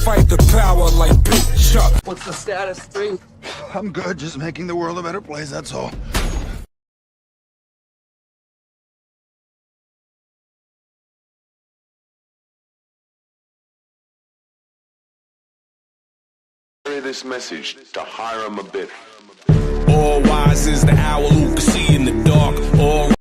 fight the power like Big Chuck. What's the status, 3? I'm good, just making the world a better place, that's all. This message to Hiram Abiff. All wise is the owl who can see in the dark. All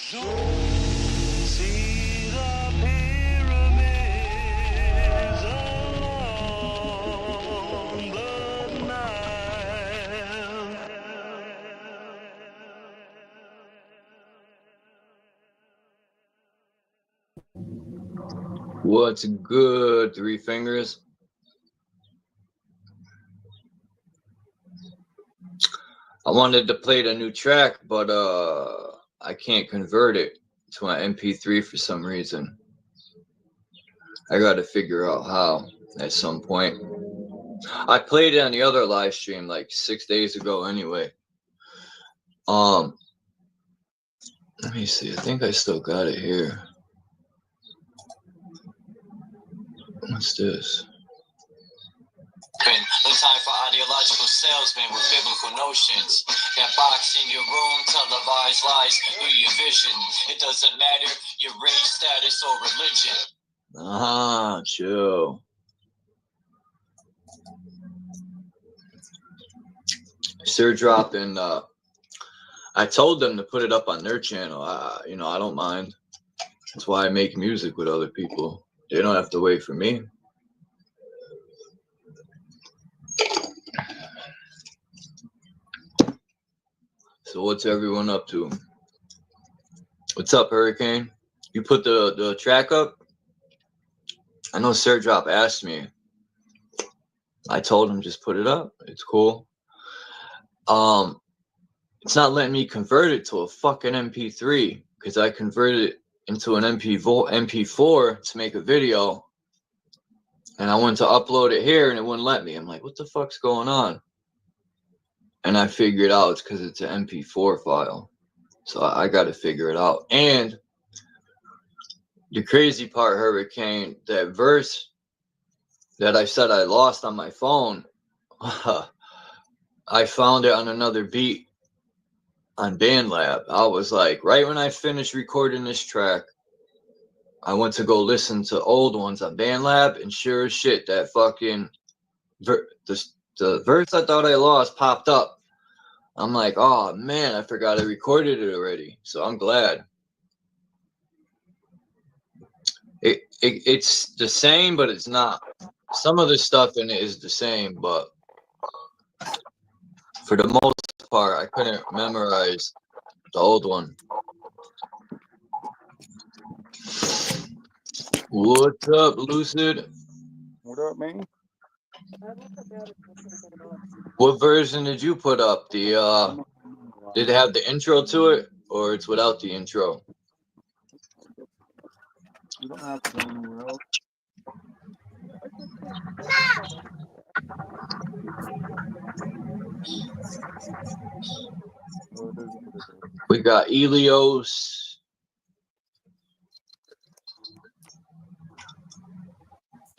see the pyramids on the Nile. What's good, Three Fingers? I wanted to play the new track, but I can't convert it to my MP3 for some reason. I got to figure out how at some point. I played it on the other live stream like 6 days ago anyway. Let me see. I think I still got it here. What's this? open. No time for ideological salesmen with biblical notions. That box in your room, televised lies through your vision. It doesn't matter your race, status, or religion. Chill. Sir Drop and I told them to put it up on their channel. I don't mind. That's why I make music with other people. They don't have to wait for me. So what's everyone up to? What's up, Hurricane? You put the track up? I know Sir Drop asked me. I told him just put it up. It's cool. It's not letting me convert it to a fucking MP3 because I converted it into an MP4 to make a video, and I went to upload it here and it wouldn't let me. I'm like, what the fuck's going on? And I figured out it's because it's an MP4 file. So I got to figure it out. And the crazy part, Hurricane, that verse that I said I lost on my phone, I found it on another beat on BandLab. I was like, right when I finished recording this track, I went to go listen to old ones on BandLab, and sure as shit, that fucking the verse I thought I lost popped up. I'm like, oh man, I forgot I recorded it already. So I'm glad. It's the same, but it's not. Some of the stuff in it is the same, but for the most part, I couldn't memorize the old one. What's up, Lucid? What up, man? What version did you put up? Did it have the intro to it, or it's without the intro? You don't have to go anywhere else. We got Elios.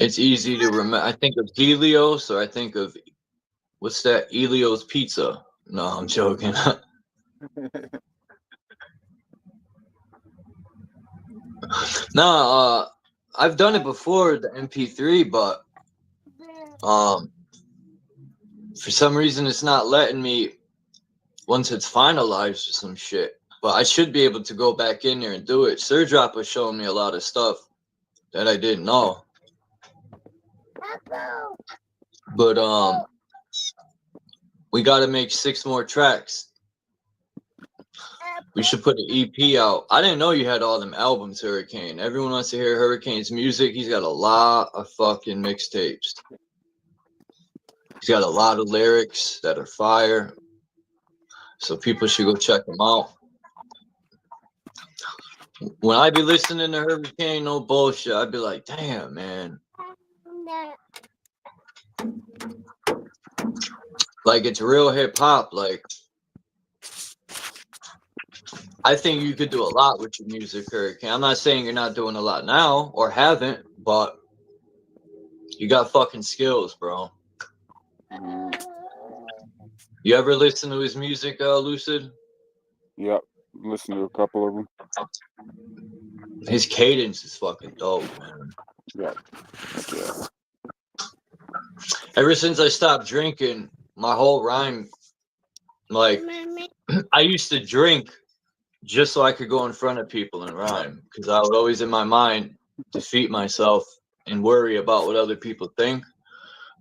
It's easy to remember. I think of Elios, or I think of, what's that? Elios Pizza. No, I'm joking. No, I've done it before, the MP3, but for some reason it's not letting me once it's finalized or some shit. But I should be able to go back in there and do it. Sir Drop was showing me a lot of stuff that I didn't know. But we got to make 6 more tracks. We should put an EP out. I didn't know you had all them albums, Hurricane. Everyone wants to hear Hurricane's music. He's got a lot of fucking mixtapes. He's got a lot of lyrics that are fire. So people should go check them out. When I be listening to Hurricane, no bullshit, I'd be like, damn, man. Like, it's real hip hop. Like, I think you could do a lot with your music, Hurricane. I'm not saying you're not doing a lot now or haven't, but you got fucking skills, bro. You ever listen to his music, Lucid? Yep, listen to a couple of them. His cadence is fucking dope, man. Yeah. Yeah. Ever since I stopped drinking, my whole rhyme, like, I used to drink just so I could go in front of people and rhyme, because I would always in my mind defeat myself and worry about what other people think.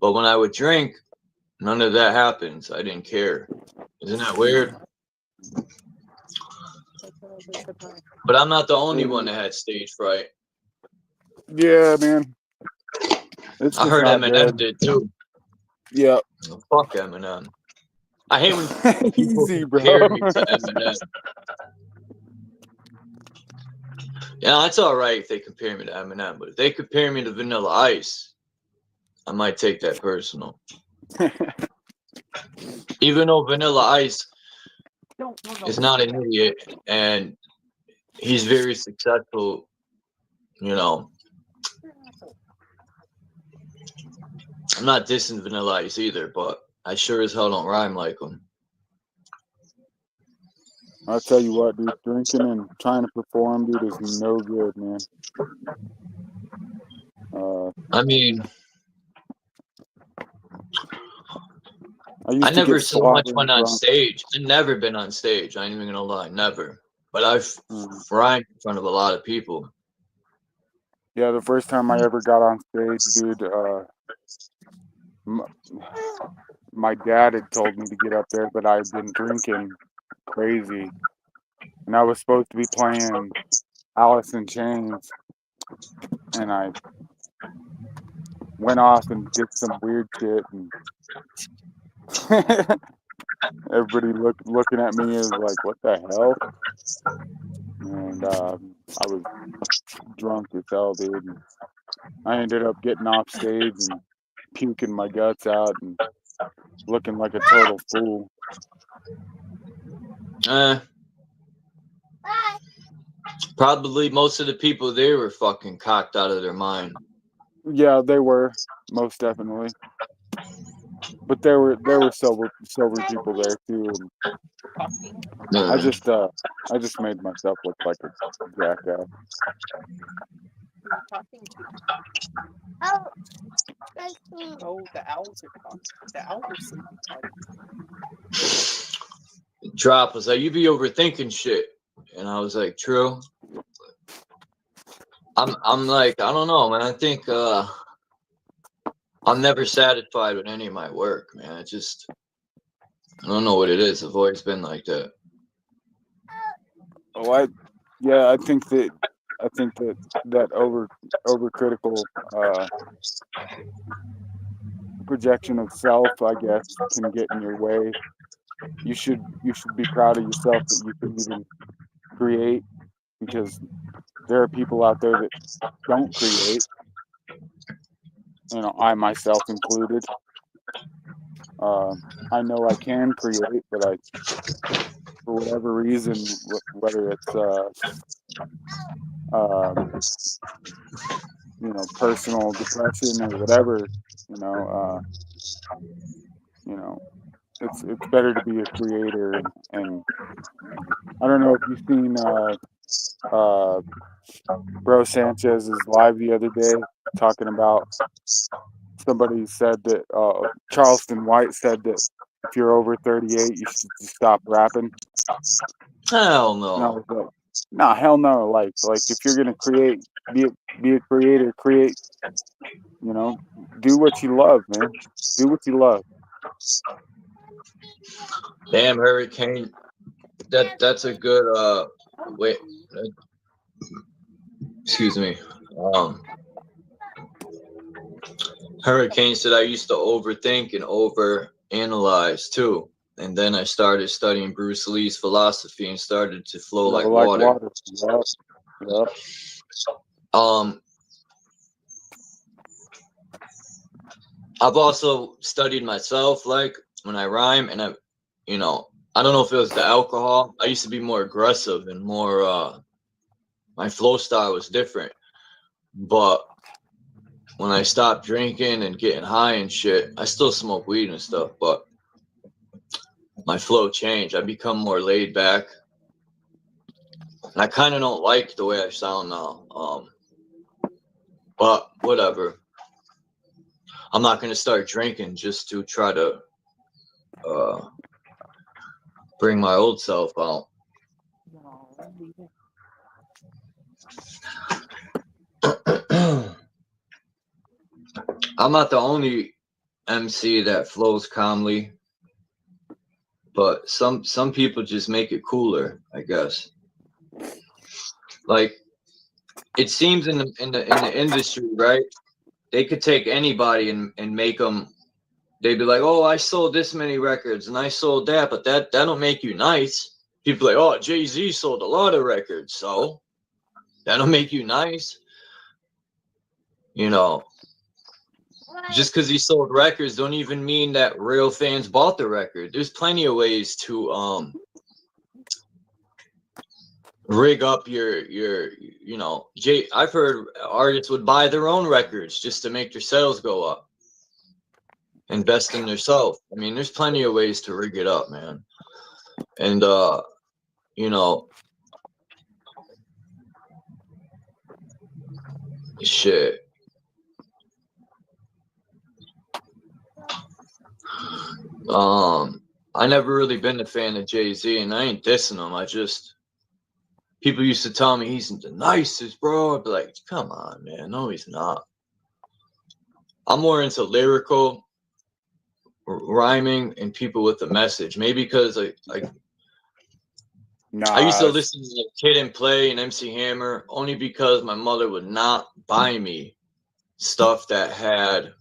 But when I would drink, none of that happens. I didn't care. Isn't that weird? But I'm not the only one that had stage fright. Yeah, man. It's I heard Eminem did too. Yeah. Oh, fuck Eminem. I hate when people Easy, bro. compare me to Eminem. Yeah, it's all right if they compare me to Eminem, but if they compare me to Vanilla Ice, I might take that personal. Even though Vanilla Ice is not an idiot and he's very successful, you know. I'm not dissing Vanilla Ice either, but I sure as hell don't rhyme like him. I'll tell you what, dude, drinking and trying to perform, dude, is no good, man. I mean, used I to never get so much slobbering went on drunk. stage. I've never been on stage. I ain't even gonna lie, never. But I've rhymed in front of a lot of people. Yeah, the first time I ever got on stage, dude, my dad had told me to get up there, but I'd been drinking crazy. And I was supposed to be playing Alice in Chains. And I went off and did some weird shit. And everybody looking at me is like, what the hell? And I was drunk as hell, dude. And I ended up getting off stage and puking my guts out and looking like a total fool. Probably most of the people there were fucking cocked out of their mind. Yeah, they were, most definitely. But there were sober people there too. And I just made myself look like a jackass. Oh, the owls are talking. The owls are sleeping. Drop was like, you be overthinking shit. And I was like, true. I'm like, I don't know, man. I think I'm never satisfied with any of my work, man. I don't know what it is. I've always been like that. Oh, I think that overcritical projection of self, I guess, can get in your way. You should be proud of yourself that you can even create, because there are people out there that don't create. You know, I myself included. I know I can create, but for whatever reason, whether it's personal depression or whatever, it's better to be a creator. And I don't know if you've seen Bro Sanchez's live the other day talking about, somebody said that Charleston White said that if you're over 38, you should just stop rapping. Hell no. And I was like, nah, hell no. Like if you're gonna create, be a creator, create. Do what you love, man. Do what you love. Damn, Hurricane. That's a good wait. Excuse me. Hurricane said I used to overthink and overanalyze too. And then I started studying Bruce Lee's philosophy and started to flow like water. Yep. I've also studied myself, like when I rhyme, and I don't know if it was the alcohol. I used to be more aggressive and more, my flow style was different. But when I stopped drinking and getting high and shit, I still smoke weed and stuff, but my flow changed. I become more laid back. And I kind of don't like the way I sound now. But whatever. I'm not going to start drinking just to try to bring my old self out. I'm not the only MC that flows calmly, but some people just make it cooler, I guess. Like, it seems in the industry, right? They could take anybody and make them. They'd be like, "Oh, I sold this many records and I sold that," but that don't make you nice. People are like, "Oh, Jay-Z sold a lot of records, so that'll make you nice." Just because he sold records don't even mean that real fans bought the record. There's plenty of ways to rig up your I've heard artists would buy their own records just to make their sales go up. invest in yourself. I mean, there's plenty of ways to rig it up, man. And you know, shit. I never really been a fan of Jay-Z, and I ain't dissing him. I just, people used to tell me he's the nicest, bro. I'd be like, come on, man. No, he's not. I'm more into lyrical rhyming and people with a message. Maybe because I used to listen to like Kid and Play and MC Hammer only because my mother would not buy me stuff that had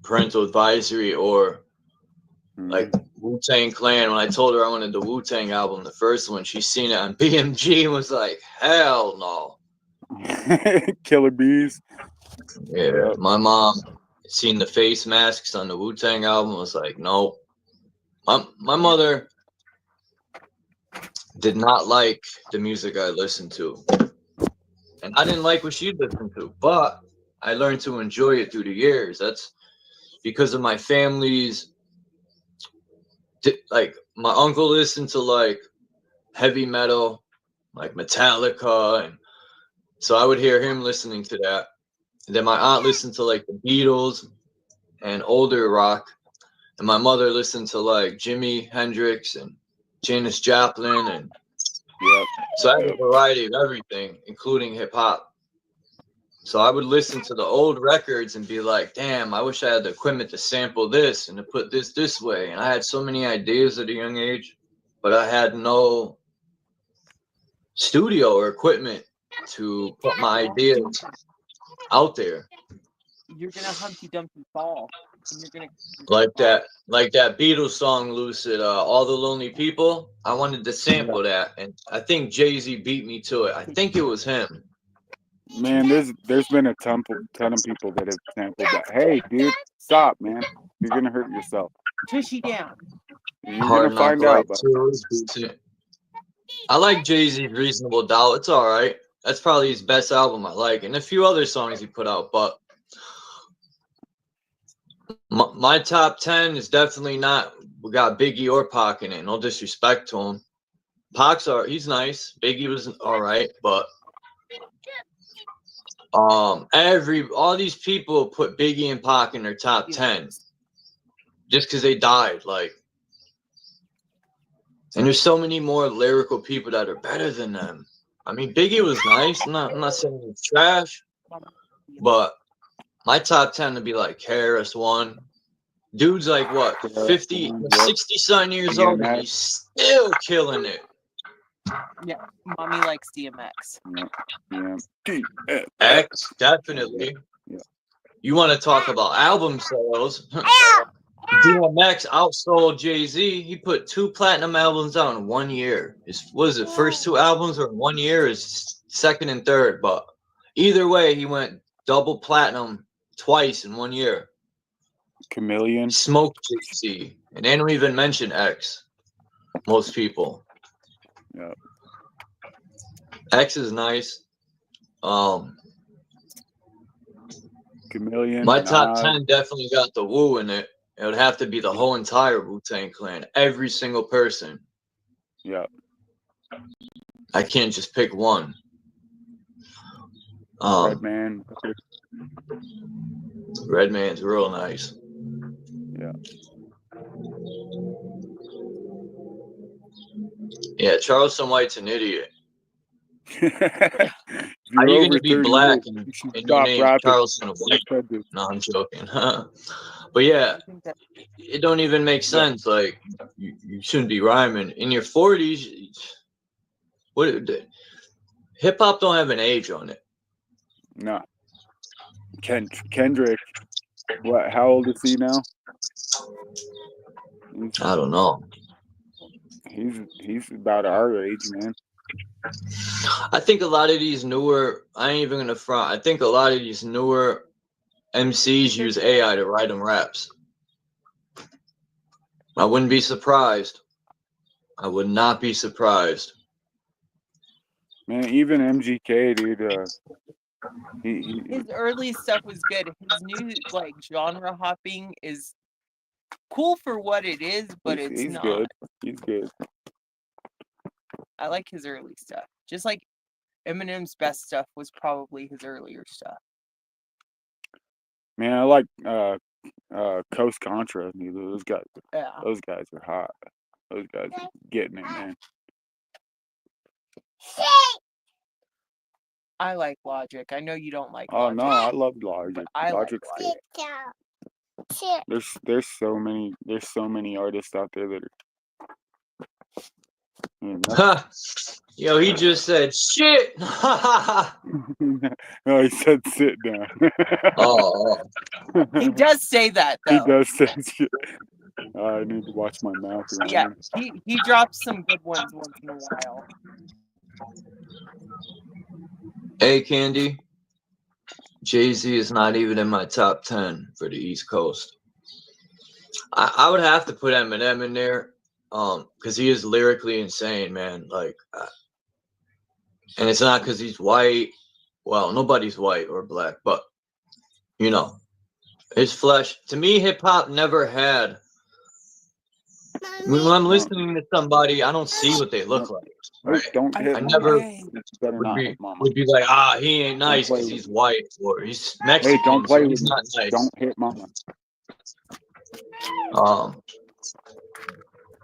parental advisory or like Wu-Tang Clan. When I told her I wanted the Wu-Tang album, the first one, she seen it on BMG and was like, hell no. Killer Bees. Yeah, my mom seen the face masks on the Wu-Tang album, was like, nope. My mother did not like the music I listened to. And I didn't like what she listened to, but I learned to enjoy it through the years. That's because of my family's, like, my uncle listened to like heavy metal, like Metallica, and so I would hear him listening to that. And then my aunt listened to like the Beatles and older rock, and my mother listened to like Jimi Hendrix and Janis Joplin, and so I had a variety of everything, including hip hop. So I would listen to the old records and be like, damn, I wish I had the equipment to sample this and to put this way. And I had so many ideas at a young age, but I had no studio or equipment to put my ideas out there. You're gonna Humpty Dumpty fall. And you're gonna Like that Beatles song, Lucid, All the Lonely People. I wanted to sample that, and I think Jay-Z beat me to it. I think it was him. Man, there's been a ton of people that have sampled that. Hey, dude, stop, man. You're gonna hurt yourself. Tushy down. You're Hard gonna find Knock out. Life. I like Jay-Z's Reasonable Doubt. It's all right. That's probably his best album I like, and a few other songs he put out. But my top 10 is definitely not. We got Biggie or Pac in it. No disrespect to him. He's nice. Biggie was all right, but all these people put Biggie and Pac in their top 10 just because they died. Like, and there's so many more lyrical people that are better than them. I mean, Biggie was nice. I'm not saying it's trash, but my top 10 would be like Harris one. Dude's like what, 50, 60 something years old, and he's still killing it. Yeah, mommy likes DMX. Yeah. X, definitely. Yeah. You want to talk about album sales? DMX outsold Jay-Z. He put 2 platinum albums out in 1 year. Was it first 2 albums or 1 year? Is second and third, but either way, he went double platinum twice in 1 year. Chameleon. Smoked Jay-Z, and they don't even mention X. Most people. Yeah. X is nice. Chameleon. My top 10 definitely got the Wu in it. It would have to be the whole entire Wu-Tang Clan. Every single person. Yeah. I can't just pick one. Redman. Redman's real nice. Yeah. Yeah, Charleston White's an idiot. How are you going to be black and your name Charleston White? No, I'm joking. But yeah, it don't even make sense. Like, you shouldn't be rhyming. In your 40s, hip hop don't have an age on it. No. Kendrick, what? How old is he now? I don't know. He's about our age, man. I think a lot of these newer, I ain't even gonna front. I think a lot of these newer MCs use AI to write them raps. I wouldn't be surprised. I would not be surprised. Man, even MGK, dude. His early stuff was good. His new like genre hopping is cool for what it is, but it's he's not. good. He's good. I like his early stuff. Just like Eminem's best stuff was probably his earlier stuff. Man, I like Coast Contra. Those guys are hot. Those guys are getting it, man. I like Logic. I know you don't like Oh Logic. no, I love Logic. I like Logic's Logic. good. There's so many artists out there that are. Ha! Yo, he just said shit. No, he said sit down. Oh, He does say that He though. does say shit. I need to watch my mouth. around Yeah, here. he drops some good ones once in a while. hey, Candy. Jay-Z is not even in my top 10 for the East Coast. I would have to put Eminem in there, because he is lyrically insane, man. Like, and it's not because he's white. Well, nobody's white or black, but you know, his flesh. To me, hip hop never had. When I'm listening to somebody, I don't see what they look like. Right? Don't hit I mama. never You better not hit mama. would be like, he ain't nice because he's white or he's Mexican. Hey, don't play so with he's me. not nice. Don't hit mama.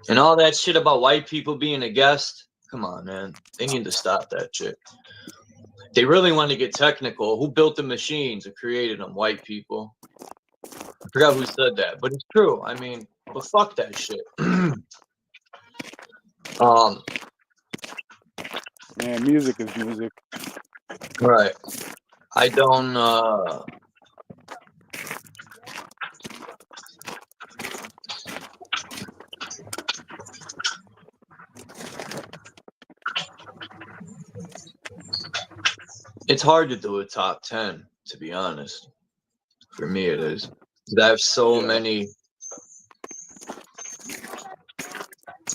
And all that shit about white people being a guest. Come on, man. They need to stop that shit. They really want to get technical. Who built the machines and created them? White people. I forgot who said that, but it's true. I mean, but fuck that shit. Man, music is music. Right. I don't it's hard to do a top 10, to be honest. For me it is. I have so many.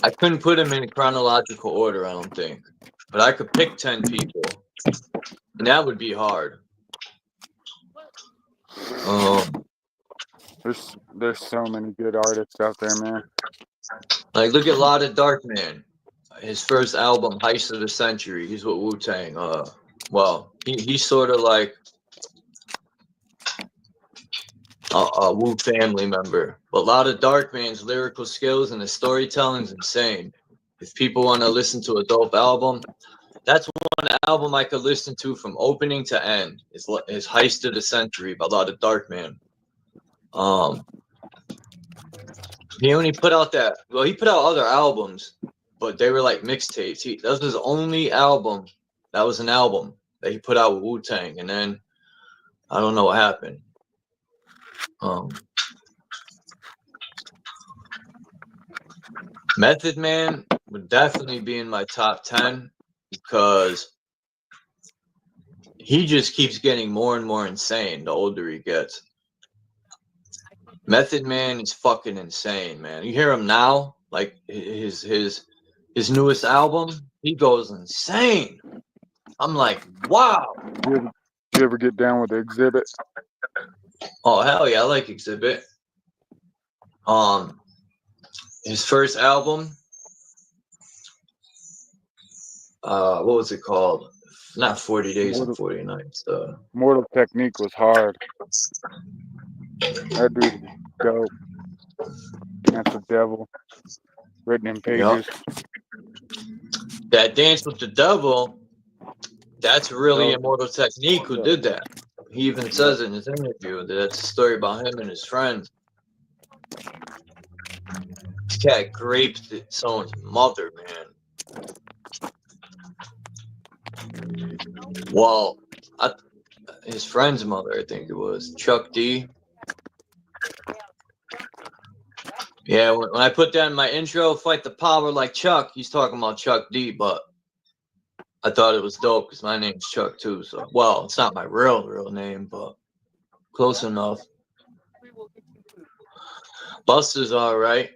I couldn't put them in chronological order, I don't think. But I could pick 10 people. And that would be hard. There's so many good artists out there, man. Like, look at Lotta Darkman. His first album, Heist of the Century. He's with Wu-Tang. Well, he's sort of like a Wu family member. But Lotta Darkman's lyrical skills and his storytelling is insane. If people want to listen to a dope album, that's one album I could listen to from opening to end. Is Heist of the Century by Lotta Darkman. He only put out that. Well, he put out other albums, but they were like mixtapes. That was his only album. That was an album that he put out with Wu-Tang, and then I don't know what happened. Method Man would definitely be in my top 10 because he just keeps getting more and more insane the older he gets. Method Man is fucking insane, man. You hear him now, like his newest album, he goes insane. I'm like, wow. Did you ever get down with the Exhibit? Oh hell yeah, I like Exhibit. His first album, what was it called? Not 40 Days and 40 Nights. Mortal Technique was hard. That dude was dope. That's the Devil. Written in pages. Yep. That Dance with the Devil, that's really Immortal Technique who did that. He even says it in his interview that that's a story about him and his friends. This cat raped someone's mother, man. Well, his friend's mother, I think it was, Chuck D. Yeah, when I put that in my intro, Fight the Power Like Chuck, he's talking about Chuck D, but I thought it was dope because my name's Chuck too. So, well, it's not my real name, but close enough. Buster's all right.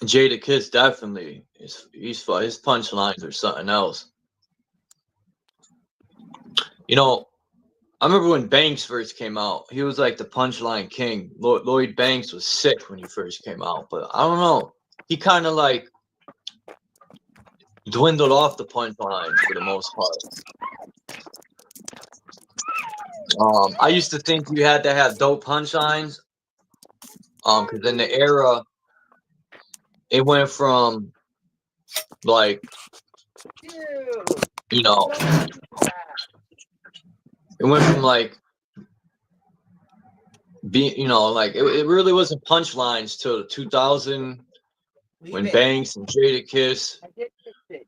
Jada Kiss definitely his punchlines are something else. You know, I remember when Banks first came out. He was like the punchline king. Lloyd Banks was sick when he first came out, but I don't know. He kind of like dwindled off the punchline for the most part. I used to think you had to have dope punchlines, because in the era, it went from like, you know, it went from like being, you know, like it really wasn't punchlines till 2000 when Banks and Jadakiss,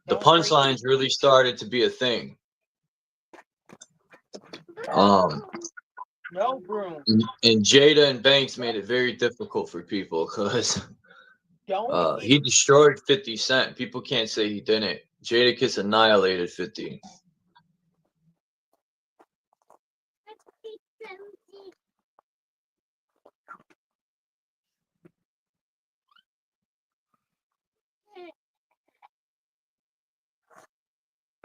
the punchlines really started to be a thing. No broom. And Jada and Banks made it very difficult for people because he destroyed 50 Cent. People can't say he didn't. Jadakiss annihilated 50.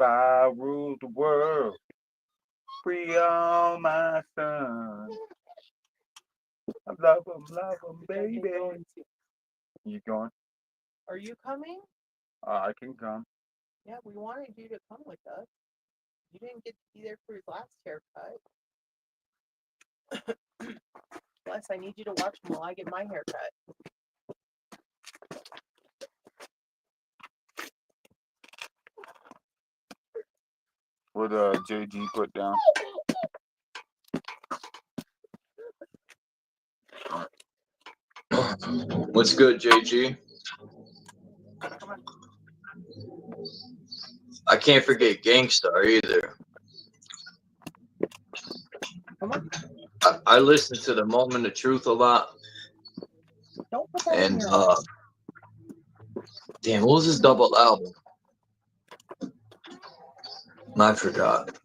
If I rule the world, free all my sons. I love them, baby. You going? Are you coming? I can come. Yeah, we wanted you to come with us. You didn't get to be there for his last haircut. Plus, I need you to watch him while I get my haircut. What JG put down? What's good, JG? I can't forget Gangstar either. Come on. I listen to the Moment of Truth a lot. Don't put that in And your damn, what was his double album? I forgot.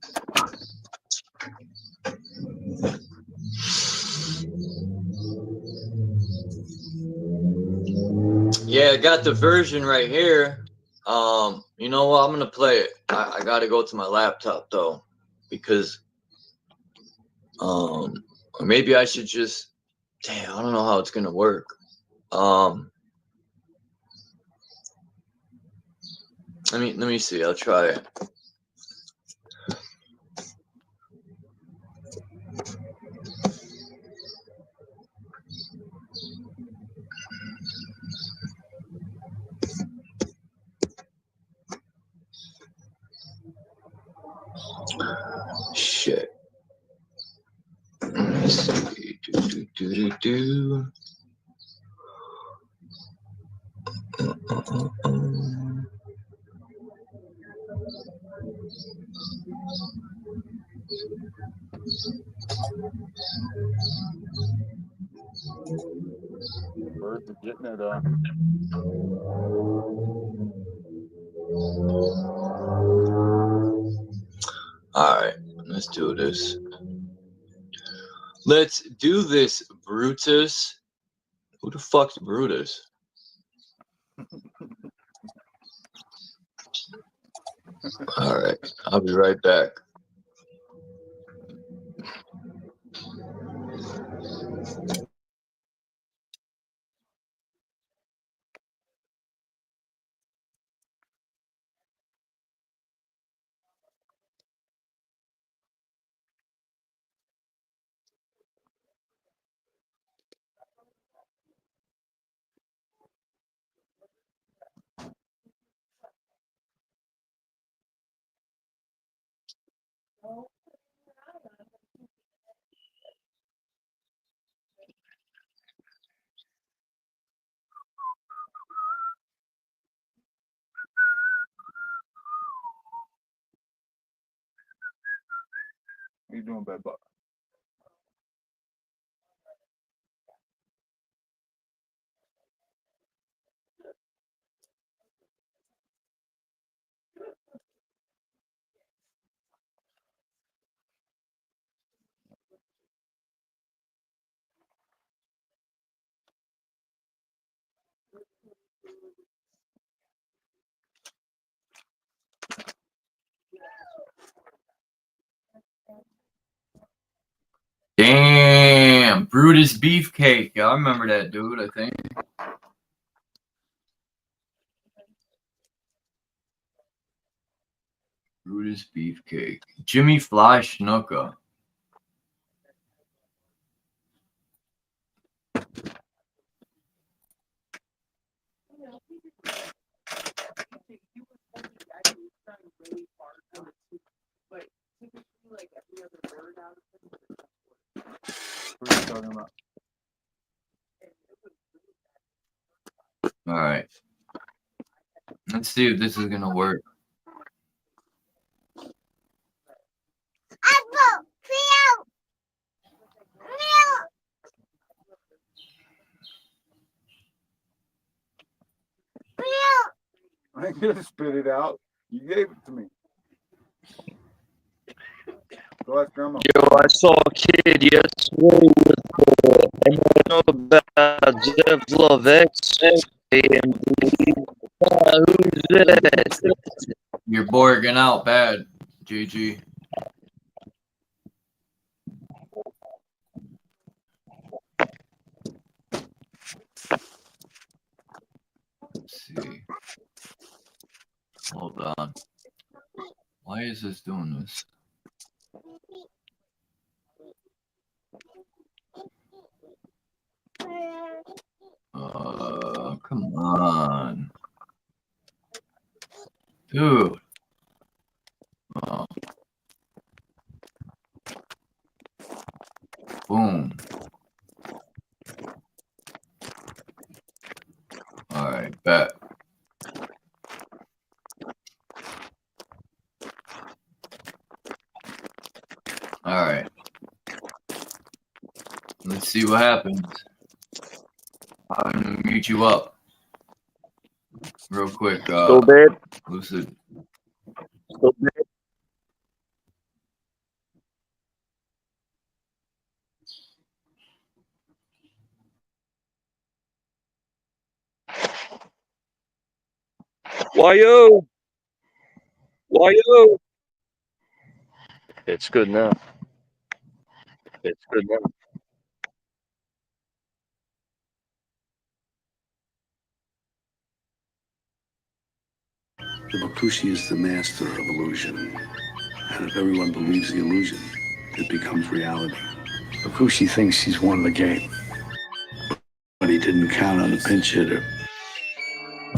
Yeah, I got the version right here. You know what? I'm gonna play it. I gotta go to my laptop though, because or maybe I should just. Damn, I don't know how it's gonna work. Let me see. I'll try it. Shit. Let's see. Do. Birds are getting it. All right, let's do this. Let's do this, Brutus. Who the fuck's Brutus? All right, I'll be right back. What you doing, bad buck? Damn, Brutus Beefcake. Yeah, I remember that dude, I think. Brutus Beefcake. Jimmy Fly Snuka. What are you talking about? All right. Let's see if this is going to work. I ain't gonna spit it out. You gave it to me. Go ask grandma. Yo, I saw a kid yesterday with I know about Jeff Love X. AMD. Who's that? You're borging out bad, GG. Let's see. Hold on. Why is this doing this? Come on. Dude. Oh. Boom. All right, bet. All right. Let's see what happens. I'm gonna mute you up real quick. Go bad. Lucid. Go bad. Why-yo? Why-yo? It's good now. It's good now. The Bakushi is the master of illusion. And if everyone believes the illusion, it becomes reality. Bakushi thinks he's won the game. But he didn't count on the pinch hitter.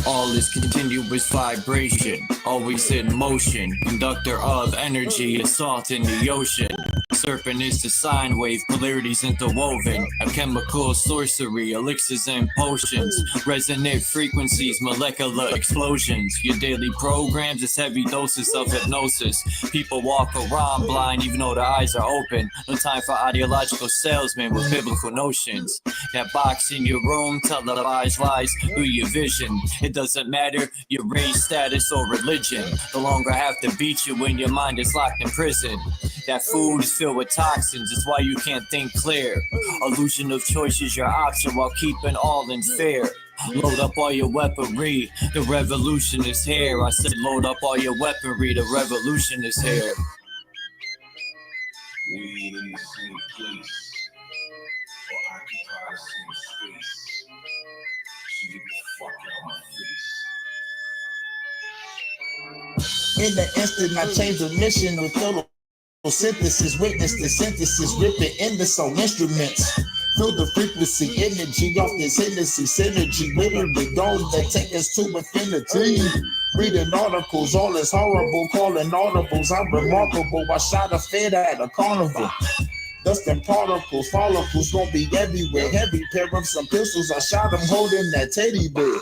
All is continuous vibration, always in motion. Conductor of energy, assault in the ocean. Serpent is the sine wave, polarities interwoven. A chemical sorcery, elixirs and potions. Resonant frequencies, molecular explosions. Your daily programs is heavy doses of hypnosis. People walk around blind even though their eyes are open. No time for ideological salesmen with biblical notions. That box in your room, televised lies through your vision. It doesn't matter your race, status, or religion. No longer have to beat you when your mind is locked in prison. That food is filled with toxins, it's why you can't think clear. Illusion of choice is your option while keeping all in fear. Load up all your weaponry, the revolution is here. I said load up all your weaponry, the revolution is here. We ain't in the same place or occupy the same space. So get the fuck out my face. In the instant, I changed the mission with total synthesis. Witness the synthesis, ripping in the soul instruments. Feel the frequency, energy off this Hennessy synergy. Literally gold that take us to infinity. Reading articles, all is horrible, calling audibles. I'm remarkable. I shot a fit at a carnival. Dust and particles, follicles gon' be everywhere. Heavy pair of some pistols. I shot them holding that teddy bear.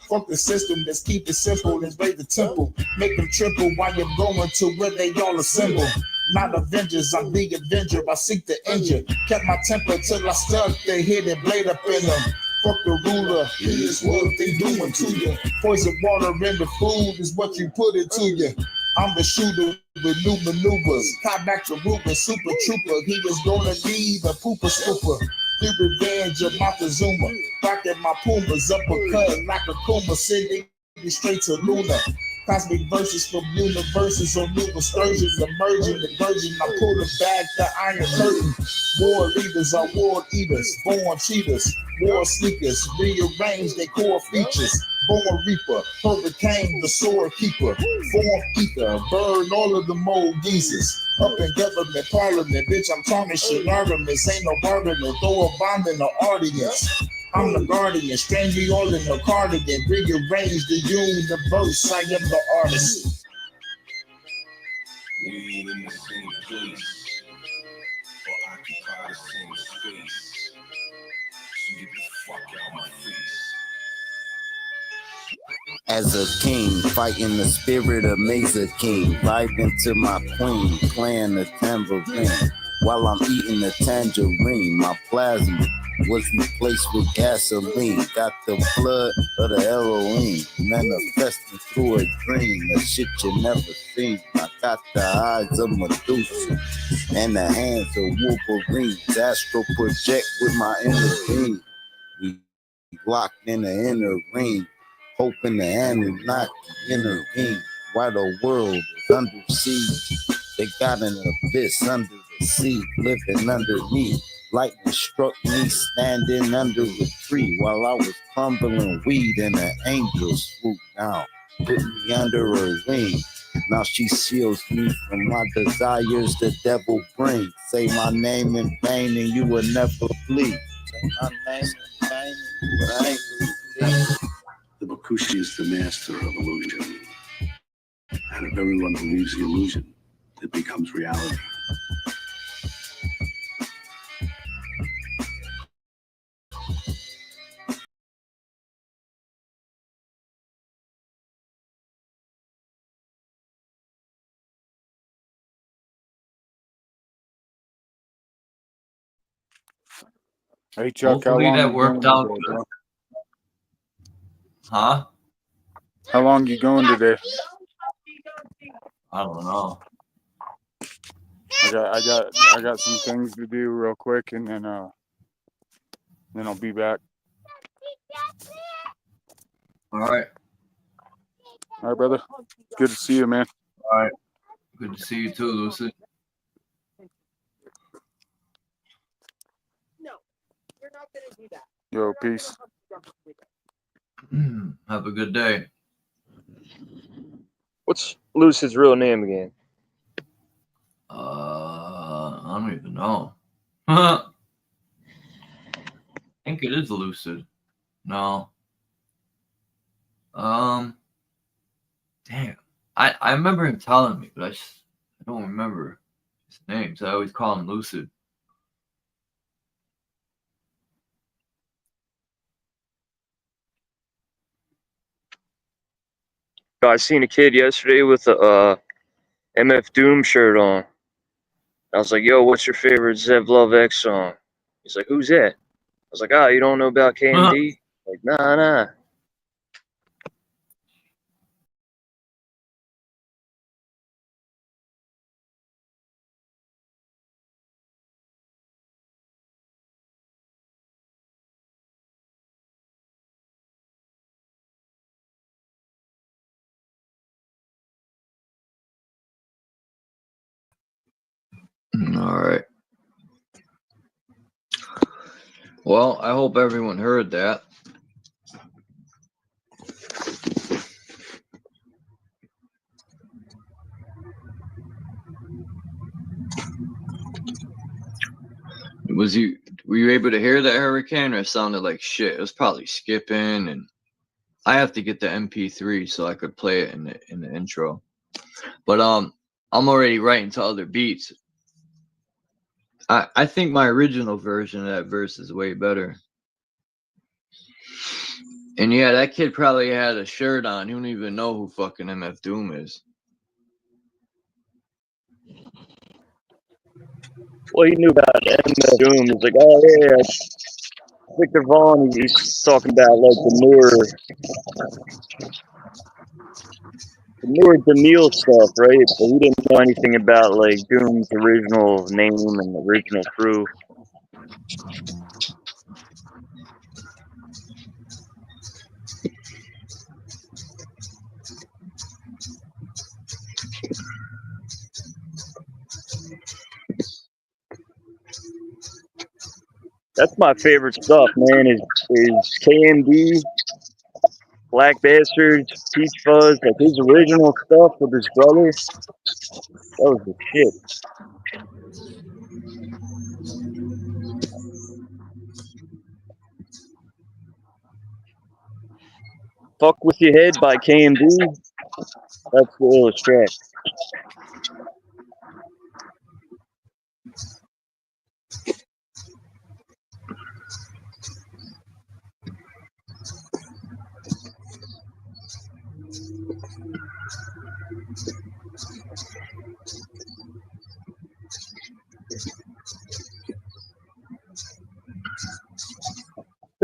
Fuck the system, let's keep it simple. Let's raise the temple, make them triple while you're going to where they all assemble. Not Avengers, I'm the Avenger. I seek the injure. Kept my temper till I stuck the hidden blade up in them. Fuck the ruler, here's what they doing to you. Poison water in the food is what you put into you. I'm the shooter with new maneuvers. Caught back to Ruben, super trooper. He is gonna need a pooper scooper. The revenge of Montezuma. Rocking my Pumas, uppercut like a Kuma. Sending you straight to Luna. Cosmic verses from universes on new excursions, emerging the virgin. I pull it back the iron curtain. War leaders are war eaters, born cheaters, war sneakers, rearrange their core features. Born reaper, hurricane, the sword keeper, form ether, burn all of the mold geezers. Up in government, parliament, bitch, I'm tarnishing armaments. Ain't no bargaining, throw a bomb in the audience. I'm the guardian, strange me all in the cardigan, rearrange the universe, I am the artist. We ain't in the same place or occupy the same space. So get the fuck out my face. As a king, fighting the spirit of Mesa King, vibing to my queen, playing the tambourine while I'm eating the tangerine. My plasma was replaced with gasoline. Got the blood of the heroine manifesting through a dream, the shit you never seen. I got the eyes of Medusa and the hands of Wolverine. Astral project with my inner being. We locked in the inner ring, hoping the Anunnaki intervene. While the world is under siege, they got an abyss under the sea, living underneath. Lightning struck me standing under a tree while I was crumbling weed, and an angel swooped down, put me under her wing. Now she shields me from my desires the devil brings. Say my name in vain and you will never bleed. Say my name in vain and you will never bleed. The Bakushi is the master of illusion. And if everyone believes the illusion, it becomes reality. Hey Chuck, how Hopefully long that you worked going out today, good. bro? Huh? How long you going today? I don't know. I got some things to do real quick, and then I'll be back. All right. All right, brother. It's good to see you, man. All right. Good to see you too, Lucy. Yo, peace. Have a good day. What's Lucid's real name again? I don't even know. I think it is Lucid. No. Damn. I remember him telling me, but I don't remember his name. So I always call him Lucid. I seen a kid yesterday with a MF Doom shirt on. I was like, "Yo, what's your favorite Zev Love X song?" He's like, "Who's that?" I was like, "Ah, you don't know about KMD?" Like, nah. All right. Well, I hope everyone heard that. Were you able to hear that hurricane, or it sounded like shit? It was probably skipping, and I have to get the MP3 so I could play it in the intro. But I'm already writing to other beats. I think my original version of that verse is way better. And yeah, that kid probably had a shirt on. You don't even know who fucking MF Doom is. Well, he knew about MF Doom. He's like, "Oh yeah, Victor Vaughn." He's talking about like the newer Demille stuff, right? But he didn't know anything about like Doom's original name and original crew. That's my favorite stuff, man. Is KMD, Black Bastards, Peach Fuzz, like his original stuff with his brother. That was the shit. Fuck With Your Head by KMD. That's the illest track.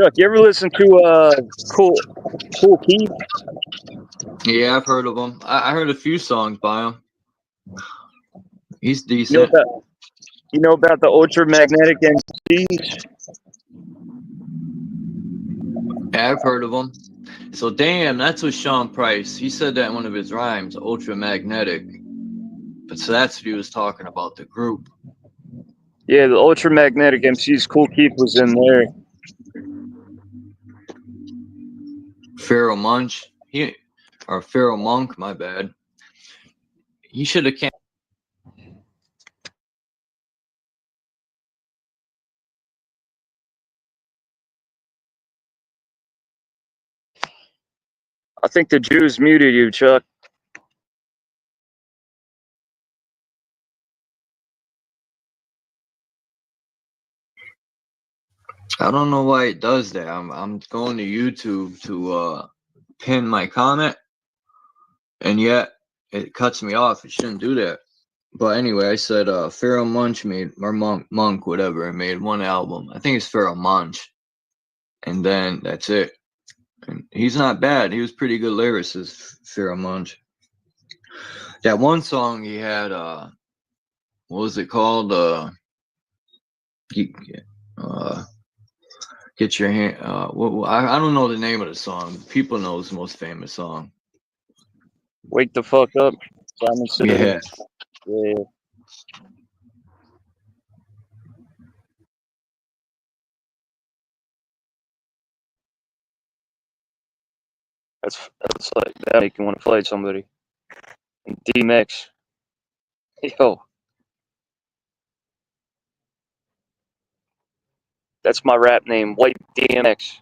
Chuck, you ever listen to Cool Keith? Yeah, I've heard of him. I heard a few songs by him. He's You decent. know about the Ultramagnetic MCs? Yeah, I've heard of him. So damn, that's what Sean Price. He said that in one of his rhymes, ultramagnetic. But so that's what he was talking about, the group. Yeah, the Ultramagnetic MCs. Cool Keith was in there. Pharaoh Munch. Pharaoh Monk, my bad. He should have came. I think the Jews muted you, Chuck. I don't know why it does that. I'm going to YouTube to pin my comment, and yet it cuts me off. It shouldn't do that. But anyway, I said Pharaoh Munch made, or Monk, whatever, made one album. I think it's Pharaoh Munch. And then that's it. And he's not bad. He was pretty good lyricist, Pharaoh Munch. That one song he had, what was it called? Get Your Hand. I don't know the name of the song. People know his most famous song. Wake the Fuck Up. Simon Says. Yeah. Yeah. That's like that make you want to fight somebody. And DMX. Yo. That's my rap name, White DMX.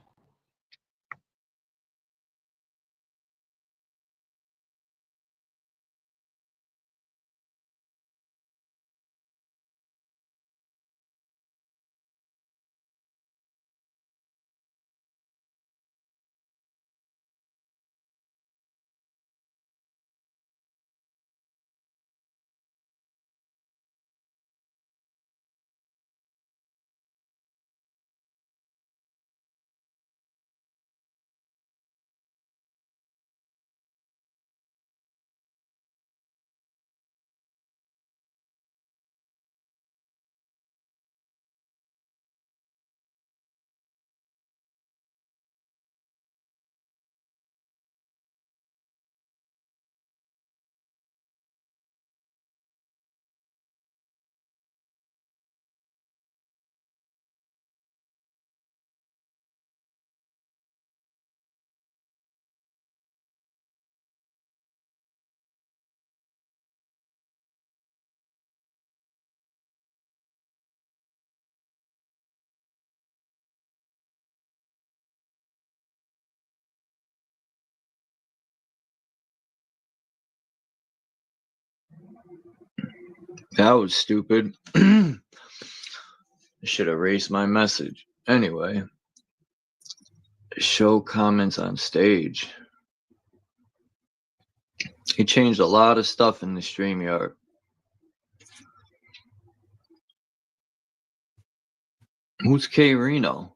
That was stupid. I should erase my message. Anyway. Show comments on stage. He changed a lot of stuff in the StreamYard. Who's K Reno?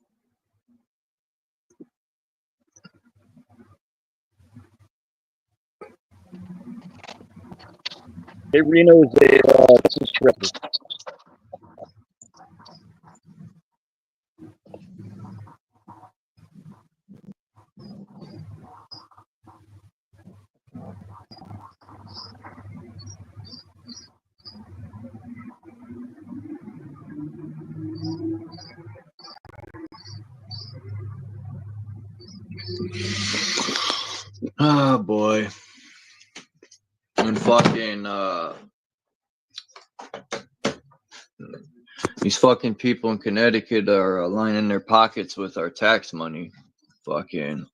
Hey, Reno is a subscriber. These fucking people in Connecticut are lining their pockets with our tax money. Fucking,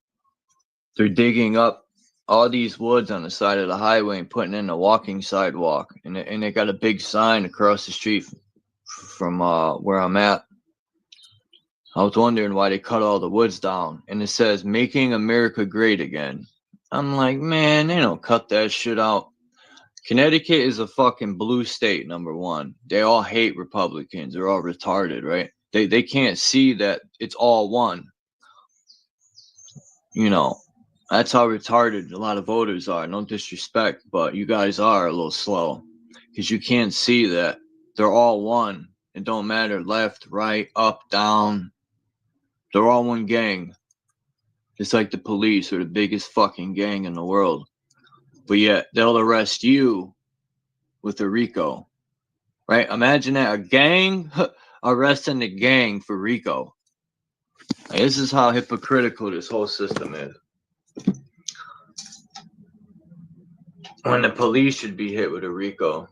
they're digging up all these woods on the side of the highway and putting in a walking sidewalk. And they got a big sign across the street from where I'm at. I was wondering why they cut all the woods down. And it says, "Making America Great Again." I'm like, man, they don't cut that shit out. Connecticut is a fucking blue state, number one. They all hate Republicans. They're all retarded, right? They can't see that it's all one. You know, that's how retarded a lot of voters are. No disrespect, but you guys are a little slow. Because you can't see that they're all one. It don't matter left, right, up, down. They're all one gang. It's like the police are the biggest fucking gang in the world. But yet, they'll arrest you with a RICO. Right? Imagine that. A gang arresting a gang for RICO. Like, this is how hypocritical this whole system is. When the police should be hit with a RICO.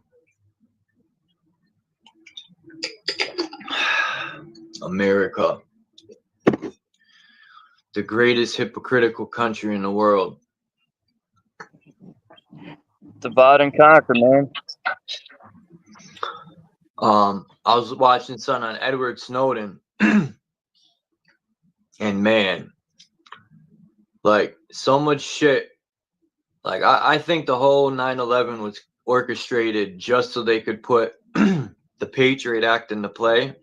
America. The greatest hypocritical country in the world. Divide and conquer, man. I was watching something on Edward Snowden, and man, like so much shit. Like I think the whole 9/11 was orchestrated just so they could put the Patriot Act into play.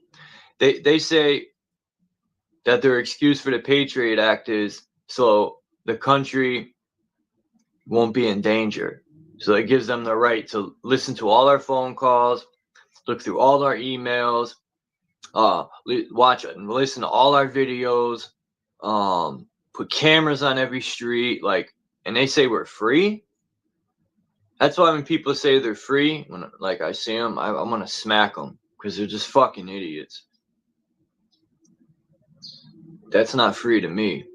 They say that their excuse for the Patriot Act is so the country won't be in danger. So it gives them the right to listen to all our phone calls, look through all our emails, watch and listen to all our videos, put cameras on every street, like, and they say we're free. That's why when people say they're free, when like I see them, I'm gonna smack them because they're just fucking idiots. That's not free to me.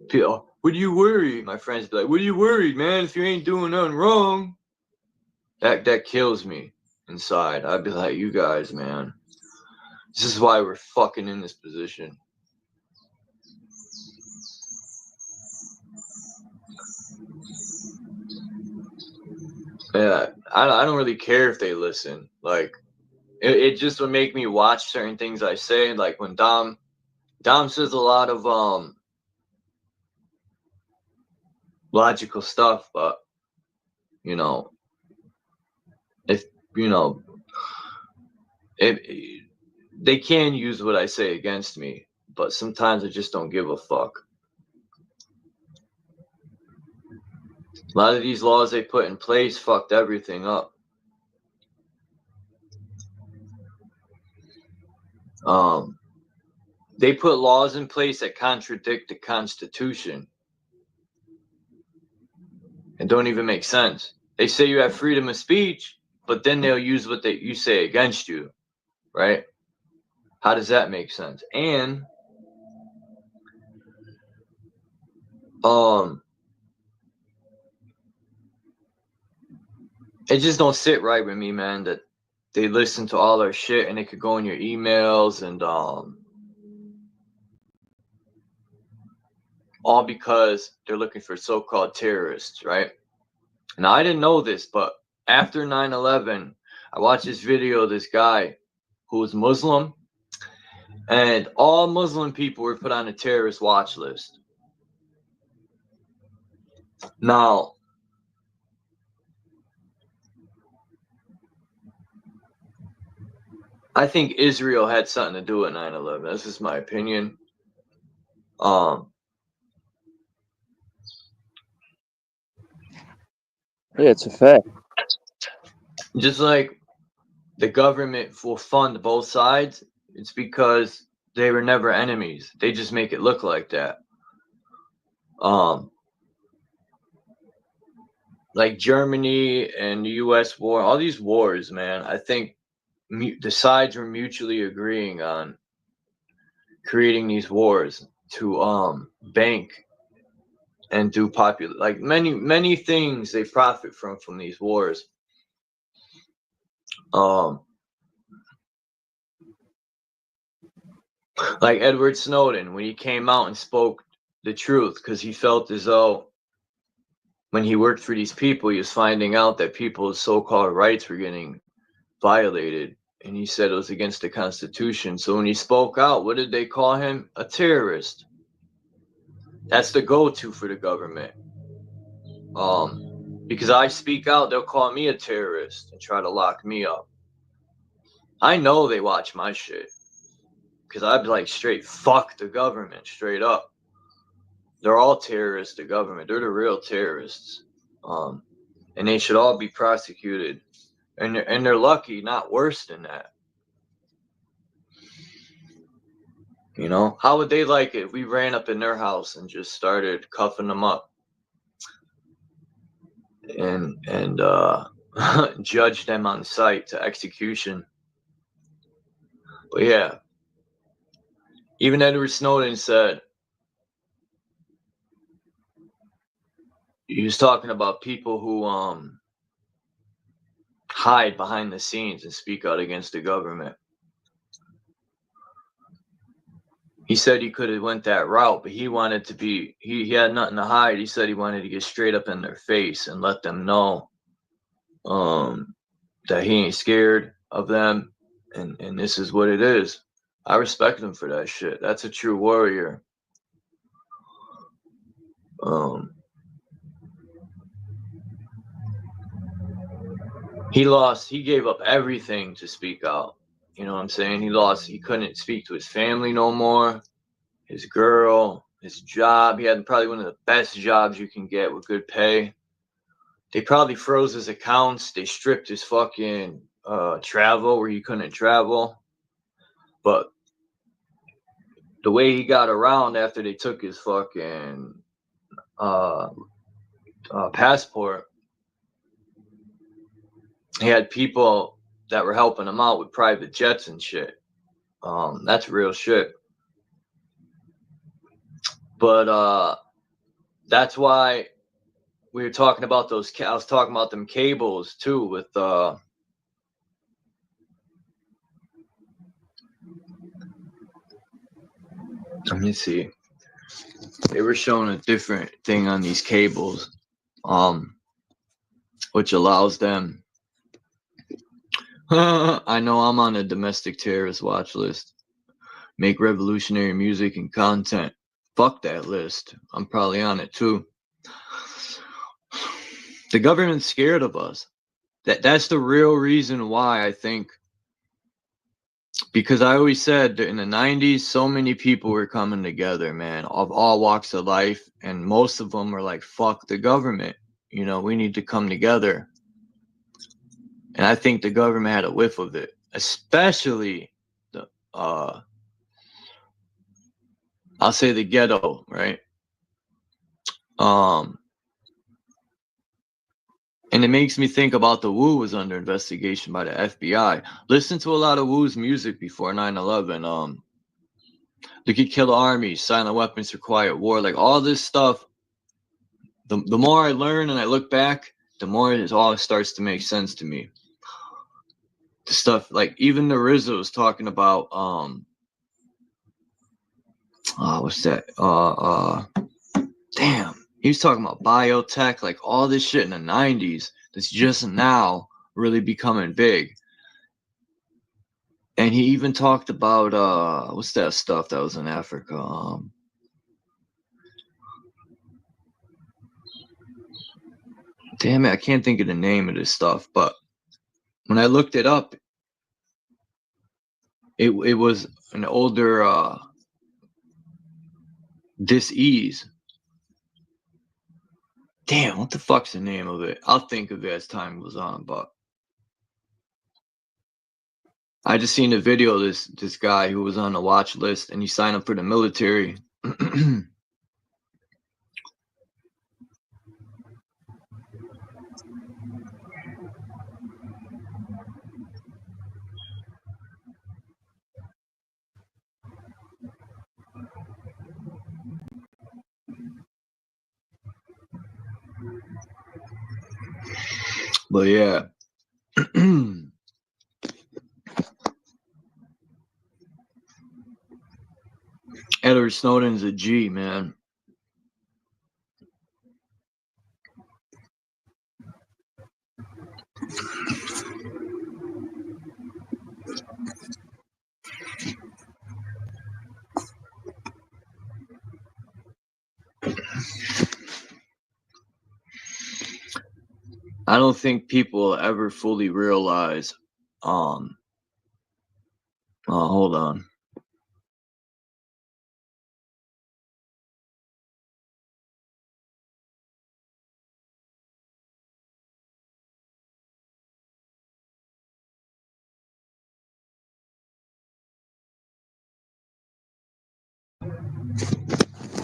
People, what are you worried? My friends be like, what are you worried, man? If you ain't doing nothing wrong. That kills me inside. I'd be like, you guys, man. This is why we're fucking in this position. Yeah, I don't really care if they listen. Like, it just would make me watch certain things I say. Like when Dom says a lot of logical stuff, but you know, if you know, they can use what I say against me, but sometimes I just don't give a fuck. A lot of these laws they put in place fucked everything up. They put laws in place that contradict the Constitution and don't even make sense. They say you have freedom of speech, but then they'll use what you say against you, right? How does that make sense? And it just don't sit right with me, man, that they listen to all our shit and it could go in your emails and all because they're looking for so-called terrorists, right? Now, I didn't know this, but after 9/11, I watched this video of this guy who was Muslim, and all Muslim people were put on a terrorist watch list. Now, I think Israel had something to do with 9/11. That's just my opinion. Yeah, it's a fact. Just like the government will fund both sides, it's because they were never enemies. They just make it look like that. Like Germany and the U.S. war, all these wars, man, I think the sides were mutually agreeing on creating these wars to bank and do popular, like many things they profit from these wars. Like Edward Snowden, when he came out and spoke the truth, because he felt as though when he worked for these people, he was finding out that people's so-called rights were getting violated. And he said it was against the Constitution. So when he spoke out, what did they call him? A terrorist. That's the go-to for the government. Because I speak out, they'll call me a terrorist and try to lock me up. I know they watch my shit. Because I'd be like, straight, fuck the government, straight up. They're all terrorists, the government. They're the real terrorists. And they should all be prosecuted. And they're lucky, not worse than that. You know? How would they like it if we ran up in their house and just started cuffing them up? And judge them on sight to execution. But yeah. Even Edward Snowden said, he was talking about people who hide behind the scenes and speak out against the government. He said he could have went that route, but he wanted to be, he had nothing to hide. He said he wanted to get straight up in their face and let them know that he ain't scared of them, and this is what it is. I respect him for that shit. That's a true warrior. He gave up everything to speak out. You know what I'm saying? He couldn't speak to his family no more, his girl, his job. He had probably one of the best jobs you can get with good pay. They probably froze his accounts. They stripped his fucking travel where he couldn't travel. But the way he got around after they took his fucking passport, he had people that were helping him out with private jets and shit. That's real shit. But that's why we were talking about those. I was talking about them cables too with let me see. They were showing a different thing on these cables, which allows them. I know I'm on a domestic terrorist watch list. Make revolutionary music and content. Fuck that list. I'm probably on it too. The government's scared of us. That's the real reason why I think. Because I always said that in the 90s, so many people were coming together, man, of all walks of life. And most of them were like, fuck the government. You know, we need to come together. And I think the government had a whiff of it, especially the, I'll say the ghetto, right? And it makes me think about the Wu was under investigation by the FBI. Listen to a lot of Wu's music before 9/11. They could kill armies, silent weapons for quiet war, like all this stuff. The more I learn and I look back, the more it all starts to make sense to me. The stuff like even the Rizzo's talking about what's that? Damn. He was talking about biotech, like all this shit in the 90s that's just now really becoming big. And he even talked about what's that stuff that was in Africa? Damn it, I can't think of the name of this stuff, but when I looked it up, it was an older dis-ease. Damn, what the fuck's the name of it? I'll think of it as time goes on, but I just seen a video of this guy who was on the watch list and he signed up for the military. But yeah. Edward Snowden's a G, man. I don't think people ever fully realize, hold on.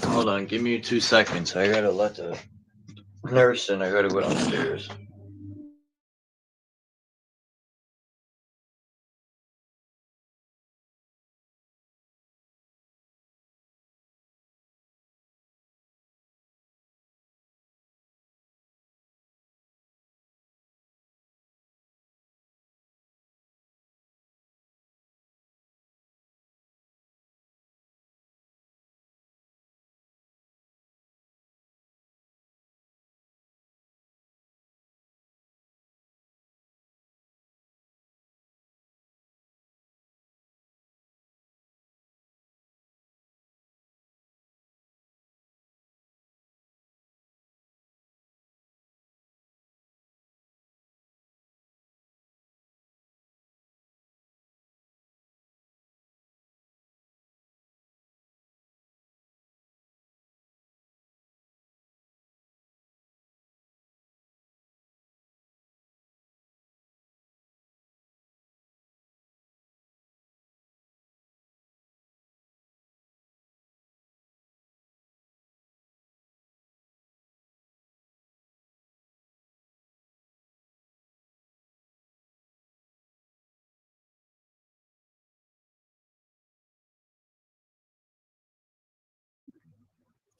Hold on, give me 2 seconds. I gotta let the nurse in. I gotta go downstairs.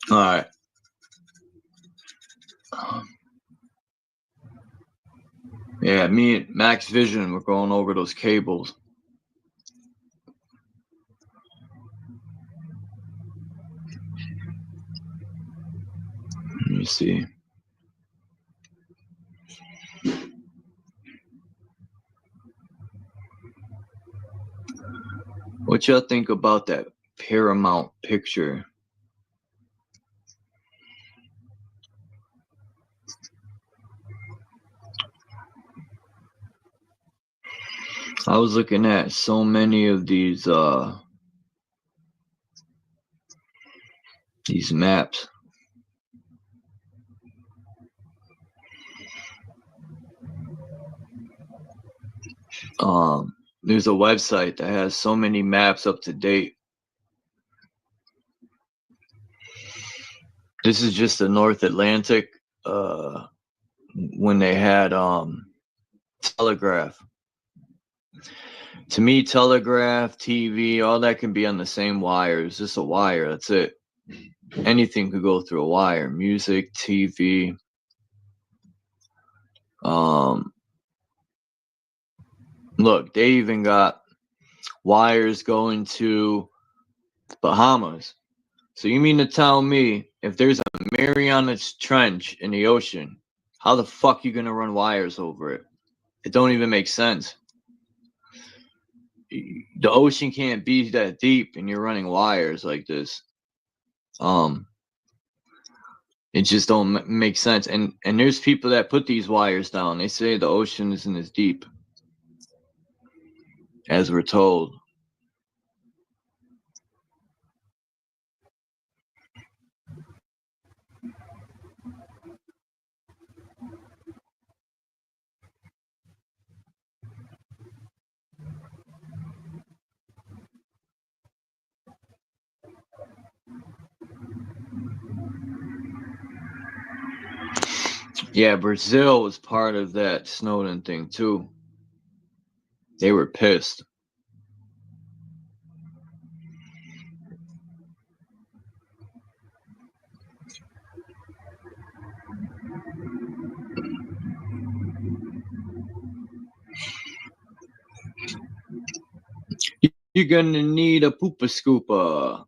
All right. Yeah, me and Max Vision, we're going over those cables. Let me see. What y'all think about that Paramount picture? I was looking at so many of these maps. There's a website that has so many maps up to date. This is just the North Atlantic when they had telegraph. To me, telegraph, TV, all that can be on the same wire. It's just a wire. That's it. Anything could go through a wire. Music, TV. Look, they even got wires going to Bahamas. So you mean to tell me if there's a Marianas Trench in the ocean, how the fuck you gonna run wires over it? It don't even make sense. The ocean can't be that deep and you're running wires like this. It just don't make sense. And there's people that put these wires down. They say the ocean isn't as deep as we're told. Yeah, Brazil was part of that Snowden thing too. They were pissed. You're gonna need a poopa scooper.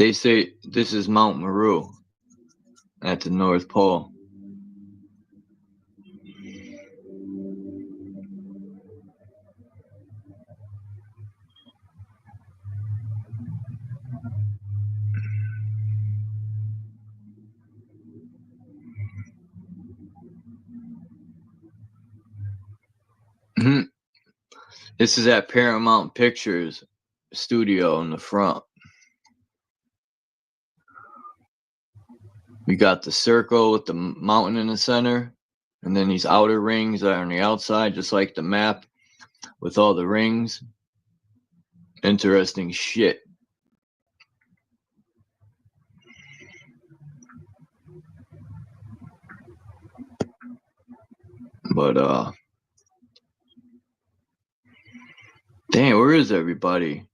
They say this is Mount Meru at the North Pole. This is at Paramount Pictures studio in the front. We got the circle with the mountain in the center, and then these outer rings that are on the outside, just like the map with all the rings. Interesting shit. But damn, where is everybody?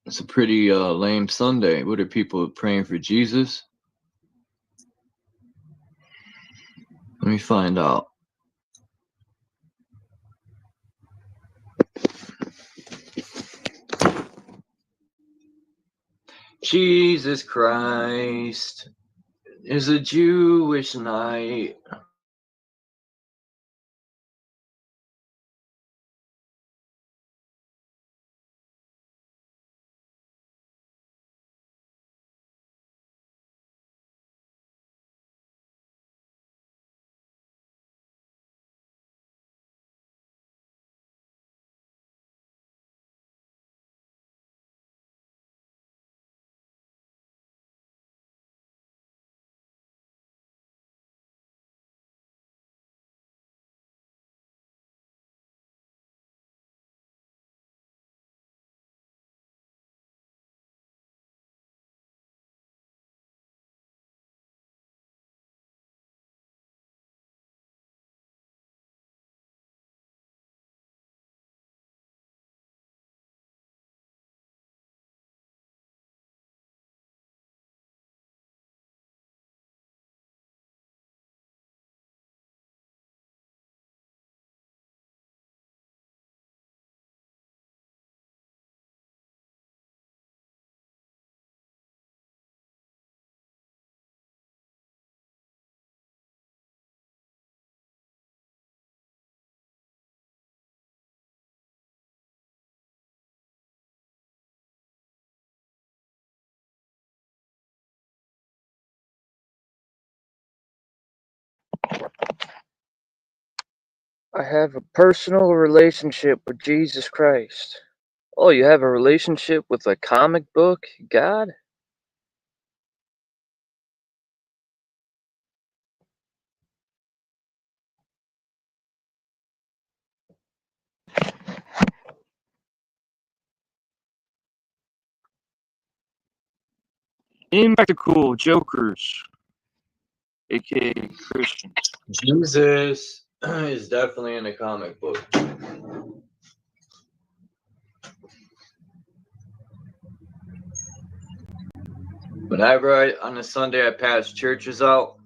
It's a pretty lame Sunday. What are people praying for Jesus? Let me find out. Jesus Christ is a Jewish night. I have a personal relationship with Jesus Christ. Oh, you have a relationship with a comic book God? Impractical Jokers, aka Christians. Jesus is definitely in a comic book. Whenever on a Sunday I pass churches out,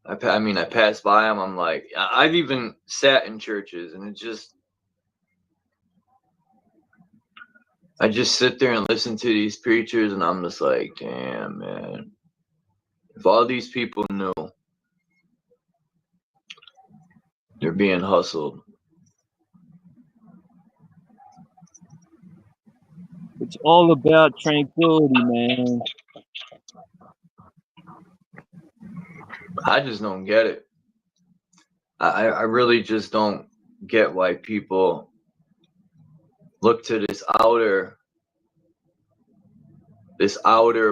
I pass by them. I'm like, I've even sat in churches, and I just sit there and listen to these preachers, and I'm just like, damn, man. If all these people knew they're being hustled. It's all about tranquility, man. I just don't get it. I really just don't get why people look to this outer,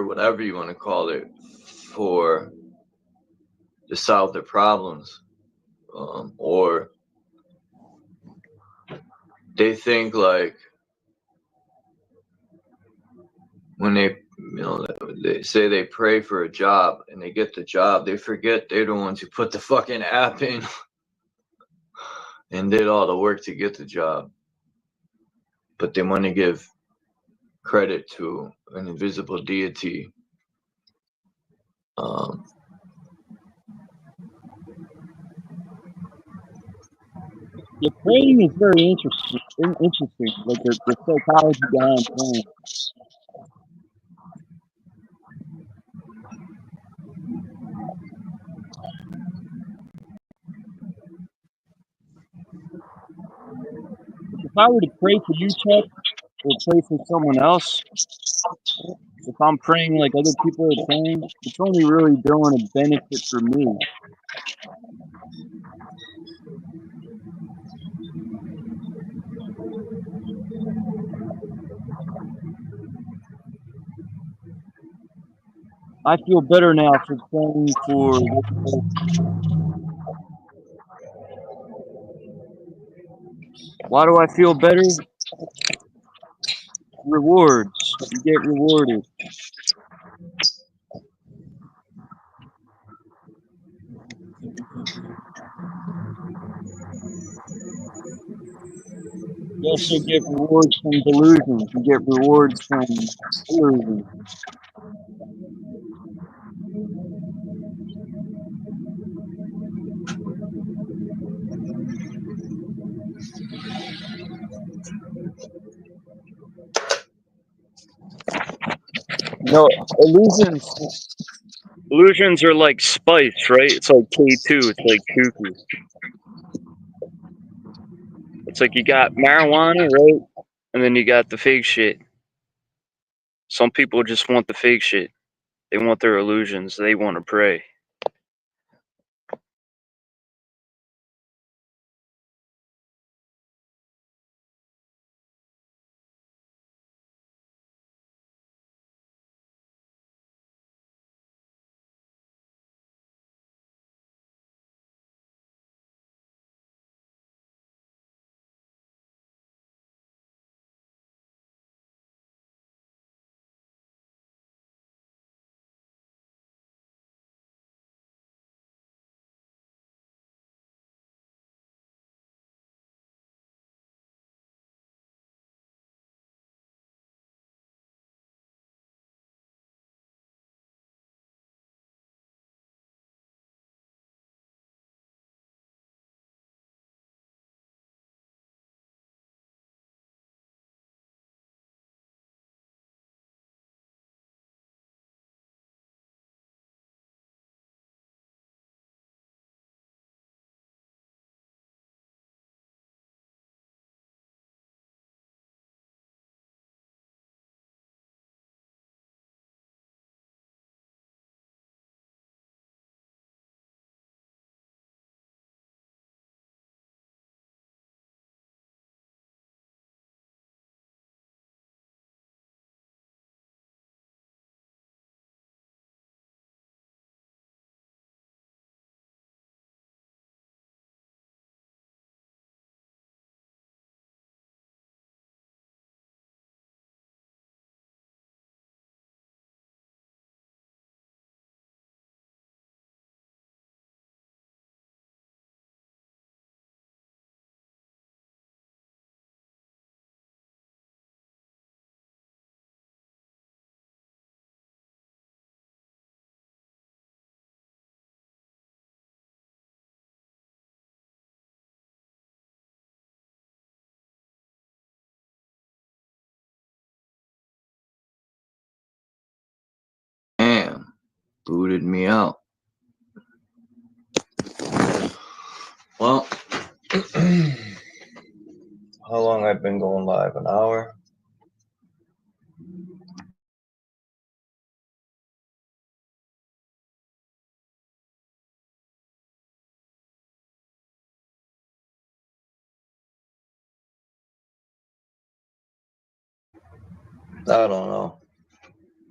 whatever you want to call it, to solve their problems. Or they think like when they say they pray for a job and they get the job, they forget they're the ones who put the fucking app in and did all the work to get the job. But they want to give credit to an invisible deity. The praying is very interesting. Like the psychology behind praying. I were to pray for you, Chuck, or pray for someone else, if I'm praying like other people are praying, it's only really doing a benefit for me. I feel better now for praying for this person. Why do I feel better? Rewards. You get rewarded. You also get rewards from delusions. You get rewards from illusion. No, illusions are like spice, right? It's like K2. It's like kooky. It's like you got marijuana, right? And then you got the fake shit. Some people just want the fake shit. They want their illusions. They want to pray. Damn, booted me out. Well, how long I've been going live? An hour? I don't know.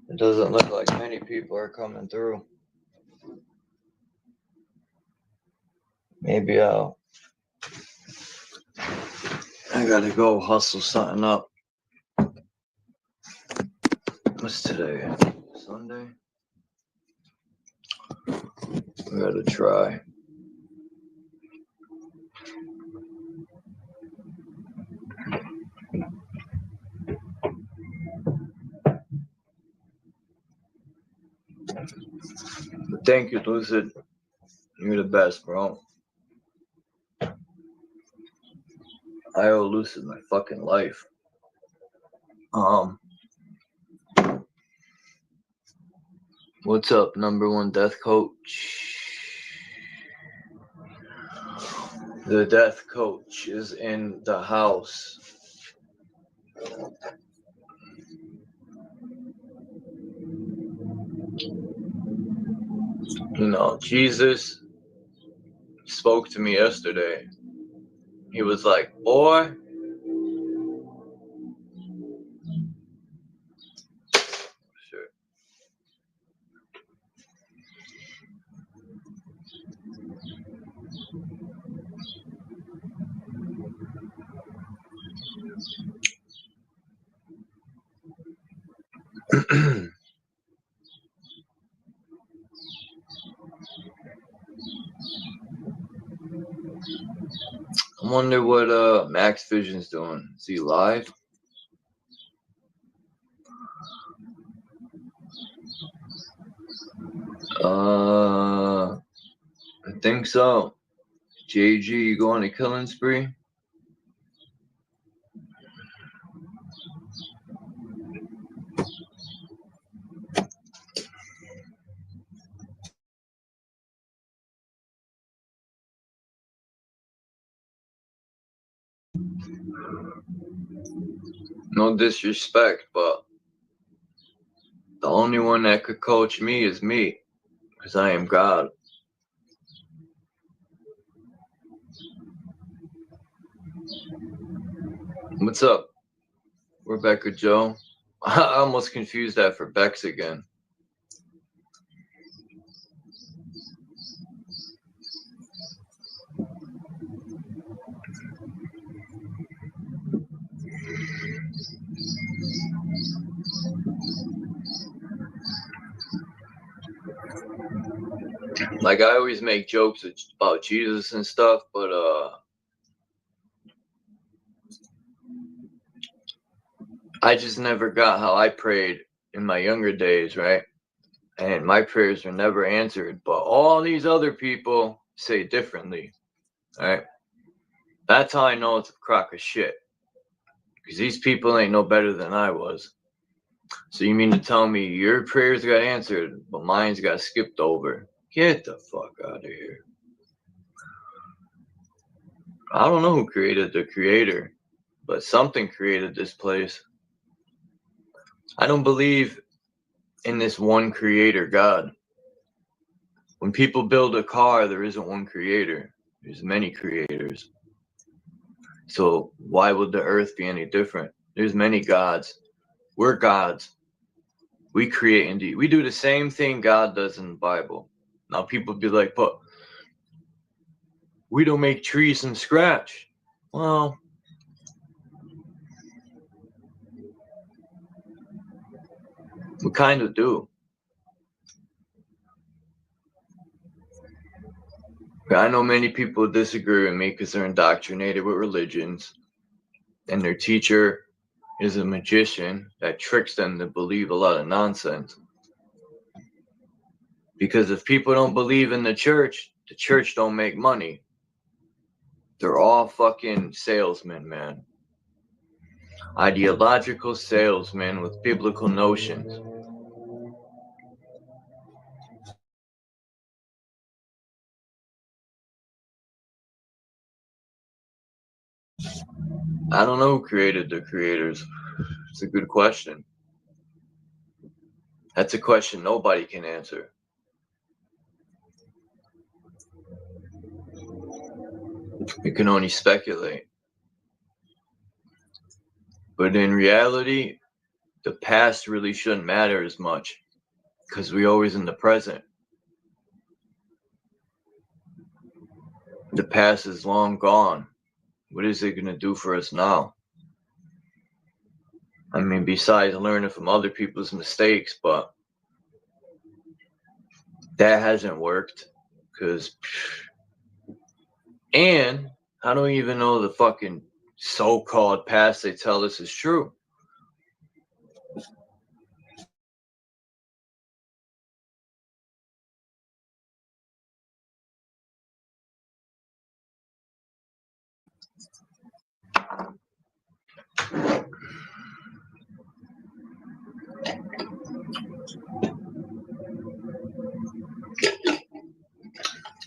It doesn't look like many people are coming through. Maybe I gotta go hustle something up. What's today? Sunday? I gotta try. But thank you, Lucid. You're the best, bro. I owe Lucid my fucking life. What's up, #1 death coach? The death coach is in the house. You know, Jesus spoke to me yesterday. He was like, boy, sure. I wonder what Max Vision's doing. Is he live? I think so. JG, you go on a killing spree? No disrespect, but the only one that could coach me is me, because I am God. What's up, Rebecca Joe? I almost confused that for Bex again. Like, I always make jokes about Jesus and stuff, but I just never got how I prayed in my younger days, right? And my prayers were never answered, but all these other people say differently, right? That's how I know it's a crock of shit, because these people ain't no better than I was. So you mean to tell me your prayers got answered, but mine's got skipped over? Get the fuck out of here. I don't know who created the creator, but something created this place. I don't believe in this one creator God. When people build a car, there isn't one creator. There's many creators. So why would the earth be any different? There's many gods. We're gods. We create indeed. We do the same thing God does in the Bible. Now people be like, but we don't make trees from scratch. Well, we kind of do. I know many people disagree with me because they're indoctrinated with religions, and their teacher is a magician that tricks them to believe a lot of nonsense. Because if people don't believe in the church don't make money. They're all fucking salesmen, man. Ideological salesmen with biblical notions. I don't know who created the creators. It's a good question. That's a question nobody can answer. We can only speculate. But in reality, the past really shouldn't matter as much because we're always in the present. The past is long gone. What is it going to do for us now? I mean, besides learning from other people's mistakes, but that hasn't worked because, and I don't even know the fucking so-called past they tell us is true.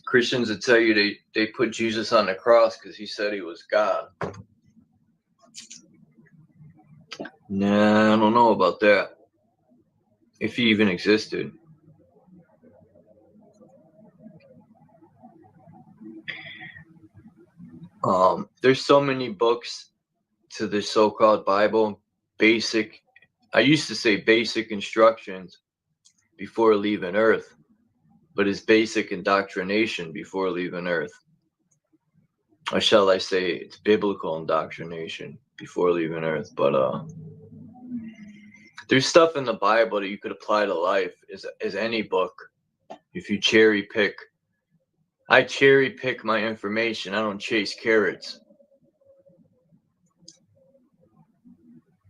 Christians would tell you they put Jesus on the cross because he said he was God. Nah, I don't know about that. If he even existed. There's so many books to the so-called Bible. I used to say basic instructions before leaving Earth, but it's basic indoctrination before leaving Earth. Or shall I say it's biblical indoctrination before leaving Earth. But there's stuff in the Bible that you could apply to life as any book if you cherry pick. I cherry pick my information. I don't chase carrots.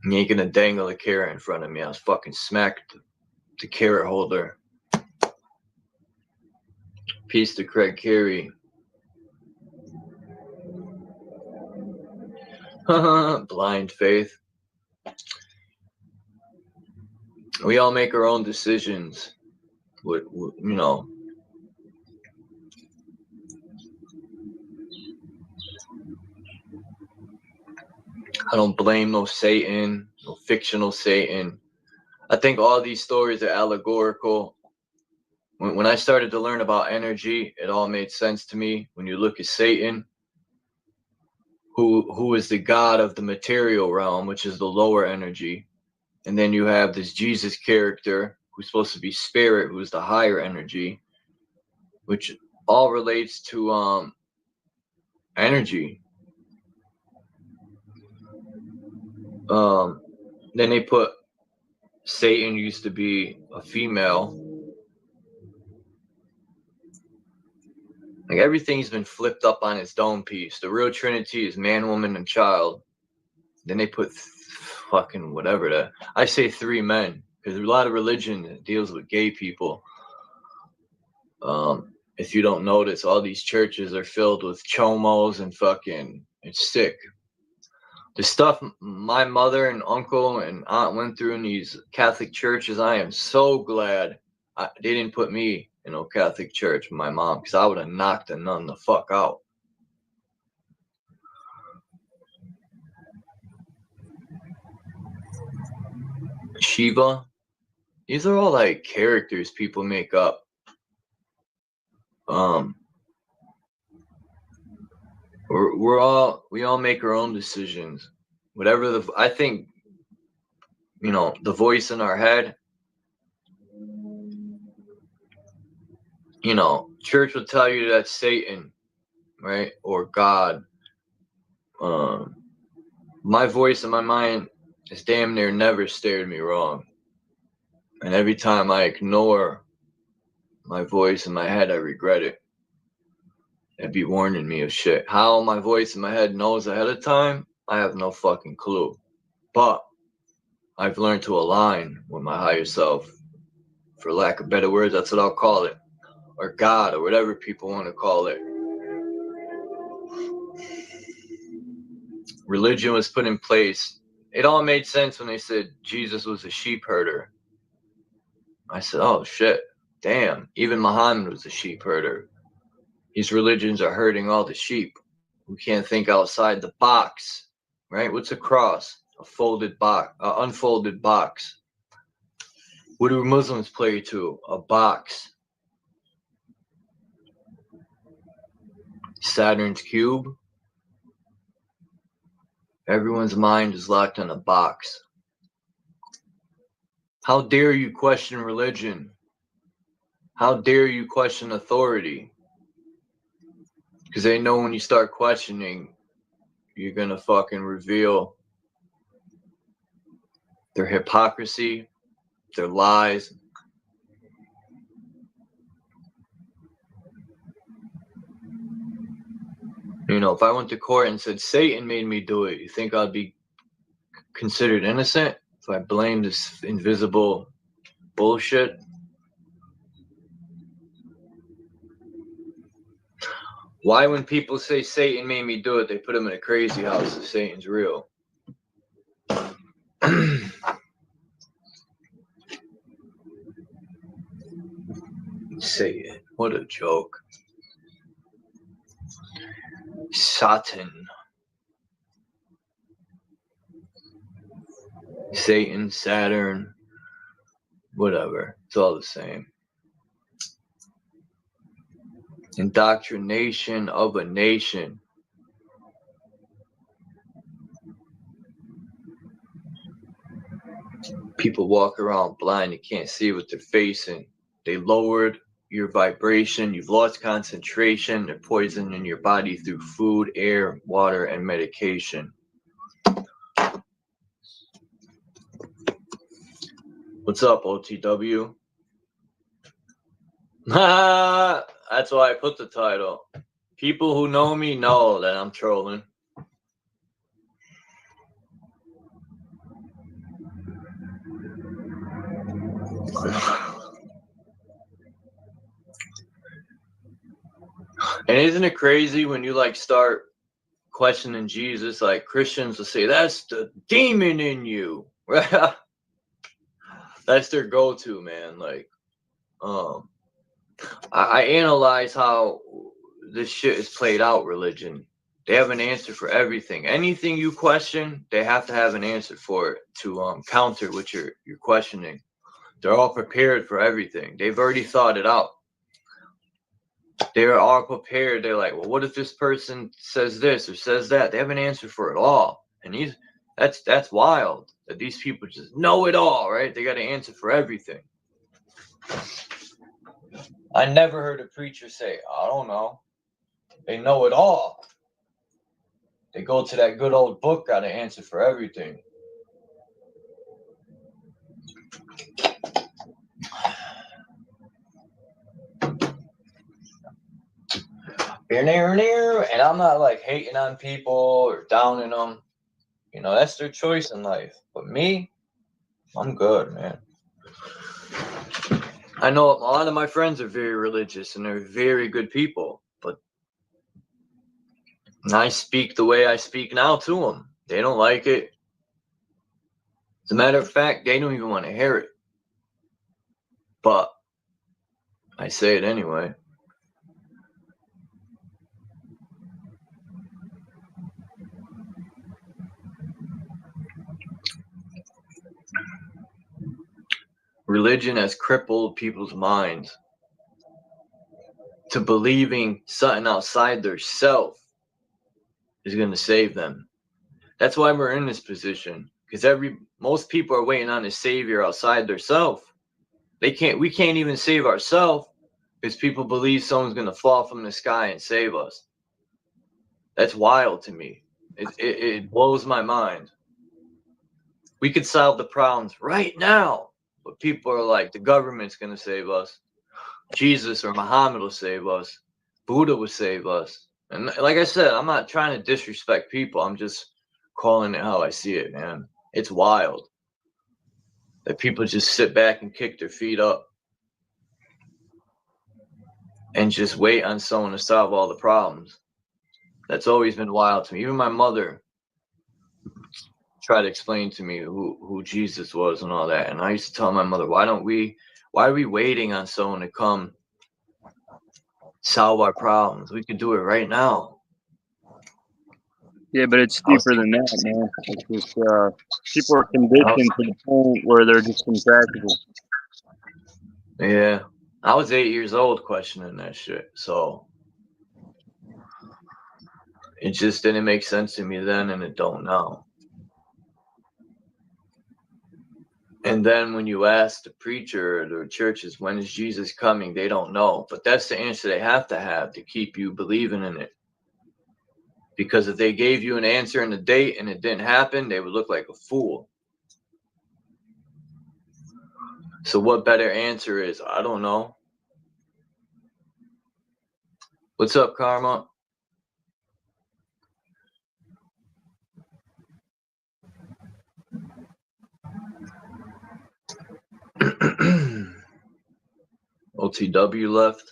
You ain't gonna dangle a carrot in front of me. I'll fucking smack the carrot holder. Peace to Craig Carey. Blind faith. We all make our own decisions. You know. I don't blame no Satan, no fictional Satan. I think all these stories are allegorical. When I started to learn about energy, it all made sense to me. When you look at Satan, who is the god of the material realm, which is the lower energy. And then you have this Jesus character who's supposed to be spirit, who's the higher energy, which all relates to energy. Then they put Satan used to be a female. Like everything's been flipped up on its dome piece. The real Trinity is man, woman, and child. Then they put fucking whatever that. I say 3 men because there's a lot of religion that deals with gay people. If you don't notice, all these churches are filled with chomos and fucking. It's sick. The stuff my mother and uncle and aunt went through in these Catholic churches, I am so glad they didn't put me in a Catholic church with my mom, because I would have knocked a nun the fuck out. Shiva, these are all like characters people make up. We all make our own decisions. Whatever I think, you know, the voice in our head, you know, church will tell you that's Satan, right? Or God. My voice in my mind has damn near never steered me wrong. And every time I ignore my voice in my head, I regret it. It'd be warning me of shit. How my voice in my head knows ahead of time, I have no fucking clue. But I've learned to align with my higher self. For lack of better words, that's what I'll call it. Or God, or whatever people want to call it. Religion was put in place. It all made sense when they said Jesus was a sheep herder. I said, oh shit, damn. Even Muhammad was a sheep herder. These religions are hurting all the sheep. We can't think outside the box, right? What's a cross? A folded box, unfolded box. What do Muslims play to? A box. Saturn's cube. Everyone's mind is locked in a box. How dare you question religion? How dare you question authority? Because they know when you start questioning, you're going to fucking reveal their hypocrisy, their lies. You know, if I went to court and said, Satan made me do it, you think I'd be considered innocent if I blamed this invisible bullshit? Why, when people say Satan made me do it, they put him in a crazy house if Satan's real? Satan, what a joke. Satan. Satan, Saturn, whatever. It's all the same. Indoctrination of a nation. People walk around blind. You can't see what they're facing. They lowered your vibration. You've lost concentration. They're poisoning your body through food, air, water, and medication. What's up, OTW? That's why I put the title. People who know me know that I'm trolling. And isn't it crazy when you like start questioning Jesus? Like Christians will say, that's the demon in you. That's their go-to, man. Like, I analyze how this shit is played out, religion. They have an answer for everything. Anything you question, they have to have an answer for it to counter what you're questioning. They're all prepared for everything. They've already thought it out. They're all prepared. They're like, well, what if this person says this or says that? They have an answer for it all. And that's wild that these people just know it all, right? They got an answer for everything. I never heard a preacher say, I don't know. They know it all. They go to that good old book, got an answer for everything. And I'm not like hating on people or downing them. You know, that's their choice in life. But me, I'm good, man. I know a lot of my friends are very religious and they're very good people, but I speak the way I speak now to them. They don't like it. As a matter of fact, they don't even want to hear it. But I say it anyway. Religion has crippled people's minds to believing something outside their self is going to save them. That's why we're in this position, because most people are waiting on a savior outside their self. We can't even save ourselves because people believe someone's going to fall from the sky and save us. That's wild to me. It blows my mind. We could solve the problems right now. But people are like, the government's going to save us. Jesus or Muhammad will save us. Buddha will save us. And like I said, I'm not trying to disrespect people. I'm just calling it how I see it, man. It's wild that people just sit back and kick their feet up and just wait on someone to solve all the problems. That's always been wild to me. Even my mother tried to explain to me who Jesus was and all that. And I used to tell my mother, why are we waiting on someone to come solve our problems? We could do it right now. Yeah, but it's deeper than that, man. It's just people are conditioned to the point where they're just impractical. Yeah. I was 8 years old questioning that shit. So it just didn't make sense to me then, and it don't now. And then when you ask the preacher or the churches, when is Jesus coming? They don't know. But that's the answer they have to keep you believing in it. Because if they gave you an answer and a date and it didn't happen, they would look like a fool. So what better answer is? I don't know. What's up, Karma? OTW left.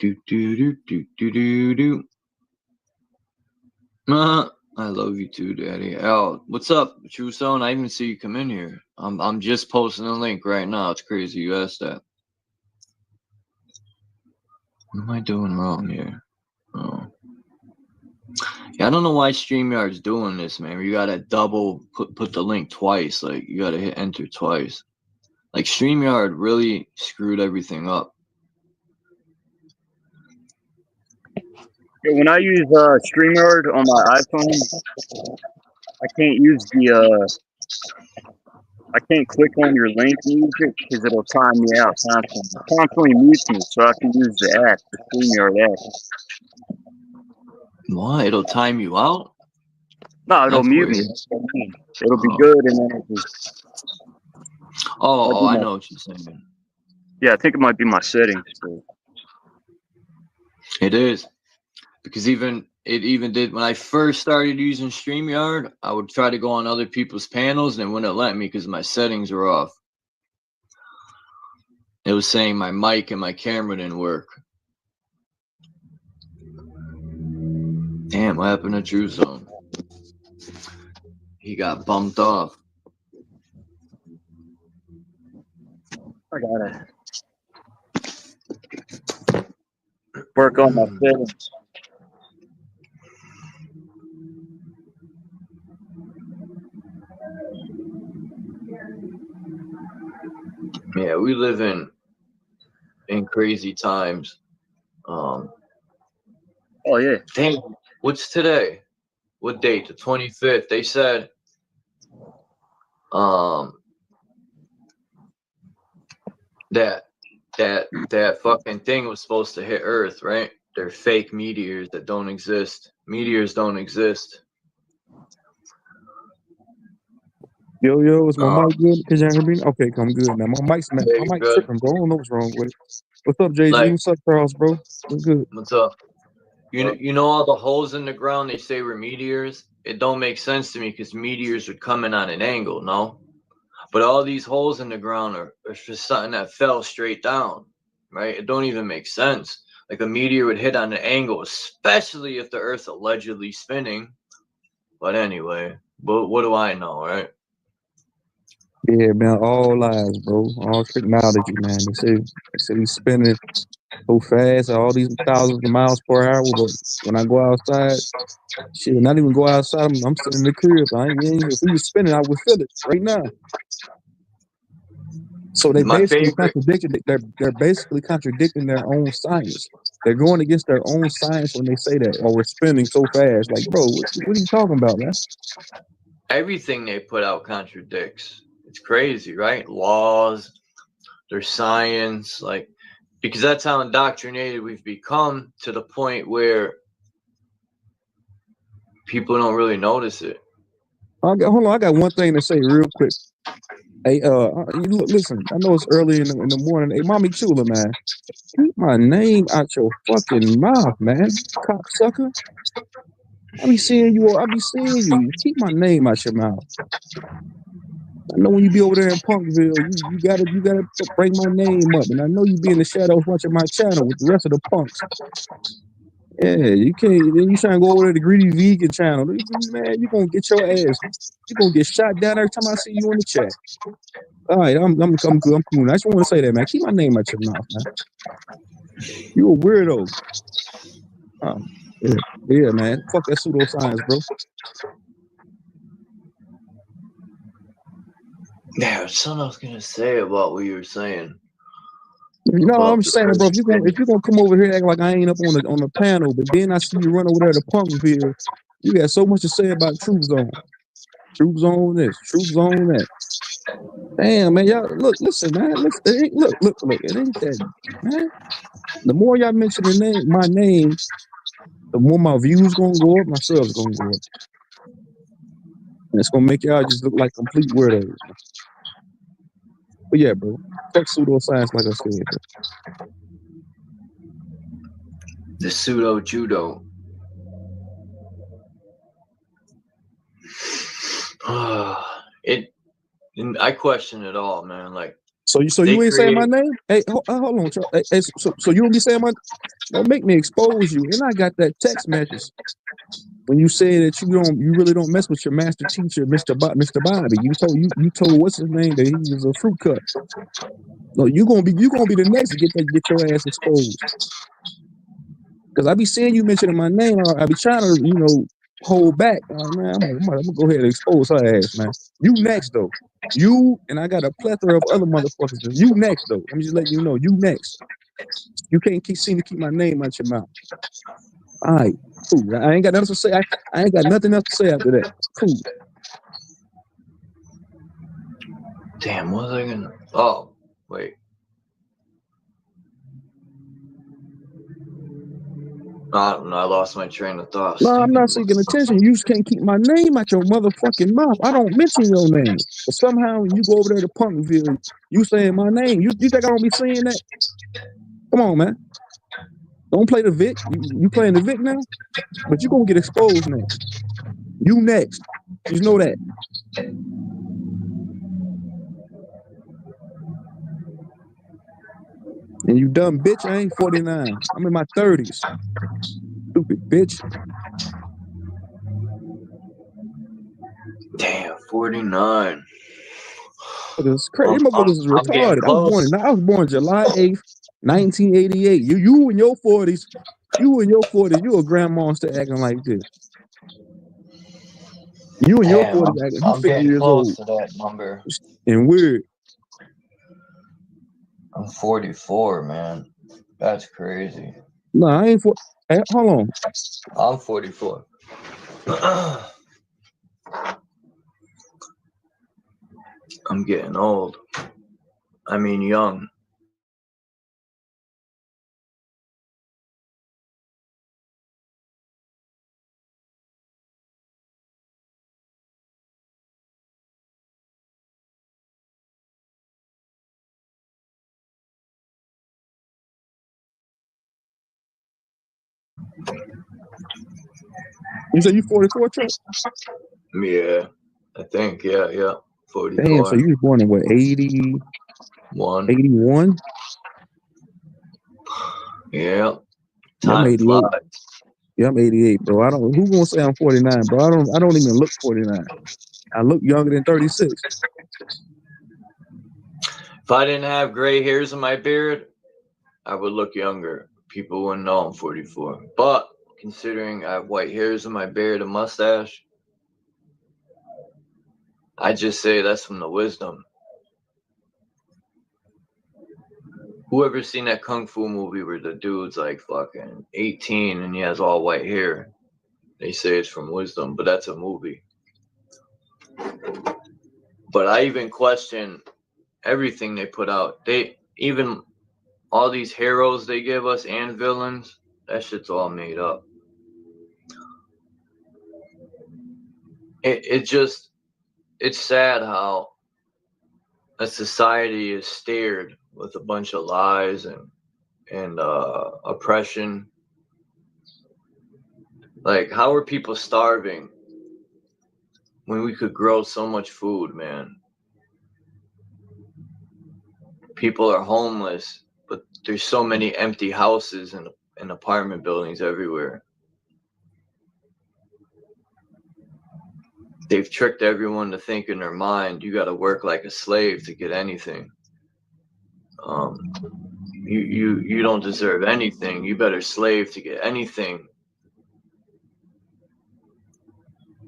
Do do do do do do do. I love you too, Daddy. Oh, what's up, True Zone? I even see you come in here. I'm just posting a link right now. It's crazy you asked that. What am I doing wrong here? Oh. Yeah, I don't know why StreamYard's doing this, man. You gotta double put the link twice. Like you gotta hit enter twice. Like StreamYard really screwed everything up. Yeah, when I use StreamYard on my iPhone, I can't use I can't click on your link and use it because it'll time me out constantly. It constantly mutes me, so I have to use the app, the StreamYard app. Why? It'll time you out? No, it'll That's mute weird. me. It'll be good, and then it'll just... Oh, I know what you're saying. Yeah, I think it might be my settings. But... It is. Because it even did when I first started using StreamYard, I would try to go on other people's panels and it wouldn't let me because my settings were off. It was saying my mic and my camera didn't work. Damn, what happened to True Zone? He got bumped off. I gotta work on my settings. Yeah, we live in crazy times. Oh yeah. Damn, what's today? What date? The 25th. They said that fucking thing was supposed to hit Earth, right? They're fake meteors that don't exist. Meteors don't exist. Yo, is my mic good? Can y'all hear me? Okay, come good now. My mic's good. tripping, bro. I don't know what's wrong with it. What's up, Jay-Z? Like- What's up, Charles, bro? What's good? What's up? You know all the holes in the ground they say were meteors? It don't make sense to me because meteors would come in on an angle, no? But all these holes in the ground are just something that fell straight down, right? It don't even make sense. Like a meteor would hit on an angle, especially if the Earth's allegedly spinning. But anyway, but what do I know, right? Yeah, man, all lies, bro. All technology, man. They say he's spinning so fast, all these thousands of miles per hour. But when I go outside, shit, not even go outside. I'm sitting in the crib. If he was spinning, I would feel it right now. So they basically contradicted. They're basically contradicting their own science. They're going against their own science when they say that, "Oh, we're spinning so fast." Like, bro, what are you talking about, man? Everything they put out contradicts. It's crazy, right? Laws, their science, like, because that's how indoctrinated we've become to the point where people don't really notice it. Hold on, I got one thing to say real quick. Hey, listen, I know it's early in the morning. Hey, Mommy Chula, man, keep my name out your fucking mouth, man, cocksucker. I be seeing you. Keep my name out your mouth. I know when you be over there in Punkville, you gotta bring my name up, and I know you be in the shadows watching my channel with the rest of the punks. Yeah, you can't. Then you trying to go over to the Greedy Vegan channel, man. You gonna get your ass. You gonna get shot down every time I see you in the chat. All right, I'm cool. I'm cool. I just want to say that, man. Keep my name out your mouth, man. You a weirdo. Yeah, man. Fuck that pseudoscience, bro. Yeah, there's something I was gonna say about what you were saying. No, I'm just saying, bro. If you're gonna come over here and act like I ain't up on the panel, but then I see you run over there to Punkville, you got so much to say about Truth Zone. Truth Zone this, Truth Zone that. Damn, man, y'all listen, man. Listen, look. It ain't that deep, man. The more y'all mention my name, the more my views gonna go up, my subs gonna go up. And it's gonna make y'all just look like complete weirdos. But yeah, bro. Fuck pseudoscience, like I said, bro. The pseudo judo. I question it all, man. Like So you They ain't saying my create. name? Hey, hold on, Chuck. Hey, so you don't be saying my. Don't make me expose you. And I got that text message when you said that you really don't mess with your master teacher, Mr. Bobby. You told what's his name that he was a fruit cut. No, you gonna be the next to get your ass exposed. Because I be seeing you mentioning my name. I be trying to hold back. Man, I'm gonna go ahead and expose her ass, man. You next though. You and I got a plethora of other motherfuckers. You next though. Let me just let you know. You next. You can't seem to keep my name out your mouth. All right, cool. I ain't got nothing to say. I ain't got nothing else to say after that. Cool. Damn, what was I gonna? Oh, wait. I don't know. I lost my train of thought. No, I'm not seeking attention. You just can't keep my name out your motherfucking mouth. I don't mention your name. But somehow when you go over there to Punkville, you saying my name. You think I don't be saying that? Come on, man. Don't play the Vic. You playing the Vic now? But you gonna get exposed now. You next. Just know that. And you dumb bitch, I ain't 49. I'm in my 30s. Stupid bitch. Damn, 49. It's crazy. These motherfuckers is I'm getting retarded. close. I was born July 8th, 1988. You in your 40s. You in your 40s. You a grandma still acting like this. You in your Damn, 40s acting. You I'm 50 getting years close old. to that number. And weird. I'm 44, man. That's crazy. No, I ain't for. Hey, hold on. I'm 44. I'm getting old. I mean, young. You said you 44, Chuck? Yeah, I think. Yeah. 44. Damn, so you was born in what, 80? 81? Yeah. Yeah, I'm 88. Flies. Yeah, I'm 88, bro. Who gonna say I'm 49, bro? I don't even look 49. I look younger than 36. If I didn't have gray hairs in my beard, I would look younger. People wouldn't know I'm 44. But considering I have white hairs in my beard and mustache, I just say that's from the wisdom. Whoever seen that kung fu movie where the dude's like fucking 18 and he has all white hair, they say it's from wisdom, but that's a movie. But I even question everything they put out. They even all these heroes they give us and villains, that shit's all made up. It's sad how a society is steered with a bunch of lies and oppression. Like, how are people starving when we could grow so much food, man? People are homeless, but there's so many empty houses and apartment buildings everywhere. They've tricked everyone to think in their mind you got to work like a slave to get anything. You don't deserve anything. You better slave to get anything.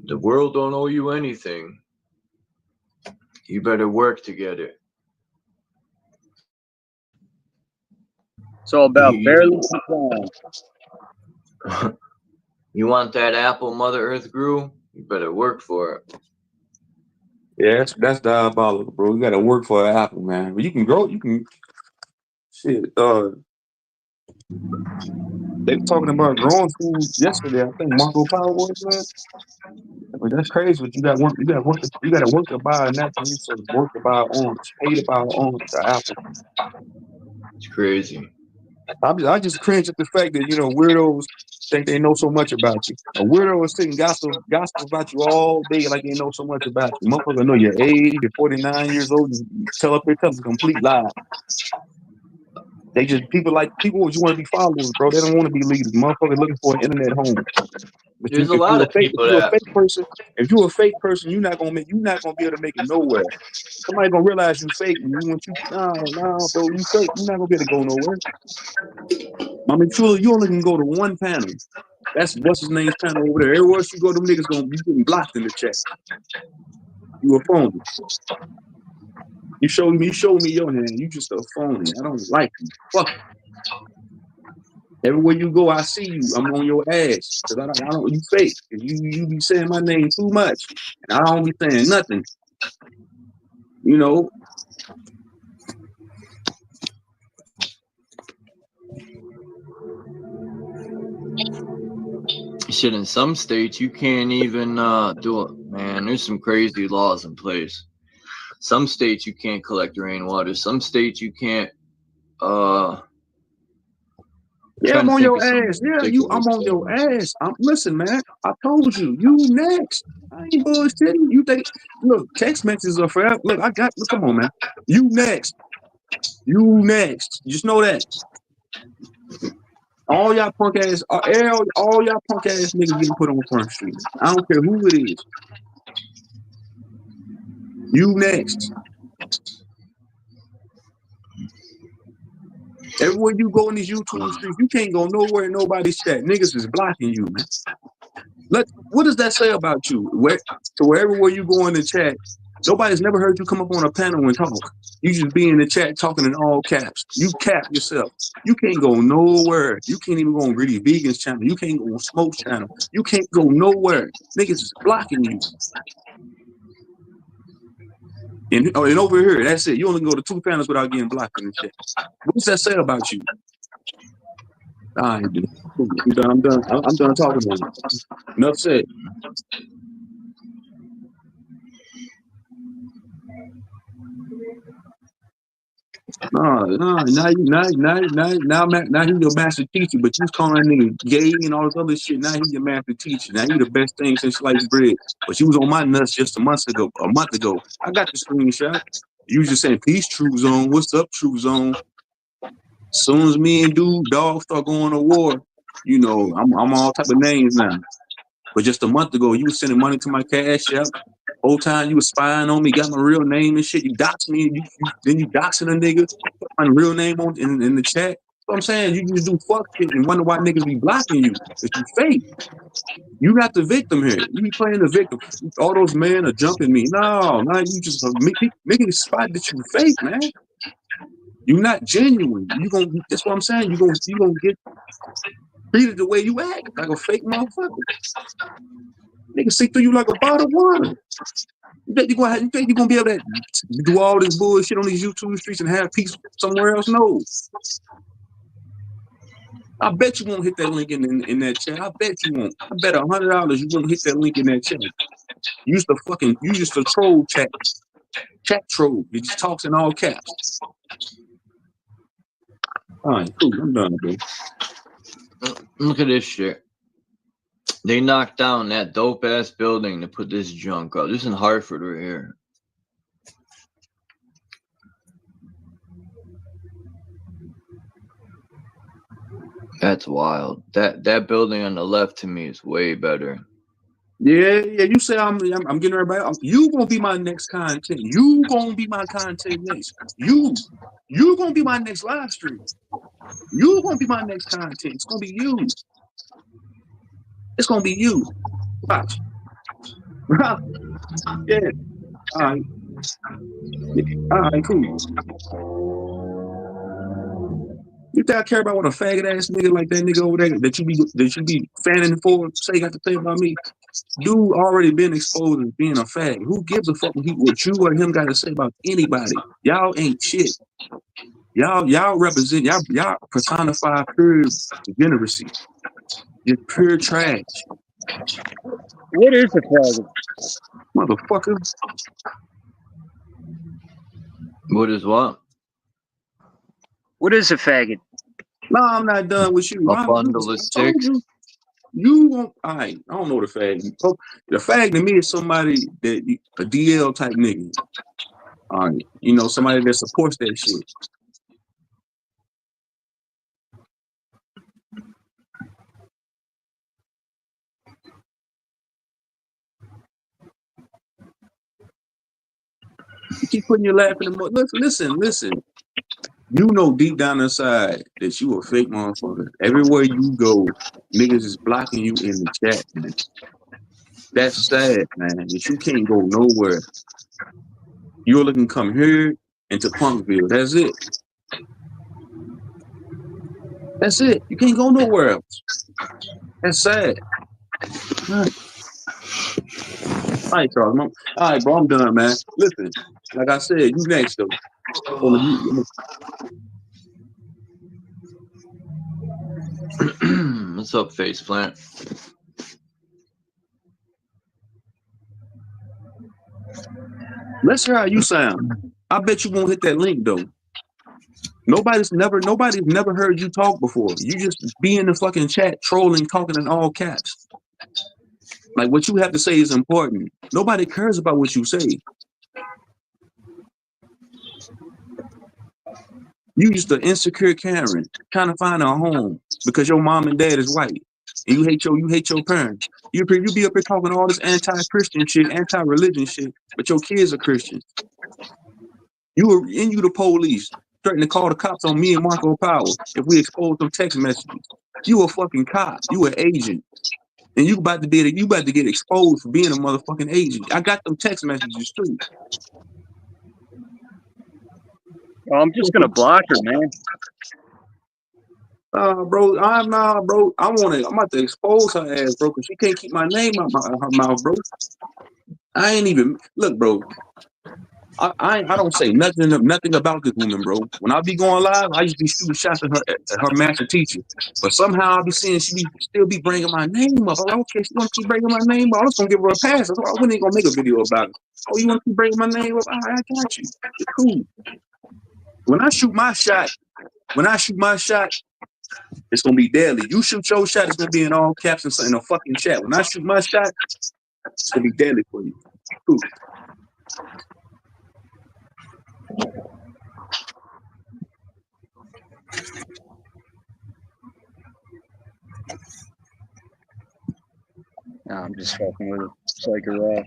The world don't owe you anything. You better work to get it. It's all about barely complying. You want that apple Mother Earth grew? You better work for it. Yeah, that's diabolical, bro. You gotta work for an apple, man. But you can grow. Shit. They were talking about growing food yesterday. I think Marco Power was, man. But that's crazy. But you got work. You got to work to buy an apple. You said work to buy an orange. Pay to buy an orange. The apple. It's crazy. I just cringe at the fact that weirdos think they know so much about you. A weirdo is sitting gossip about you all day like they know so much about you. Motherfucker know you're 80, you're 49 years old. You tell a complete lie. They just people just want to be followers, bro. They don't want to be leaders. Motherfucker looking for an internet home. But There's a lot of people if you're a that fake person, you're not gonna be able to make it nowhere. Somebody gonna realize you fake. And you want you no, bro, you fake. You're not gonna be able to go nowhere. I mean, truly, you only can go to one panel. That's what's his name's panel over there. Everywhere else you go, them niggas gonna be getting blocked in the chat. You a phony. You show me your hand. You just a phony. I don't like you. Fuck. Everywhere you go, I see you. I'm on your ass. Cause I don't. You fake. Cause you be saying my name too much, and I don't be saying nothing. You know. shit in some states you can't even do it, man. There's some crazy laws in place. Some states you can't collect rainwater. Some states you can't. Yeah, I'm on your ass. Yeah, I'm on your ass. Listen, man. I told you. You next. I ain't bullshitting. You think? Look, text messages are forever. Look, come on, man. You next. You next. Just know that. All y'all punk ass, all y'all punk ass niggas getting put on Front Street. I don't care who it is. You next. Everywhere you go in these YouTube streets, you can't go nowhere in nobody's chat. Niggas is blocking you, man. What does that say about you? Everywhere you go in the chat, nobody's never heard you come up on a panel and talk. You just be in the chat talking in all caps. You cap yourself. You can't go nowhere. You can't even go on Greedy Vegan's channel. You can't go on Smoke's channel. You can't go nowhere. Niggas is blocking you. And over here, that's it. You only go to 2 panels without getting blocked in the chat. What does that say about you? All right, dude. I'm done. I'm done talking to you. Enough said. Now he's your master teacher, but you calling that nigga gay and all this other shit. Now he's your master teacher. Now he the best thing since sliced bread. But you was on my nuts just a month ago. I got the screenshot. You was just saying, peace, True Zone. What's up, True Zone? Soon as me and Dog start going to war, I'm all type of names now. But just a month ago, you was sending money to my Cash App. Whole time you was spying on me, got my real name and shit. You doxed me, then you doxing a nigga, put my real name on in the chat. So I'm saying you just do fuck shit and wonder why niggas be blocking you. It's you fake. You got the victim here. You be playing the victim. All those men are jumping me. No, you just making the spot that you fake, man. You're not genuine. That's what I'm saying. You gonna get treated the way you act, like a fake motherfucker. Nigga see through you like a bottle of water. You think you're gonna be able to do all this bullshit on these YouTube streets and have peace somewhere else? No. I bet you won't hit that link in that chat. I bet you won't. I bet $100 you won't hit that link in that chat. You used to troll chat troll. It just talks in all caps. All right, cool. I'm done, bro. Look at this shit. They knocked down that dope ass building to put this junk up. This is in Hartford right here. That's wild. That building on the left to me is way better. Yeah. You say I'm getting everybody. You gonna be my next content. You gonna be my content next. You gonna be my next live stream. You gonna be my next content. It's gonna be you. It's gonna be you. Watch. Yeah. All right. Cool. You think I care about what a faggot ass nigga like that nigga over there that you be fanning for say got to say about me? Dude already been exposed as being a fag. Who gives a fuck what you or him got to say about anybody? Y'all ain't shit. Y'all represent y'all personify pure degeneracy. Just pure trash. What is a faggot? Motherfucker. What is what? What is a faggot? No, I'm not done with you. A bundle of I told sticks. you. You won't. I don't know the fag. Oh, the fag to me is somebody that a DL type nigga. All right, you know, somebody that supports that shit. You keep putting your laugh in the mud. Listen. You know deep down inside that you a fake motherfucker. Everywhere you go, niggas is blocking you in the chat, man. That's sad, man. That you can't go nowhere. You're looking to come here into Punkville. That's it. That's it. You can't go nowhere else. That's sad. All right, Charles. All right, bro. I'm done, man. Listen, like I said, you next though. What's up, Faceplant? Let's hear how you sound. I bet you won't hit that link though. Nobody's never heard you talk before. You just be in the fucking chat trolling, talking in all caps. Like what you have to say is important. Nobody cares about what you say. You just an insecure Karen trying to find a home because your mom and dad is white and you hate your parents. You be up here talking all this anti-Christian shit, anti-religion shit, but your kids are Christians. You the police threatening to call the cops on me and Marco Power if we expose them text messages. You a fucking cop. You an agent. And you about to get exposed for being a motherfucking agent. I got them text messages too. Oh, I'm just gonna block her, man. Bro, I'm about to expose her ass, bro, because she can't keep my name out her mouth, bro. I ain't even look, bro. I don't say nothing about this woman, bro. When I be going live, I used to be shooting shots at her master teacher. But somehow I be seeing she still be bringing my name up. I'm like, okay, she want to keep bringing my name up. I was gonna give her a pass. I wasn't even gonna make a video about it. Oh, you want to keep bringing my name up? I got you. It's cool. When I shoot my shot, it's gonna be deadly. You shoot your shot, it's gonna be in all caps and in a fucking chat. When I shoot my shot, it's gonna be deadly for you. Cool. Nah, I'm just fucking with it. It's like a raw.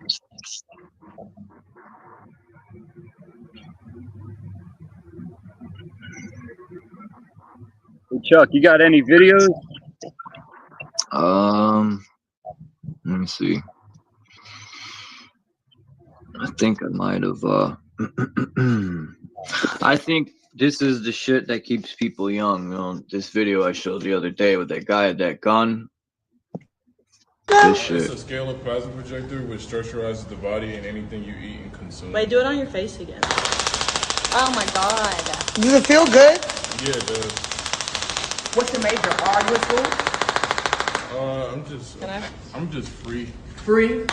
Hey, Chuck, you got any videos? Let me see. I think I might have. I think this is the shit that keeps people young. You know, this video I showed the other day with that guy at that gun. This shit. It's a scalar plasma projector which structurizes the body and anything you eat and consume. Wait, do it on your face again. Oh my god. Does it feel good? Yeah, it does. What's your major? Are you at school? I'm just free. Free?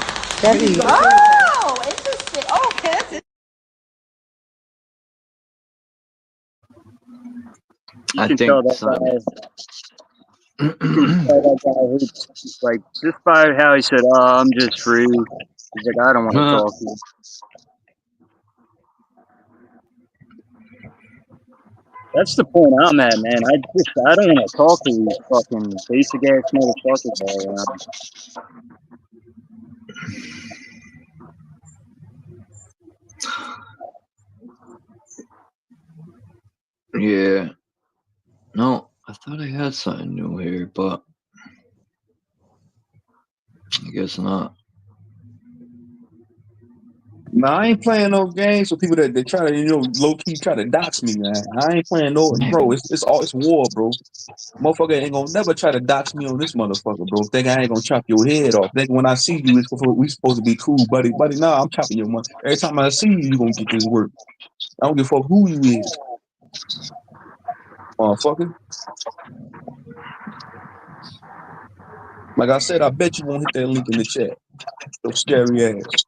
Oh, interesting. Oh, okay, that's it. I can think tell that guy, like, just by how he said, "Oh, I'm just free." He's like, "I don't want to talk to you." That's the point I'm at, man. I don't want to talk to these fucking basic ass motherfuckers all around. Yeah. No, I thought I had something new here, but I guess not. No, I ain't playing no games with people that try to, low key try to dox me, man. I ain't playing no, bro. It's war, bro. Motherfucker ain't gonna never try to dox me on this motherfucker, bro. Think I ain't gonna chop your head off. Think when I see you, we supposed to be cool, buddy. Nah, I'm chopping your money. Every time I see you gonna get this work. I don't give a fuck who you is, motherfucker. Like I said, I bet you won't hit that link in the chat. So scary ass.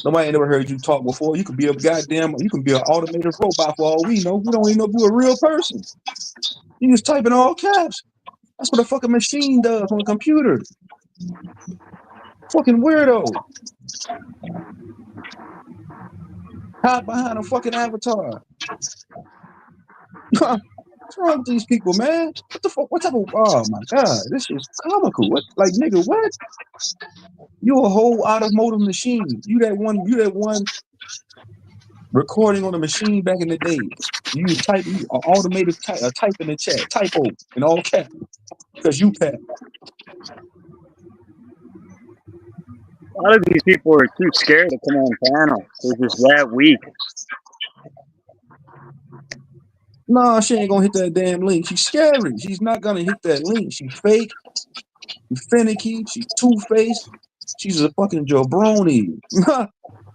Nobody ain't never heard you talk before. You could be you can be an automated robot for all we know. We don't even know if you're a real person. You just type in all caps. That's what a fucking machine does on a computer. Fucking weirdo. Hide behind a fucking avatar. What's wrong with these people, man? What the fuck? What type of? Oh my god, this is comical. What, like, nigga? What? You a whole automotive machine. You that one. You that one recording on a machine back in the day. You type. You automated type in the chat. Typo in all caps because you pat. A lot of these people are too scared to come on panel. They're just that weak. Nah, she ain't gonna hit that damn link. She's scary. She's not gonna hit that link. She's fake. She's finicky. She's two-faced. She's a fucking jabroni.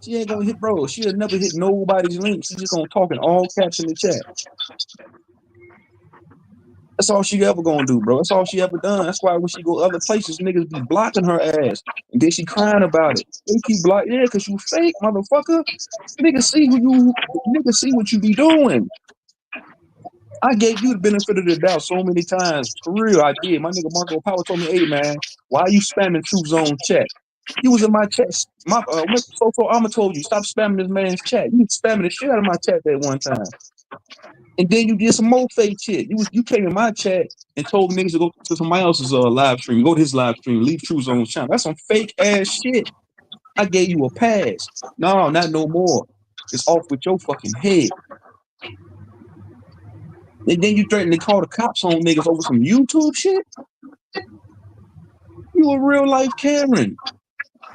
She ain't gonna hit, bro. She'll never hit nobody's link. She's just gonna talk in all caps in the chat. That's all she ever gonna do, bro. That's all she ever done. That's why when she go other places, niggas be blocking her ass. And then she crying about it. They keep blocking, yeah, cause you fake, motherfucker. Niggas see what you be doing. I gave you the benefit of the doubt so many times. For real, I did. My nigga Marco Power told me, hey man, why are you spamming Truth Zone chat? You was in my chat. I'ma told you, stop spamming this man's chat. You was spamming the shit out of my chat that one time. And then you did some more fake shit. You came in my chat and told niggas to go to somebody else's live stream. Go to his live stream. Leave Truth Zone's channel. That's some fake ass shit. I gave you a pass. No, not no more. It's off with your fucking head. And then you threaten to call the cops on niggas over some YouTube shit? You a real life Cameron.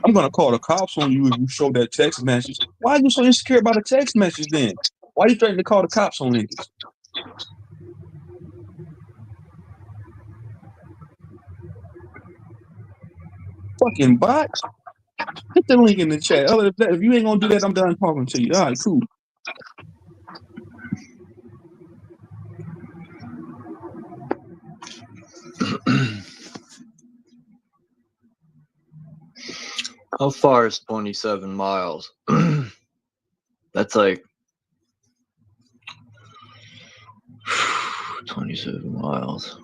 I'm gonna call the cops on you if you show that text message. Why are you so insecure about a text message then? Why you threatening to call the cops on niggas? Fucking bot. Hit the link in the chat. Other than that, if you ain't gonna do that, I'm done talking to you. All right, cool. How far is 27 miles? That's like 27 miles.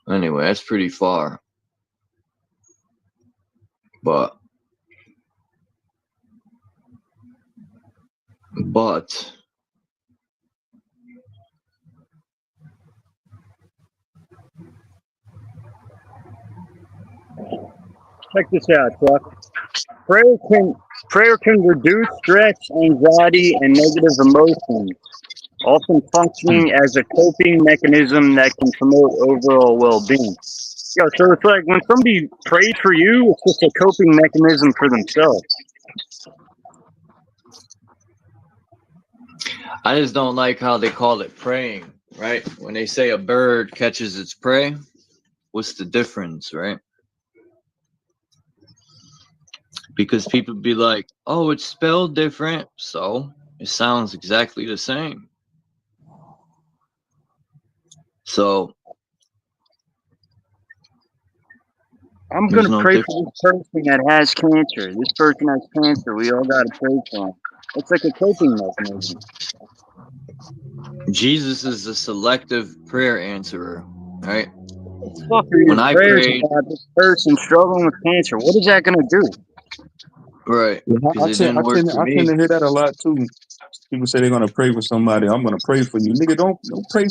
Anyway, that's pretty far. But check this out, Chuck. Prayer can reduce stress, anxiety, and negative emotions, often functioning as a coping mechanism that can promote overall well-being. Yeah, so it's like when somebody prays for you, it's just a coping mechanism for themselves. I just don't like how they call it praying, right? When they say a bird catches its prey, what's the difference, right? Because people be like, oh, it's spelled different, so it sounds exactly the same. So I'm going to pray for this person that has cancer. This person has cancer. We all got to pray for him. It's like a coping mechanism. Jesus is a selective prayer answerer, right? Fuck are your prayers about this person struggling with cancer? What is that going to do? Right. I tend to hear that a lot too. People say they're gonna pray for somebody. I'm gonna pray for you, nigga. Don't pray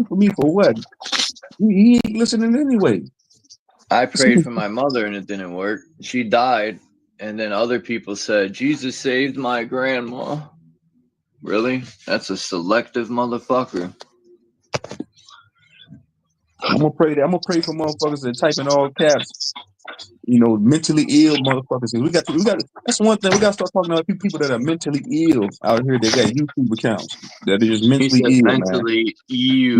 for me for what? He ain't listening anyway. I prayed for my mother and it didn't work. She died, and then other people said Jesus saved my grandma. Really? That's a selective motherfucker. I'm gonna pray for motherfuckers that type in all caps. You know, mentally ill motherfuckers. We got. That's one thing. We got to start talking about people that are mentally ill out here. They got YouTube accounts that are just mentally ill, mentally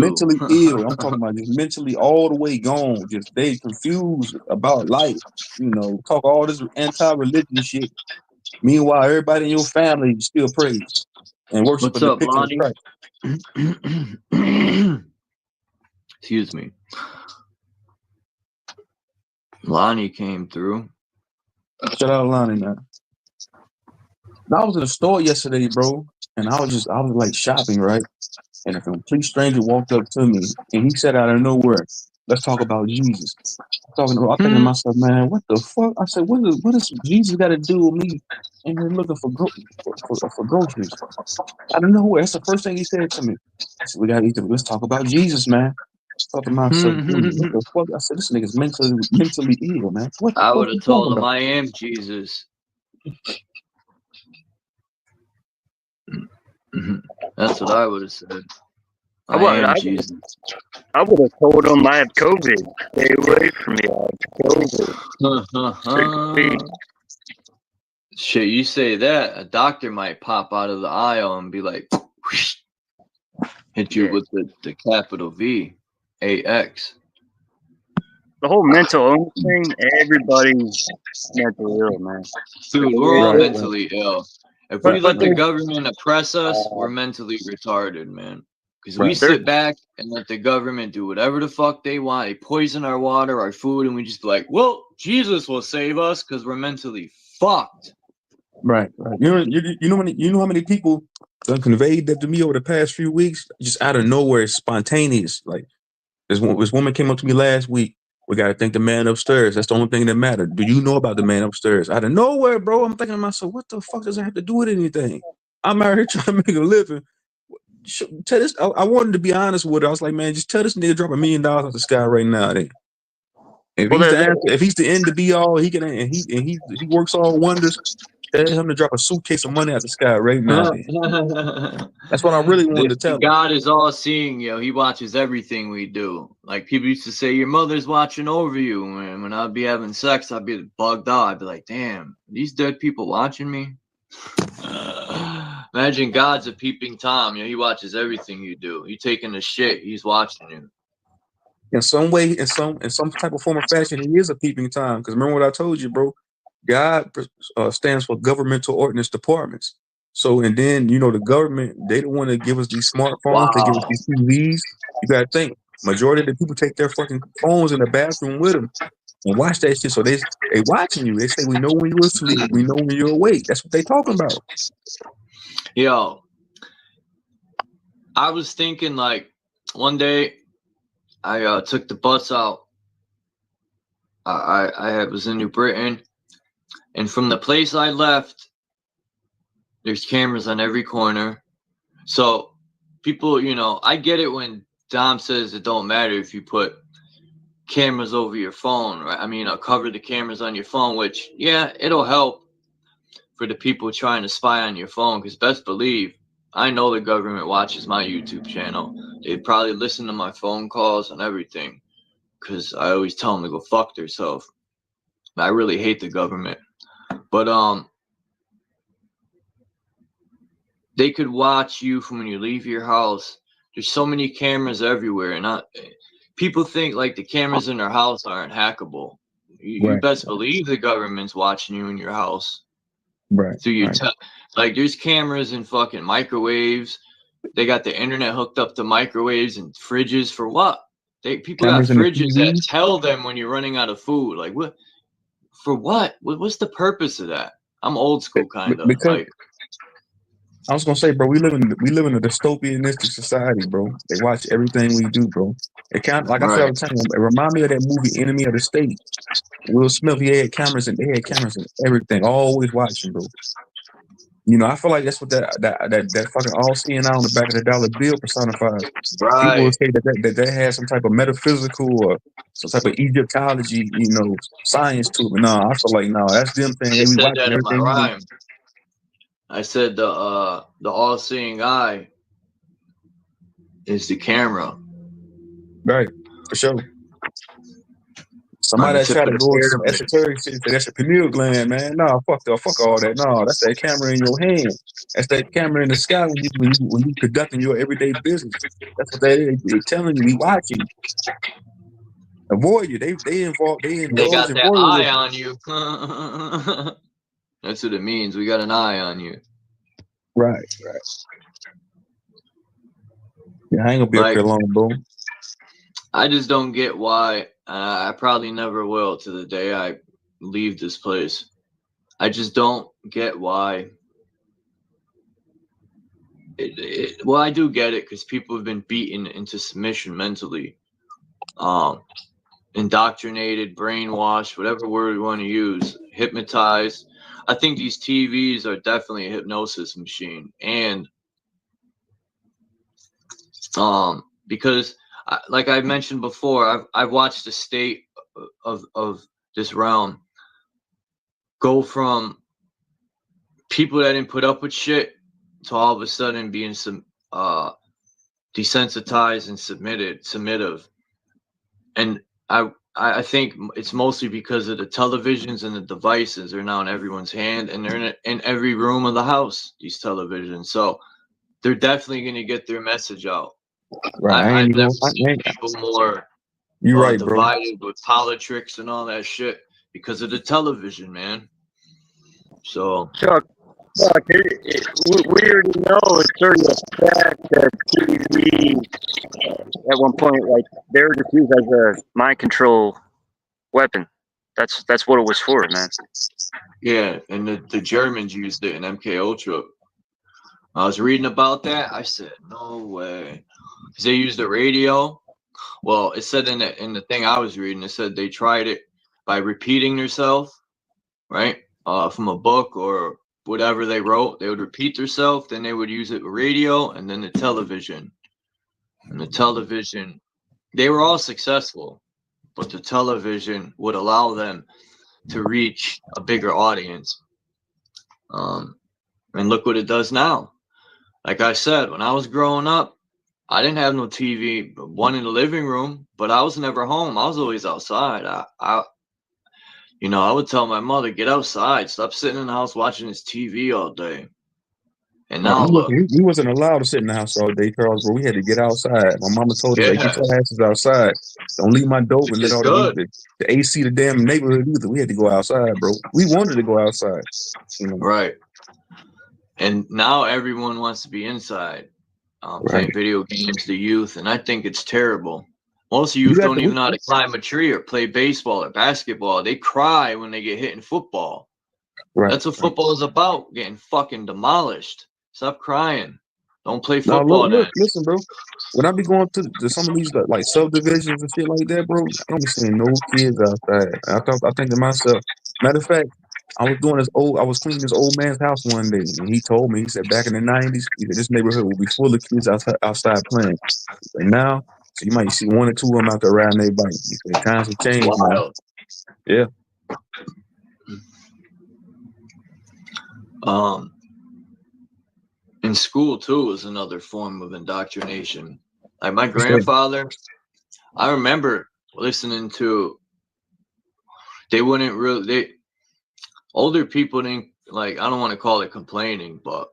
man. Mentally ill. I'm talking about just mentally all the way gone. Just they confused about life. You know, talk all this anti-religion shit. Meanwhile, everybody in your family still prays and worship a depiction of Christ. Excuse me. Lonnie came through. Shout out Lonnie, man. I was in the store yesterday, bro, and I was like shopping, right? And a complete stranger walked up to me, and he said out of nowhere, "Let's talk about Jesus." I'm thinking to myself, man, what the fuck? I said, what does Jesus got to do with me? And here looking for groceries. I don't know. That's the first thing he said to me. I said, let's talk about Jesus, man. Thought to myself, dude, what the fuck? I said, this nigga's mentally ill, man. What the I fuck would you have talking told him about? I am Jesus. That's what I would have said. I am Jesus. I would have told him I have COVID. Stay away from me. I have COVID. Shit, you say that, a doctor might pop out of the aisle and be like, hit you with the capital V, AX. The whole mental illness thing, everybody's mentally ill, man. Dude, we're all mentally ill. If we let the government oppress us, we're mentally retarded, man. Because we sit back and let the government do whatever the fuck they want. They poison our water, our food, and we just be like, well, Jesus will save us because we're mentally fucked. Right. You know how many people done conveyed that to me over the past few weeks, just out of nowhere, spontaneous. Like this woman came up to me last week. We got to thank the man upstairs. That's the only thing that mattered. Do you know about the man upstairs? Out of nowhere, bro. I'm thinking to myself, what the fuck does that have to do with anything? I'm out here trying to make a living. Tell this. I wanted to be honest with her. I was like, man, just tell this nigga drop $1 million out the sky right now. Then, if he's the end to be all, he can, and he works all wonders. Tell him to drop a suitcase of money out the sky right now. That's what I really wanted to tell him. God is all seeing, yo. He watches everything we do. Like people used to say, your mother's watching over you. And when I'd be having sex, I'd be bugged out. I'd be like, damn, these dead people watching me. Imagine God's a peeping Tom. You know, he watches everything you do. You taking a shit, he's watching you. In some way, in some type of form or fashion, he is a peeping Tom. Because remember what I told you, bro. God stands for governmental ordinance departments. So, and then, you know, the government, they don't want to give us these smartphones. They give us these TVs. You got to think, majority of the people take their fucking phones in the bathroom with them and watch that shit. So they watching you. They say, we know when you're asleep. We know when you're awake. That's what they talking about. Yo, I was thinking like one day I took the bus out. I was in New Britain. And from the place I left, there's cameras on every corner. So people, you know, I get it when Dom says it don't matter if you put cameras over your phone, right? I mean, cover the cameras on your phone, which, yeah, it'll help for the people trying to spy on your phone. Because best believe, I know the government watches my YouTube channel. They probably listen to my phone calls and everything. Because I always tell them to go fuck themselves. I really hate the government. But they could watch you from when you leave your house. There's so many cameras everywhere, and people think like the cameras in their house aren't hackable. You best believe the government's watching you in your house. Right. Through your like there's cameras in fucking microwaves. They got the internet hooked up to microwaves and fridges for what? People Cameras got in the fridges TV? that tell them when you're running out of food. Like what? For what? What's the purpose of that? I'm old school kind of. Because I was gonna say, bro, we live in a dystopianistic society, bro. They watch everything we do, bro. It kind of, like I said all the time, it remind me of that movie Enemy of the State. Will Smith, they had cameras and everything, always watching, bro. You know, I feel like that's what that fucking all seeing out on the back of the dollar bill personifies. People will say that has some type of metaphysical or some type of Egyptology, you know, science to it. But no, I feel like no, that's them saying, hey, I we said watching that in my everything. rhyme. I said the all-seeing eye is the camera. Right, for sure. Somebody that try to go into some pyramid. esoteric shit, say that's your pineal gland, man. No, fuck all that. No, that's that camera in your hand. That's that camera in the sky when you conducting your everyday business. That's what they telling you. We watching. Avoid you. They indulge They in got that eye voyeurism. on you. That's what it means. We got an eye on you. Right. Yeah, I ain't gonna be up here long, bro. I just don't get why. I probably never will to the day I leave this place. I just don't get why Well, I do get it because people have been beaten into submission mentally, indoctrinated, brainwashed, whatever word you want to use, hypnotized. I think these TVs are definitely a hypnosis machine, and because like I mentioned before, I've watched the state of this realm go from people that didn't put up with shit to all of a sudden being some desensitized and submissive, and I think it's mostly because of the televisions and the devices are now in everyone's hand, and they're in every room of the house, these televisions. So they're definitely going to get their message out. Right. I've never seen people more You're right, bro. divided with politics and all that shit because of the television, man. So Chuck, we already know it's already a fact that TV at one point, like, they were just used as a mind control weapon. That's what it was for, man. yeah, and the Germans used it in MK Ultra. I was reading about that. I said, no way, because they used the radio. Well, it said in the thing I was reading, it said they tried it by repeating themselves, right, from a book or whatever they wrote. They would repeat themselves, then they would use it with radio, and then the television. And the television, they were all successful, but the television would allow them to reach a bigger audience. And look what it does now. Like I said, when I was growing up, I didn't have no TV, one in the living room, but I was never home. I was always outside. I would tell my mother, get outside, stop sitting in the house watching this TV all day. And now look, we wasn't allowed to sit in the house all day, Charles, bro. We had to get outside. My mama told us, like, get your asses outside. Don't leave my door and let all the AC the damn neighborhood either. We had to go outside, bro. We wanted to go outside. Right. And now everyone wants to be inside, playing video games, the youth, and I think it's terrible. Most youth don't even know how to climb a tree or play baseball or basketball. They cry when they get hit in football. Right. That's what football is about, getting fucking demolished. Stop crying. Don't play football. Look, listen, bro. When I be going to some of these like subdivisions and shit like that, bro, I don't be seeing no kids outside. I think to myself, matter of fact, I was cleaning this old man's house one day, and he told me, he said, back in the 90s, he said, this neighborhood will be full of kids outside playing. And now, so you might see one or two of them out there riding their bike. He said, times have changed, man. Yeah. In school too is another form of indoctrination. Like my grandfather, I remember listening to. Older people didn't, like, I don't want to call it complaining, but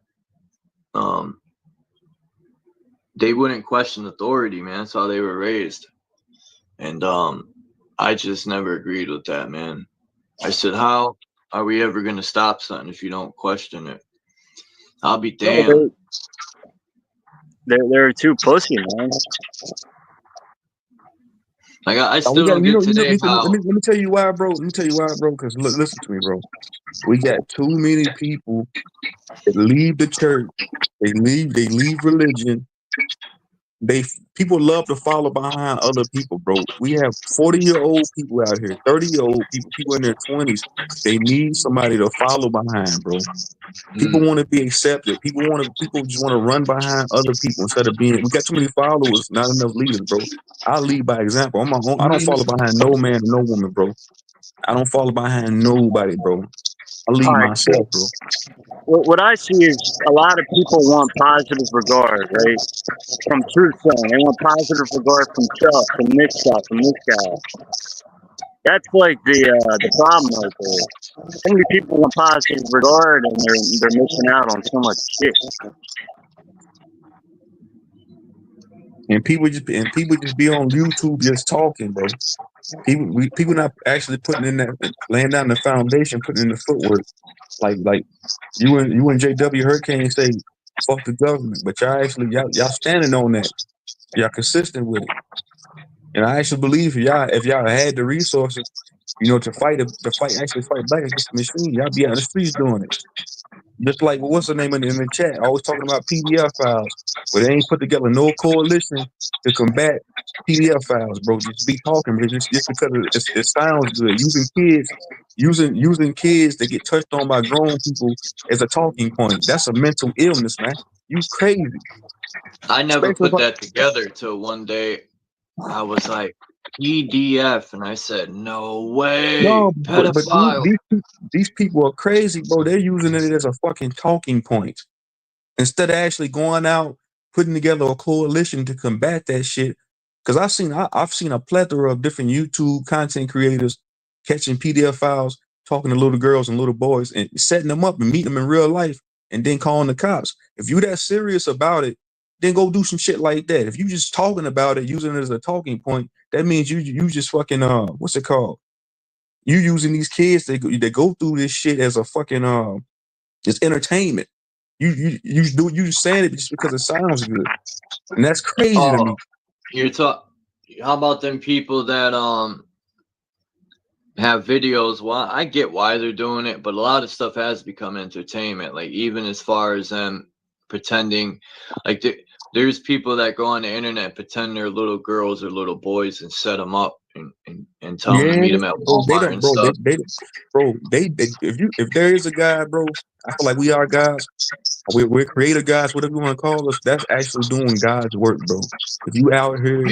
they wouldn't question authority, man. That's how they were raised. And I just never agreed with that, man. I said, how are we ever going to stop something if you don't question it? I'll be damned. They're too pussy, man. Like I still don't get today how. Let me tell you why, bro. Because listen to me, bro. We got too many people that leave the church. They leave religion. People love to follow behind other people, bro. We have 40-year-old people out here, 30-year-old people in their 20s. They need somebody to follow behind, bro. People want to be accepted. People just want to run behind other people instead of being. We got too many followers, not enough leaders, bro. I lead by example. I'm my own. I don't follow behind no man or no woman, bro. I don't follow behind nobody, bro. I lead myself, bro. What I see is a lot of people want positive regard, right? From truth telling. They want positive regard from stuff, from this stuff, from this guy. That's like the problem right there. So many people want positive regard and they're missing out on so much shit. And people just be on YouTube just talking, bro. People not actually putting in that, laying down the foundation, putting in the footwork. Like you and JW Hurricane say, fuck the government, but y'all standing on that. Y'all consistent with it. And I actually believe if y'all had the resources, You know, to actually fight back against the machine. Y'all be out in the streets doing it. Just like what's the name in the chat? Always talking about PDF files, but they ain't put together no coalition to combat PDF files, bro. Just be talking, but just because it sounds good. Using kids that get touched on by grown people as a talking point. That's a mental illness, man. You crazy. I never Especially put that together till one day I was like, PDF, and I said, no way, No, but pedophile. these people are crazy, bro. They're using it as a fucking talking point instead of actually going out putting together a coalition to combat that shit. Because I've seen a plethora of different YouTube content creators catching PDF files, talking to little girls and little boys, and setting them up and meeting them in real life, and then calling the cops. If you that serious about it, then go do some shit like that. If you just talking about it, using it as a talking point, that means you just fucking what's it called? You using these kids that go through this shit as a fucking it's entertainment. You just saying it just because it sounds good, and that's crazy to me. How about them people that have videos? Well, I get why they're doing it, but a lot of stuff has become entertainment. Like even as far as them pretending, like there's people that go on the internet, pretend they're little girls or little boys, and set them up and tell them to meet them at Walmart and stuff. If there is a God, bro, I feel like we are gods. We're creator guys, whatever you want to call us. That's actually doing God's work, bro. If you out here,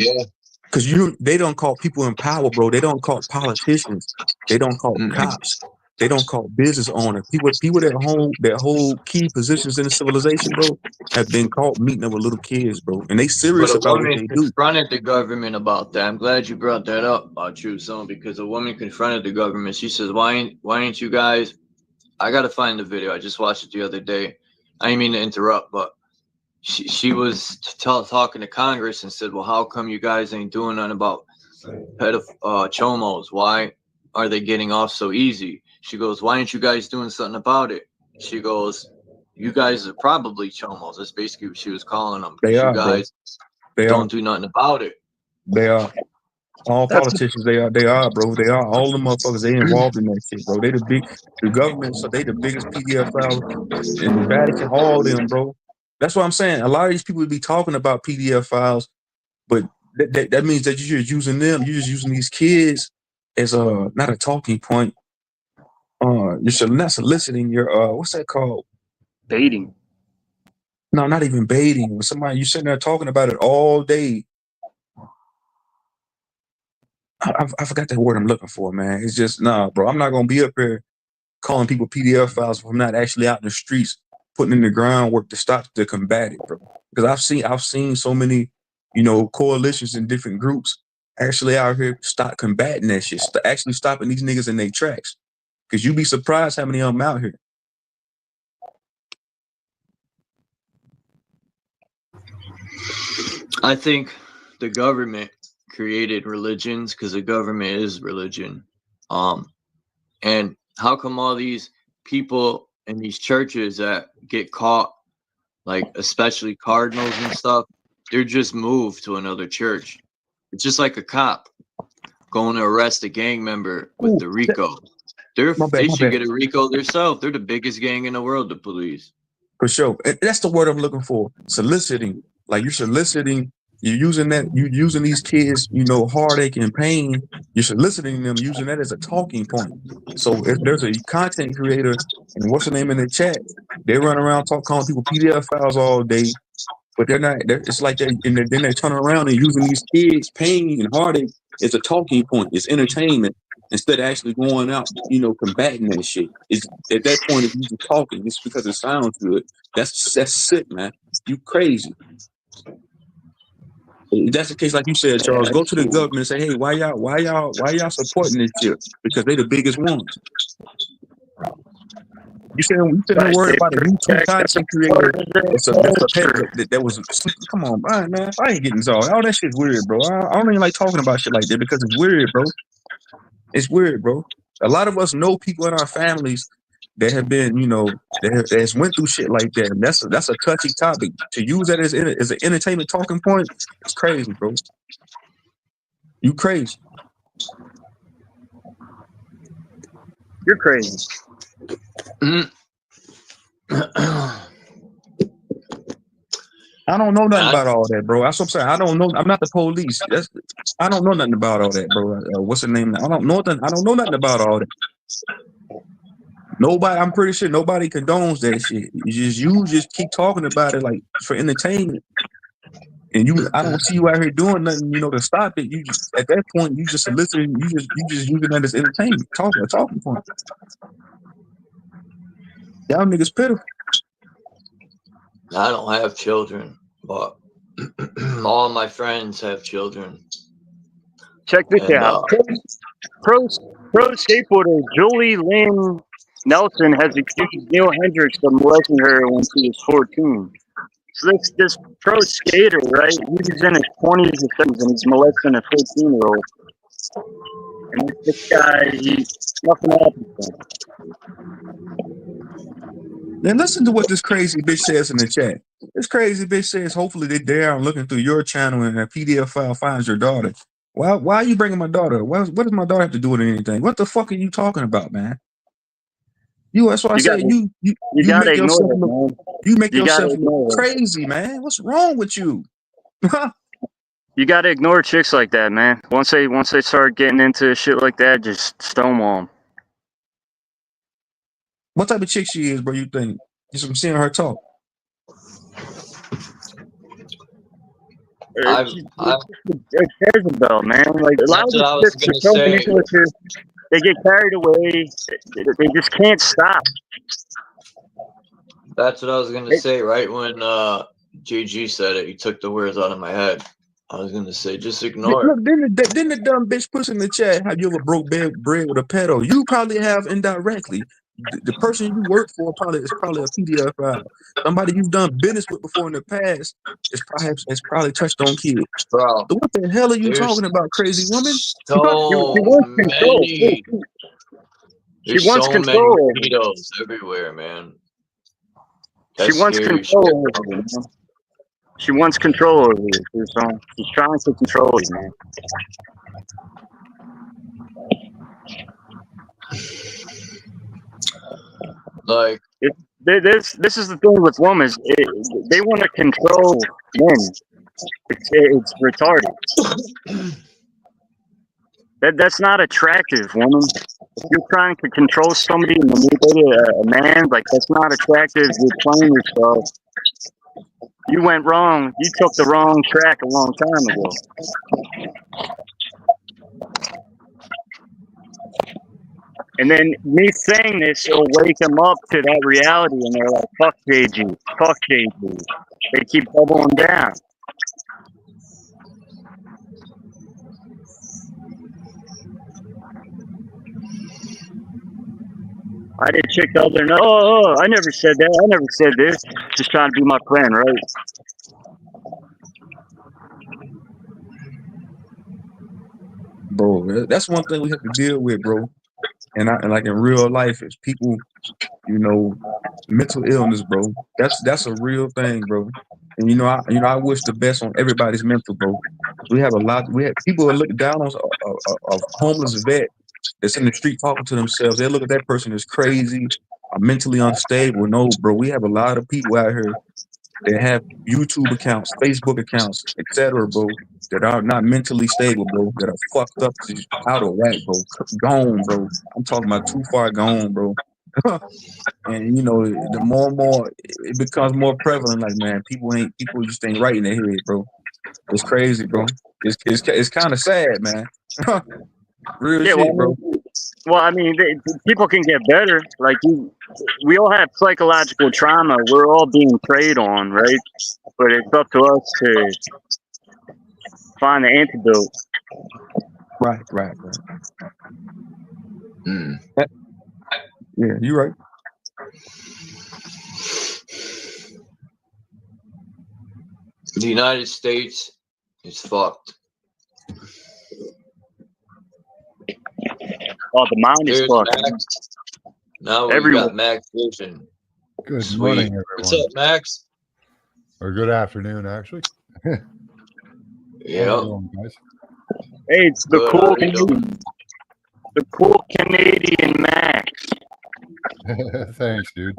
because they don't call people in power, bro. They don't call politicians. They don't call cops. They don't call business owners. People that hold key positions in the civilization, bro, have been caught meeting up with little kids, bro, and they serious about what they do. Confronted the government about that. I'm glad you brought that up, True Son, because a woman confronted the government. She says, "Why ain't you guys?" I gotta find the video. I just watched it the other day. I didn't mean to interrupt, but she was talking to Congress and said, "Well, how come you guys ain't doing nothing about chomos? Why are they getting off so easy?" She goes, "Why ain't you guys doing something about it?" She goes, "You guys are probably chomos." That's basically what she was calling them. They are, you guys don't do nothing about it. They are. All politicians, they are, bro. They are. All the motherfuckers, they involved in that shit, bro. The government, so they the biggest PDF files in the Vatican, all of them, bro. That's what I'm saying. A lot of these people would be talking about PDF files, but that means that you're just using them. You're just using these kids as not a talking point. You're not soliciting your what's that called? Baiting. No, not even baiting. When somebody you sitting there talking about it all day. I forgot that word I'm looking for, man. It's just bro. I'm not gonna be up here calling people PDF files if I'm not actually out in the streets putting in the groundwork to combat it, bro. Because I've seen so many, coalitions and different groups actually out here stop combating that shit, actually stopping these niggas in their tracks. Because you'd be surprised how many of them out here. I think the government created religions because the government is religion. And how come all these people in these churches that get caught, like especially cardinals and stuff, they're just moved to another church? It's just like a cop going to arrest a gang member with the RICO. They should get a RICO themselves. They're the biggest gang in the world, the police. For sure. That's the word I'm looking for. Soliciting. Like you're soliciting. You're using these kids, heartache and pain. You're soliciting them, using that as a talking point. So if there's a content creator, and what's the name in the chat, they run around calling people PDF files all day, but they're not. It's like then they turn around and using these kids' pain and heartache as a talking point. It's entertainment instead of actually going out, combating that shit. It's at that point if you just talking, it's because it sounds good. That's sick, man. You crazy. If that's the case, like you said, Charles, go to the government and say, "Hey, why y'all supporting this shit?" Because they the biggest ones. You said worried about a YouTube content creator. It's a pet that was. Come on, man. I ain't getting all that shit's weird, bro. I don't even like talking about shit like that because it's weird, bro. It's weird, bro. A lot of us know people in our families that have been, that has went through shit like that. And that's a touchy topic. To use that as an entertainment talking point, it's crazy, bro. You crazy. You're crazy. I don't know nothing about all that, bro. That's what I'm saying. I don't know. I'm not the police. I don't know nothing about all that, bro. What's the name? I don't know nothing about all that. Nobody. I'm pretty sure nobody condones that shit. You just keep talking about it like for entertainment, and I don't see you out here doing nothing, to stop it. You just at that point, you just listening. You just using that as entertainment, talking point. Y'all niggas pitiful. I don't have children, but all my friends have children. Check this out. Pro skateboarder Julie Lynn Nelson has accused Neil Hendricks of molesting her when she was 14. So this pro skater, right? He was in his 20s or 30s and he's molesting a 14-year-old. And this guy, nothing happened to him. Then listen to what this crazy bitch says in the chat. This crazy bitch says, hopefully they dare looking through your channel and a PDF file finds your daughter. Why are you bringing my daughter? What does my daughter have to do with anything? What the fuck are you talking about, man? That's why I say you make yourself look crazy, man. What's wrong with you? You gotta ignore chicks like that, man. Once they start getting into shit like that, just stonewall them. What type of chick she is, bro? You think? Just from seeing her talk. It's Jezebel, man. Like a lot of these chicks are so manipulative. They get carried away. They just can't stop. That's what I was gonna say. Right when GG said it, he took the words out of my head. I was gonna say, just ignore it. Didn't the dumb bitch push in the chat? Have you ever broke bread with a pedo? You probably have indirectly. The person you work for is probably a PDF file. Somebody you've done business with before in the past is probably touched on kids. Bro, so what the hell are you talking about, crazy woman? So many. She wants control. Pedos everywhere, man. She wants control over you, man. She wants control over you. So she's trying to control you, man. Like this is the thing with women. They want to control men. It's retarded. That's not attractive, woman. If you're trying to control somebody and manipulate a man, like that's not attractive. You're playing yourself. You went wrong. You took the wrong track a long time ago. And then me saying this will wake them up to that reality, and they're like, fuck JG, fuck JG. They keep doubling down. I did chick the other night. Oh, I never said that. I never said this. Just trying to be my friend, right? Bro, that's one thing we have to deal with, bro. And like in real life, is people, mental illness, bro. That's a real thing, bro. And I wish the best on everybody's mental, bro. We have people that look down on a homeless vet that's in the street talking to themselves. They look at that person as crazy, mentally unstable. No, bro. We have a lot of people out here that have YouTube accounts, Facebook accounts, etc., bro, that are not mentally stable, bro, that are fucked up, out of whack, bro, gone, bro. I'm talking about too far gone, bro. And the more and more it becomes more prevalent, like, man, people just ain't right in their head, bro. It's crazy, bro. It's kind of sad, man. Real shit, bro. Well, I mean, people can get better. Like, we all have psychological trauma. We're all being preyed on, right? But it's up to us to find the antidote. Right. Yeah, you're right. The United States is fucked. Oh, the mind is fucked. Max. Now we got Max Vision. Good Sweet. morning, everyone. What's up, Max? Or good afternoon, actually. Yeah. Guys? Hey, it's the cool Canadian Max. Thanks, dude.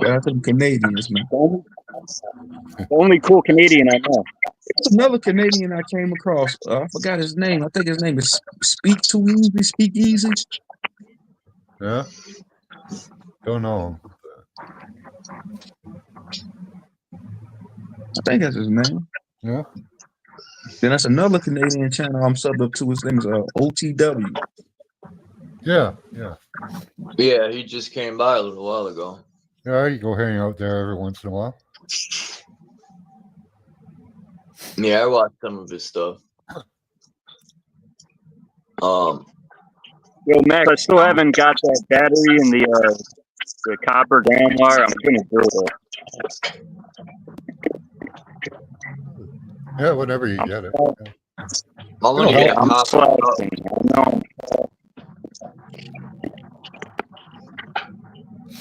Shout out to them Canadians, man. The only cool Canadian I know. There's another Canadian I came across. I forgot his name. I think his name is Speak Too Easy, Speak Easy. Yeah. Don't know him. I think that's his name. Yeah. Then that's another Canadian channel I'm subbed up to. His name is OTW. Yeah. Yeah. Yeah, he just came by a little while ago. Yeah, you go hang out there every once in a while. Yeah, I watched some of his stuff. Yo, Max, I still haven't got that battery in the copper ground wire. I'm gonna do it. Yeah, whenever you get it. I want to Yeah, get I'm copper. slacking. I know.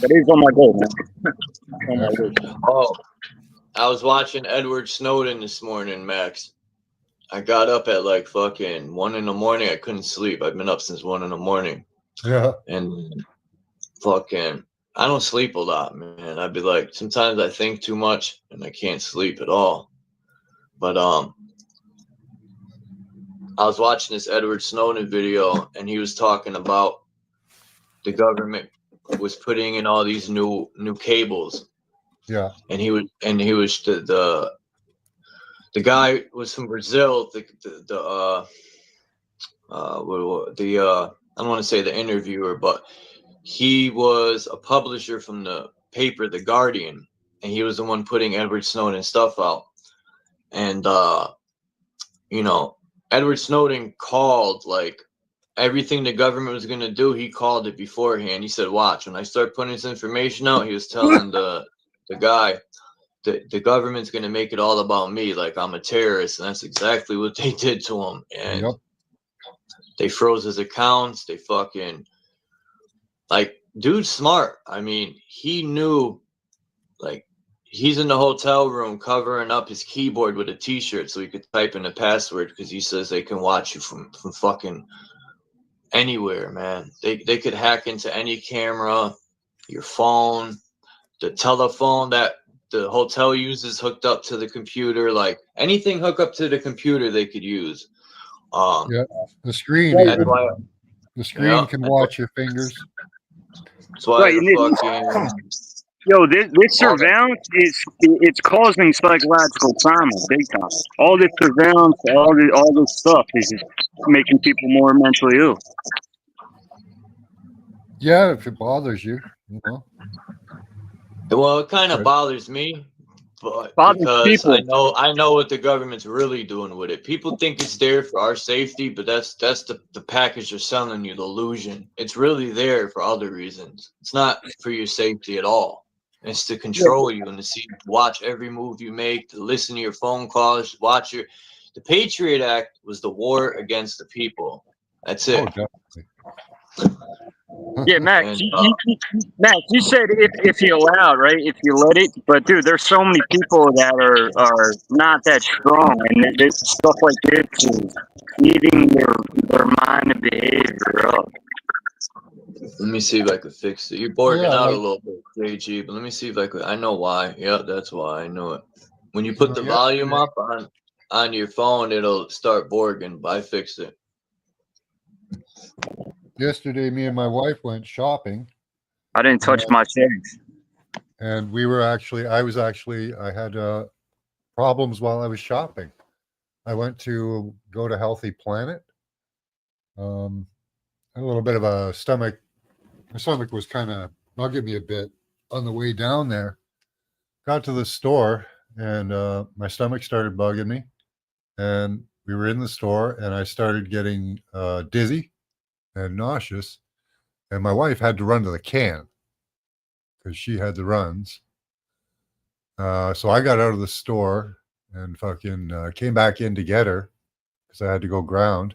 That is on my goal, man. On my list. Oh, I was watching Edward Snowden this morning, Max. I got up at like fucking 1 in the morning. I couldn't sleep. I've been up since 1 in the morning. Yeah. And fucking, I don't sleep a lot, man. I'd be like, sometimes I think too much and I can't sleep at all. But I was watching this Edward Snowden video and he was talking about the government was putting in all these new cables. Yeah. And he was the guy was from Brazil. I don't want to say the interviewer, but he was a publisher from the paper The Guardian, and he was the one putting Edward Snowden stuff out. And Edward Snowden called like everything the government was gonna do. He called it beforehand. He said, "Watch, when I start putting this information out," he was telling the guy, the government's going to make it all about me, like I'm a terrorist. And that's exactly what they did to him. And they froze his accounts. They fucking, like, dude's smart. I mean, he knew, like, he's in the hotel room covering up his keyboard with a t-shirt so he could type in a password because he says they can watch you from fucking anywhere, man. They could hack into any camera, your phone, the telephone that the hotel uses hooked up to the computer, like anything hook up to the computer they could use. Yeah, the screen. That's why, The screen can watch your fingers. that's why Right, the and fucking, Yo, this surveillance it's causing psychological trauma, big time. All this surveillance, all this stuff is just making people more mentally ill. Yeah, if it bothers you, you know. well, it kind of bothers me, but Bothers because people. I know what the government's really doing with it. People think it's there for our safety, but that's the package they're selling you, the illusion. It's really there for other reasons. It's not for your safety at all. It's to control you and to watch every move you make, to listen to your phone calls, watch your. The Patriot Act was the war against the people. That's it. Oh, definitely. Yeah, Max, And, Max, you said if you allow, right? If you let it, but dude, there's so many people that are not that strong, and this stuff like this is eating their mind and behavior up. Let me see if I could fix it. You're borging Yeah, out like- a little bit, JG, but let me see if I could. I know why. Yeah, that's why. I know it. When you put the Yeah. volume up on your phone, it'll start borging, but I fixed it. Yesterday, me and my wife went shopping, I didn't touch my settings. and I had problems while I was shopping. I went to go to Healthy Planet. A little bit of a stomach. My stomach was kind of bugging me a bit on the way down there. Got to the store, and my stomach started bugging me. And we were in the store, and I started getting dizzy and nauseous. And my wife had to run to the can because she had the runs. So I got out of the store and fucking came back in to get her because I had to go ground,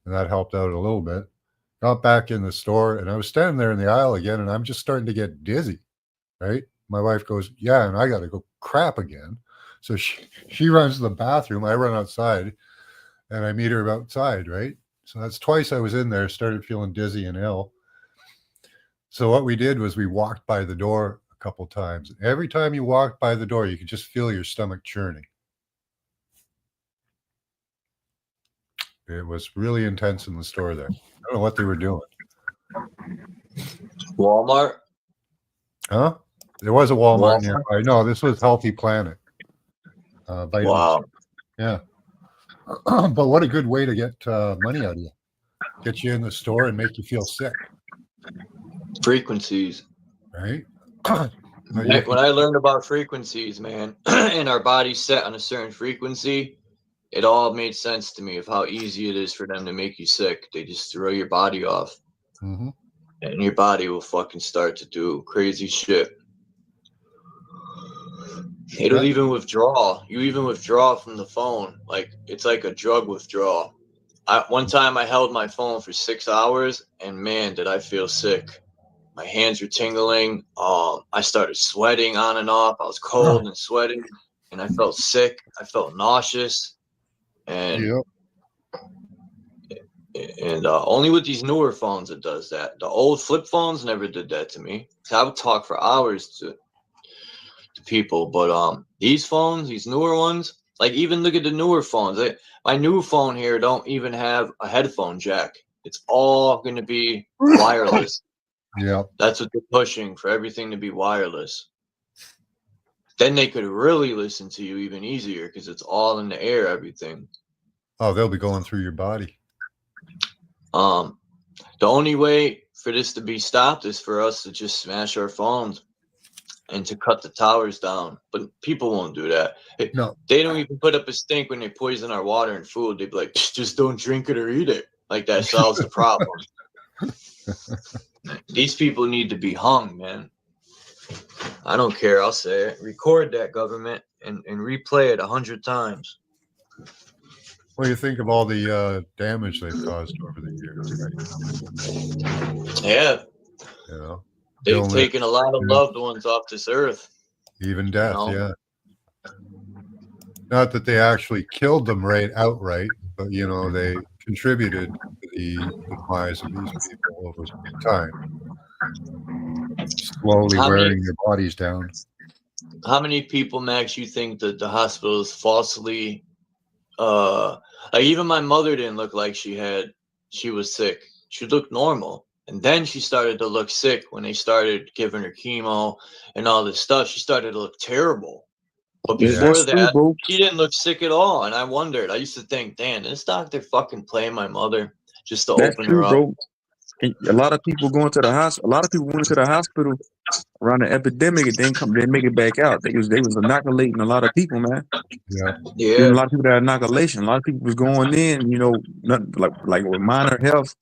and that helped out a little bit. Got back in the store, and I was standing there in the aisle again, and I'm just starting to get dizzy, right? My wife goes, "Yeah, and I got to go crap again." So she runs to the bathroom. I run outside, and I meet her outside, right? So that's twice I was in there, started feeling dizzy and ill. So what we did was we walked by the door a couple times. Every time you walked by the door, you could just feel your stomach churning. It was really intense in the store there. I don't know what they were doing. Walmart? Huh? There was a Walmart nearby. No, this was Healthy Planet. Wow. Yeah. But what a good way to get money out of you. Get you in the store and make you feel sick. Frequencies. Right? When I learned about frequencies, man, and our body's set on a certain frequency, it all made sense to me of how easy it is for them to make you sick. They just throw your body off. Mm-hmm. And your body will fucking start to do crazy shit. It'll even withdraw. You even withdraw from the phone. Like, it's like a drug withdrawal. One time I held my phone for 6 hours, and man, did I feel sick. My hands were tingling. I started sweating on and off. I was cold and sweating, and I felt sick. I felt nauseous. And only with these newer phones it does that. The old flip phones never did that to me. I would talk for hours to people, but these phones, these newer ones, like, even look at the newer phones. My new phone here don't even have a headphone jack. It's all going to be wireless. Yeah, that's what they're pushing, for everything to be wireless. Then they could really listen to you even easier because it's all in the air, everything. Oh, they'll be going through your body. The only way for this to be stopped is for us to just smash our phones and to cut the towers down. But people won't do that. No. They don't even put up a stink when they poison our water and food. They'd be like, just don't drink it or eat it. Like, that solves the problem. These people need to be hung, man. I don't care. I'll say it. Record that, government, and replay it 100 times. Well, you think of all the damage they've caused over the years, right? Yeah. You know, they've taken a lot of loved ones off this earth. Even death, You know? yeah. Not that they actually killed them outright, but, you know, they contributed to the demise of these people over time. Slowly wearing their bodies down. How many people, Max, you think that the hospitals falsely, like, even my mother didn't look like she was sick. She looked normal. And then she started to look sick when they started giving her chemo and all this stuff. She started to look terrible. But before that, she didn't look sick at all. And I wondered, I used to think, damn, this doctor fucking playing my mother just to open her up. Bro. A lot of people going to the hospital. A lot of people went to the hospital around the epidemic and then make it back out. They was inoculating a lot of people, man. Yeah. A lot of people that inoculation. A lot of people was going in, you know, like with minor health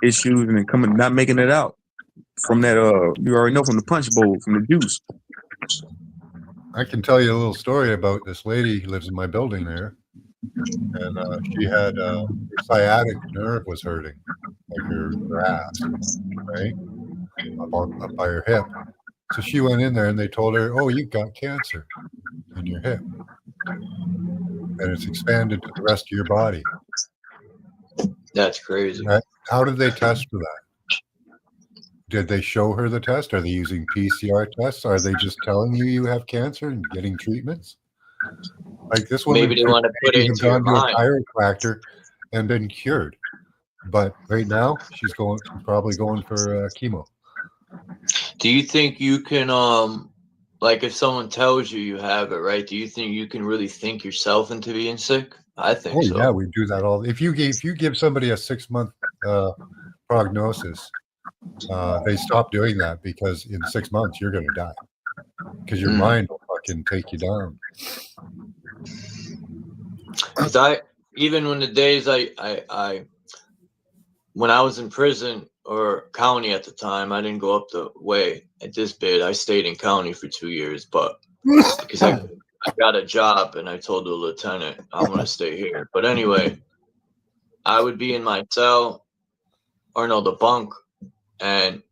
issues and then not making it out from that. You already know, from the punch bowl, from the juice. I can tell you a little story about this lady who lives in my building there. And she had her sciatic nerve was hurting, like her ass, right? Up by her hip. So she went in there and they told her, oh, you've got cancer in your hip. And it's expanded to the rest of your body. That's crazy. Right? How did they test for that? Did they show her the test? Are they using PCR tests? Are they just telling you have cancer and getting treatments? Like, this woman, maybe they want to put it into your mind. A chiropractor and been cured, but right now she's probably going for chemo. Do you think you can, like, if someone tells you have it, right? Do you think you can really think yourself into being sick? I think so. Yeah, we do that all. If you give somebody a 6-month prognosis, they stop doing that because in 6 months you're going to die because your mind will fucking take you down. Because even when the days when I was in prison or county at the time, I didn't go up the way at this bit. I stayed in county for 2 years, but because I got a job and I told the lieutenant I want to stay here. But anyway, I would be in my cell, or no, the bunk, and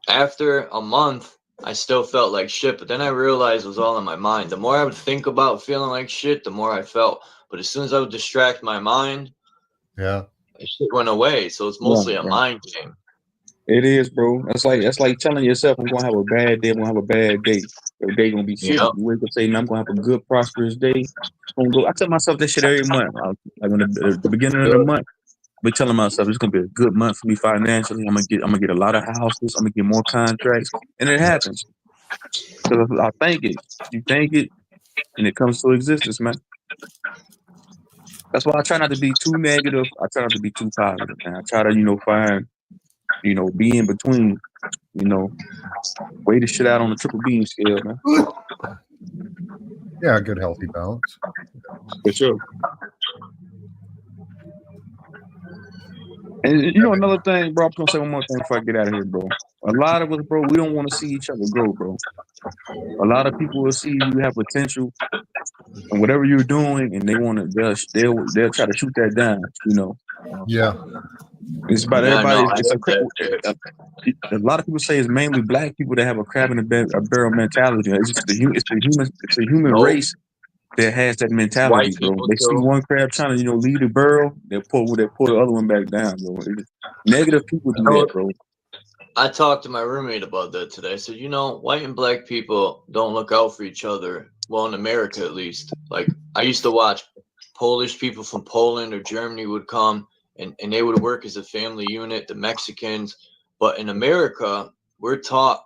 after a month, I still felt like shit, but then I realized it was all in my mind. The more I would think about feeling like shit, the more I felt. But as soon as I would distract my mind, yeah, shit went away. So it's mostly a mind game. It is, bro. That's like telling yourself, I'm gonna have a bad day. I'm gonna have a bad day. Your day gonna be shit. Yep. You wake up saying, I'm gonna have a good, prosperous day. Gonna go. I tell myself this shit every month. Like when the beginning of the month, I be telling myself it's gonna be a good month for me financially. I'm gonna get a lot of houses. I'm gonna get more contracts, and it happens. Because I think it. You think it, and it comes to existence, man. That's why I try not to be too negative. I try not to be too positive, man. I try to, find, be in between, weigh the shit out on the triple beam scale, man. Yeah, good healthy balance. For sure. And another thing, bro, I'm gonna say one more thing before I get out of here, bro. A lot of us, bro, we don't want to see each other grow, bro. A lot of people will see you have potential and whatever you're doing, and they'll try to shoot that down, Yeah. It's about Yeah, everybody. no, I It's get that. a lot of people say it's mainly black people that have a crab in a barrel mentality. It's just it's the human Nope. race that has that mentality, White bro. people They see too. one crab trying to, leave the barrel, they pull the other one back down, bro. Negative people do that, bro. I talked to my roommate about that today. I said, white and black people don't look out for each other. Well, in America, at least. Like, I used to watch Polish people from Poland or Germany would come, and they would work as a family unit, the Mexicans. But in America, we're taught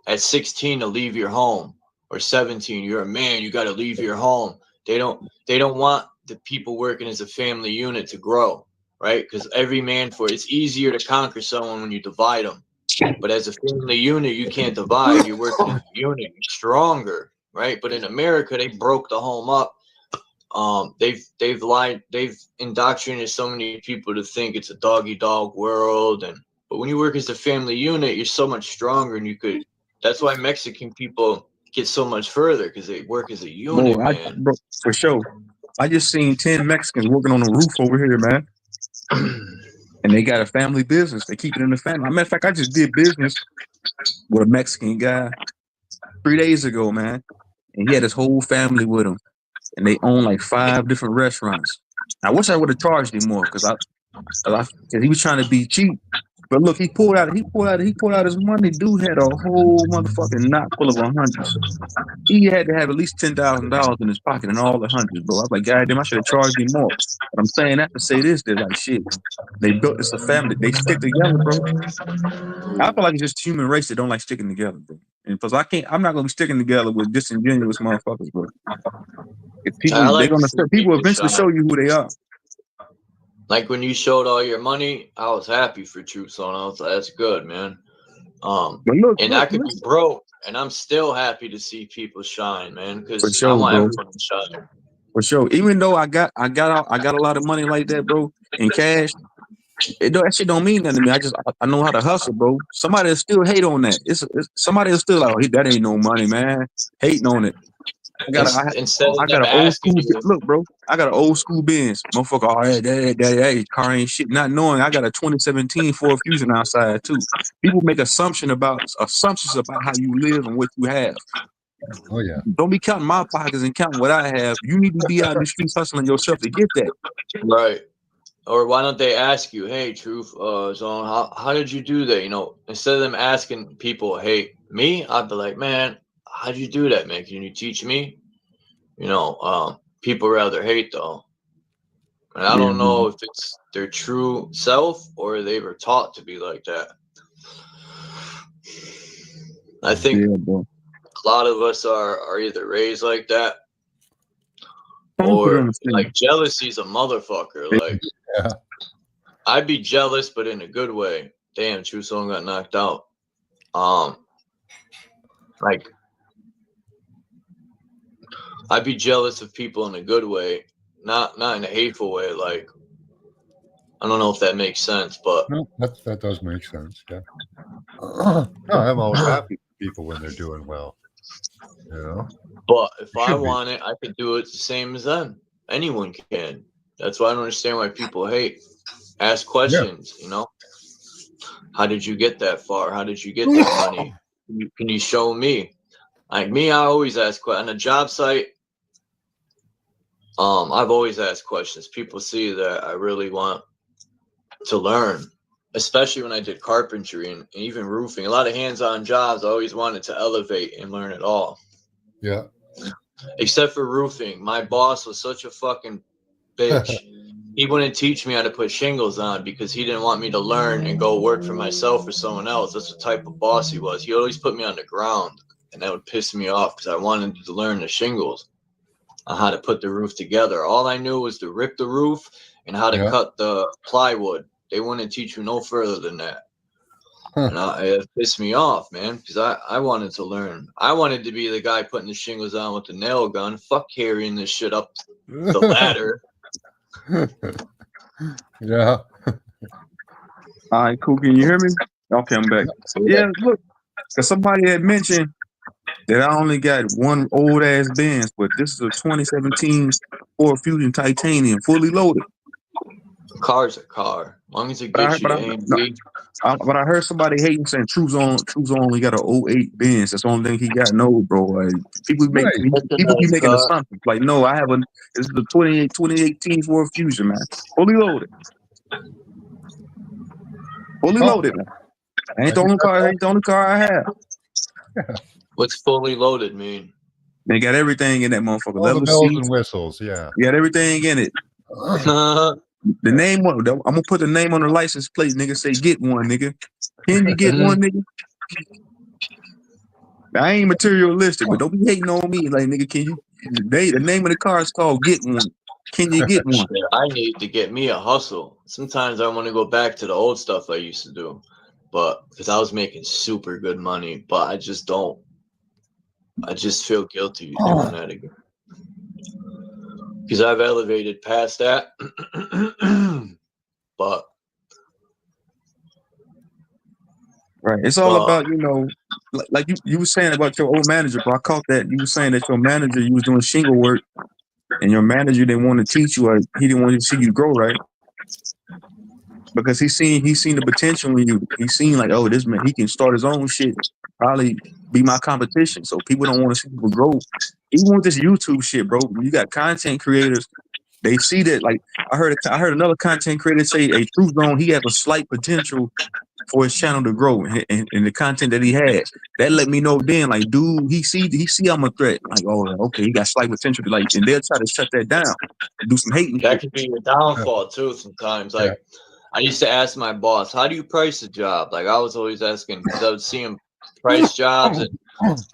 at 16 to leave your home, or 17, you're a man, you got to leave your home. They don't want the people working as a family unit to grow, right? Because it's easier to conquer someone when you divide them. But as a family unit, you can't divide. You're working as a unit, you're stronger, right? But in America, they broke the home up. They've lied, they've indoctrinated so many people to think it's a dog-eat-dog world, but when you work as a family unit, you're so much stronger, and that's why Mexican people get so much further, because they work as a unit, man. Bro, for sure. I just seen 10 Mexicans working on the roof over here, man. And they got a family business. They keep it in the family. As a matter of fact, I just did business with a Mexican guy 3 days ago, man. And he had his whole family with him. And they own like 5 different restaurants. I wish I would have charged him more because he was trying to be cheap. But look, he pulled out his money. Dude had a whole motherfucking knot full of 100s. He had to have at least $10,000 in his pocket and all the 100s, bro. I was like, God damn, I should have charged him more. But I'm saying that to say this, they're like, shit. They built this a family. They stick together, bro. I feel like it's just human race that don't like sticking together, bro. And because I'm not gonna be sticking together with disingenuous motherfuckers, bro. If people eventually show you who they are. Like when you showed all your money, I was happy for Truth Zone. I was like, that's good, man. I could be broke, and I'm still happy to see people shine, man. Because I want everyone to shine. For sure. Even though I got a lot of money like that, bro, in cash, that shit don't mean nothing to me. I know how to hustle, bro. Somebody will still hate on that. Somebody will still like, hey, that ain't no money, man. Hating on it. I got an old school. Look, bro. I got an old school Benz. Motherfucker, oh, that car ain't shit. Not knowing I got a 2017 Ford Fusion outside too. People make assumptions about how you live and what you have. Oh yeah. Don't be counting my pockets and counting what I have. You need to be out in the streets hustling yourself to get that. Right. Or why don't they ask you, hey, Truth Zone, how did you do that? Instead of them asking people, hey, me, I'd be like, man, how'd you do that, man? Can you teach me? People rather hate though. And I don't know if it's their true self or they were taught to be like that. I think a lot of us are either raised like that or like jealousy's a motherfucker. Like I'd be jealous, but in a good way. Damn, Truth Zone got knocked out. Like I'd be jealous of people in a good way, not in a hateful way. Like I don't know if that makes sense, but no, that does make sense. Yeah. No, I'm always happy for people when they're doing well. But if I want it, I could do it the same as them. Anyone can. That's why I don't understand why people hate. Ask questions. How did you get that far? How did you get that money? Can you show me? Like me, I always ask questions. On a job site, I've always asked questions. People see that I really want to learn. especially when I did carpentry and even roofing. A lot of hands-on jobs. I always wanted to elevate and learn it all. Yeah. Except for roofing. My boss was such a fucking bitch. He wouldn't teach me how to put shingles on because he didn't want me to learn and go work for myself or someone else. That's the type of boss he was. He always put me on the ground, and that would piss me off because I wanted to learn the shingles on how to put the roof together. All I knew was to rip the roof and how to cut the plywood. They wouldn't teach you no further than that. And it pissed me off, man, because I wanted to learn. I wanted to be the guy putting the shingles on with the nail gun. Fuck carrying this shit up the ladder. Yeah. All right, cool. Can you hear me? Okay, I'm back. Yeah, look, because somebody had mentioned that I only got one old ass Benz, but this is a 2017 Ford Fusion Titanium, fully loaded. Car's a car, as long as it gets you AMG. But I heard somebody hating saying True's only got an 08 Benz. That's the only thing he got. No, bro. Like, people be making assumptions. Like, no, I have this is the 2018 Ford Fusion, man. Fully loaded. Fully loaded, man. Ain't the only car I have. What's fully loaded mean? They got everything in that motherfucker. All the Leather bells seats. and whistles, yeah. You got everything in it. The name I'm gonna put the name on the license plate, nigga. Say get one, nigga. Can you get one, nigga? I ain't materialistic, but don't be hating on me. Like, nigga, can you? The name of the car is called Get One. Can you get one? I need to get me a hustle. Sometimes I want to go back to the old stuff I used to do, but because I was making super good money, but I just don't. I just feel guilty doing that again. Because I've elevated past that. But right, it's all about, you know, like you were saying about your old manager, bro. I caught that. You were saying that your manager, you was doing shingle work, and your manager didn't want to teach you, or he didn't want to see you grow, right? Because he seen the potential in you. He seen like, oh, this man, he can start his own shit, probably be my competition. So people don't want to see people grow. Even with this YouTube shit, bro, you got content creators. They see that, like, I heard another content creator say, a True Zone, he has a slight potential for his channel to grow, and the content that he has. That let me know then, like, dude, he see I'm a threat. Like, oh, okay, he got slight potential. Like, and they'll try to shut that down, do some hating. That could be your downfall too. Sometimes, like, I used to ask my boss, "How do you price a job?" Like, I was always asking because I would see him price jobs, and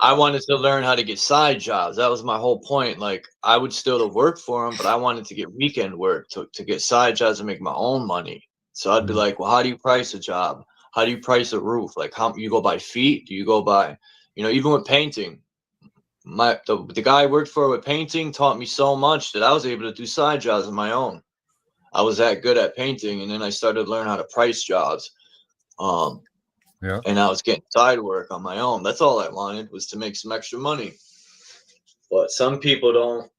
I wanted to learn how to get side jobs. That was my whole point. Like, I would still work for him, but I wanted to get weekend work to get side jobs and make my own money. So I'd be like, well, how do you price a job? How do you price a roof? Like, how you go by feet? Do you go by, you know, even with painting? The guy I worked for with painting taught me so much that I was able to do side jobs on my own. I was that good at painting, and then I started to learn how to price jobs. And I was getting side work on my own. That's all I wanted, was to make some extra money. But some people don't,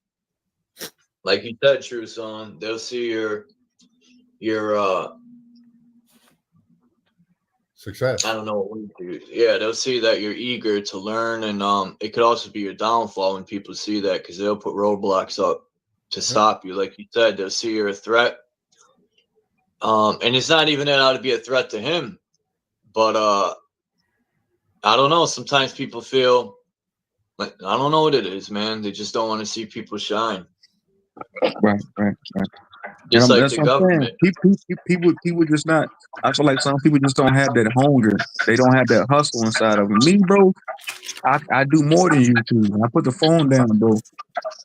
like you said, True Son, they'll see your success. I don't know what we do. Yeah, they'll see that you're eager to learn, and it could also be your downfall when people see that, because they'll put roadblocks up to stop you. Like you said, they'll see you're a threat. And it's not even that ought to be a threat to him. But I don't know. Sometimes people feel like, I don't know what it is, man. They just don't want to see people shine. Right. Just like the government. People just not. I feel like some people just don't have that hunger. They don't have that hustle inside of them. Me, bro, I do more than you two. When I put the phone down, bro,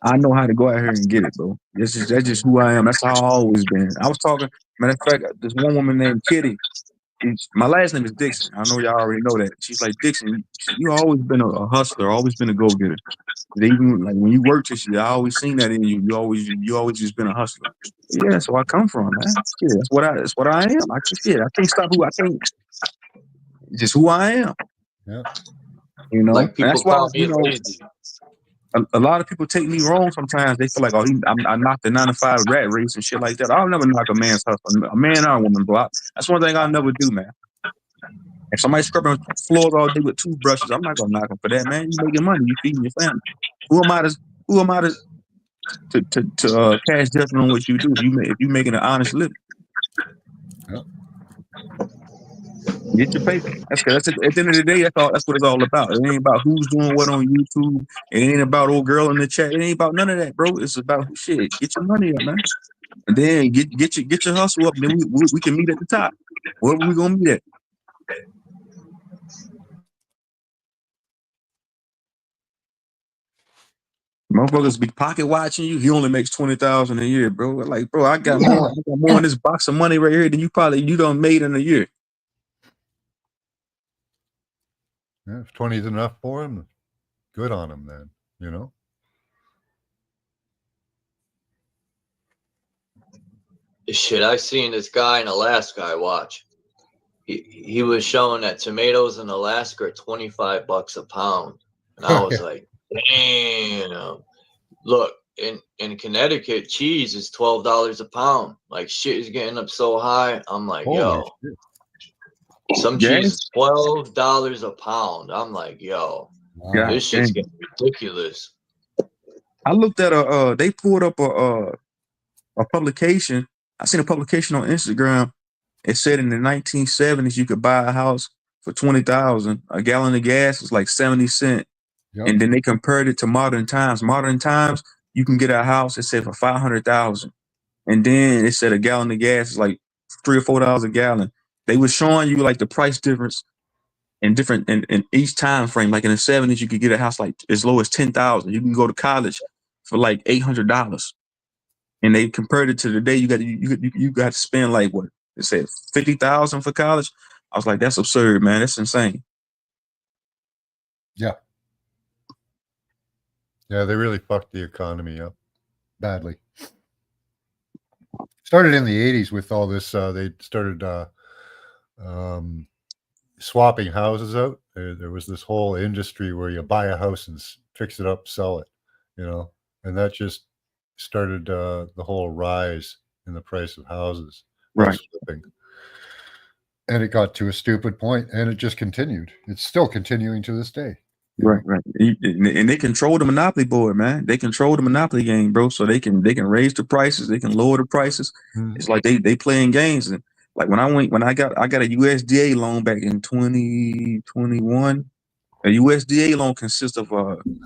I know how to go out here and get it, bro. That's just who I am. That's how I always been. I was talking, matter of fact, this one woman named Kitty. My last name is Dixon. I know y'all already know that. She's like, Dixon, you always been a hustler, always been a go-getter. Even like when you worked this shit, I always seen that in you. You always just been a hustler. Yeah, that's where I come from, man. Yeah, that's what I am. I can't stop who I can't. Just who I am. Yeah. You know, like people that's why, call me lazy. A lot of people take me wrong sometimes. They feel like, oh, I knocked the 9-to-5 rat race and shit like that. I'll never knock a man's hustle, a man or a woman, bro. That's one thing I'll never do, man. If somebody's scrubbing floors all day with toothbrushes, I'm not gonna knock them for that, man. You making money, you feeding your family. Who am I to cast judgment on what you do if you making an honest living? Yeah. Get your paper. That's it. At the end of the day, that's what it's all about. It ain't about who's doing what on YouTube. It ain't about old girl in the chat. It ain't about none of that, bro. It's about shit. Get your money up, man. And then get your hustle up. And then we can meet at the top. Wherever we gonna meet at. Motherfuckers be pocket watching you. He only makes 20,000 a year, bro. Like, bro, I got more in this box of money right here than you done made in a year. Yeah, if 20 is enough for him, good on him then, you know? Shit, I seen this guy in Alaska I watch. He was showing that tomatoes in Alaska are $25 a pound. And I was like, damn. Look, in Connecticut, cheese is $12 a pound. Like, shit is getting up so high. I'm like, yo. Some cheese is $12 a pound. I'm like, yo, this shit's getting ridiculous. I looked at they pulled up a publication. I seen a publication on Instagram. It said in the 1970s you could buy a house for $20,000. A gallon of gas was like 70 cents. Yep. And then they compared it to modern times. Modern times, you can get a house, it said, for $500,000. And then it said a gallon of gas is like $3 or $4 a gallon. They were showing you like the price difference in each time frame. Like in the 70s, you could get a house like as low as $10,000. You can go to college for like $800. And they compared it to today. You got to spend like what they said, $50,000 for college. I was like, that's absurd, man. That's insane. Yeah. Yeah, they really fucked the economy up badly. Started in the 80s with all this. They started swapping houses out. There was this whole industry where you buy a house and fix it up, sell it, you know, and that just started the whole rise in the price of houses. Right. And it got to a stupid point, and it just continued. It's still continuing to this day. Right. And they control the monopoly board, man. They control the monopoly game, bro. So they can raise the prices, they can lower the prices. It's like they playing games. And like when I got a USDA loan back in 2021. A USDA loan consists of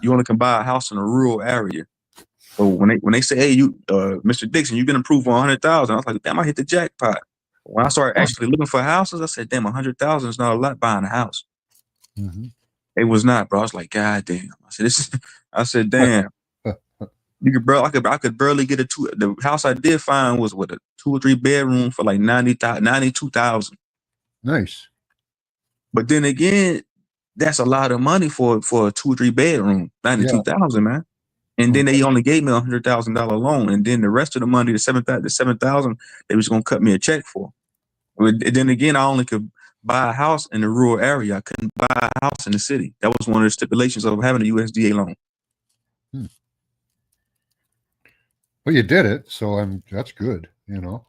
you only can buy a house in a rural area. So when they say, hey, you Mr. Dixon, you've been approved for 100,000, I was like, damn, I hit the jackpot. When I started actually looking for houses, I said, damn, 100,000 is not a lot buying a house. Mm-hmm. It was not, bro. I was like, God damn. I said, damn. I could barely get the house I did find was with a 2 or 3 bedroom for like 92,000. Nice. But then again, that's a lot of money for a 2 or 3 bedroom, 92,000, man. And then they only gave me a $100,000 loan, and then the rest of the money, the 7,000, they was gonna cut me a check for. But then again, I only could buy a house in the rural area. I couldn't buy a house in the city. That was one of the stipulations of having a USDA loan. Well, you did it, so that's good. You know,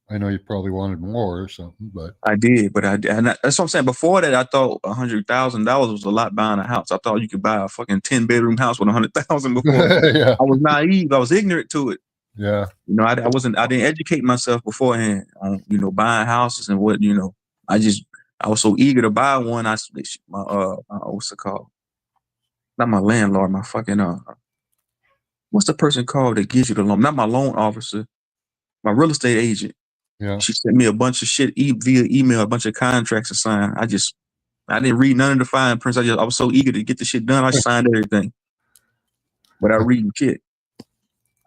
I know you probably wanted more or something, but I did. But that's what I'm saying. Before that, I thought $100,000 was a lot buying a house. I thought you could buy a fucking 10-bedroom house with $100,000 before. Yeah. I was naive. I was ignorant to it. Yeah. You know, I didn't educate myself beforehand on, you know, buying houses and what, you know. I was so eager to buy one. What's it called? Not my landlord, my fucking what's the person called that gives you the loan? Not my loan officer, my real estate agent. Yeah. She sent me a bunch of shit via email, a bunch of contracts to sign. I didn't read none of the fine prints. I was so eager to get the shit done. I signed everything without reading shit.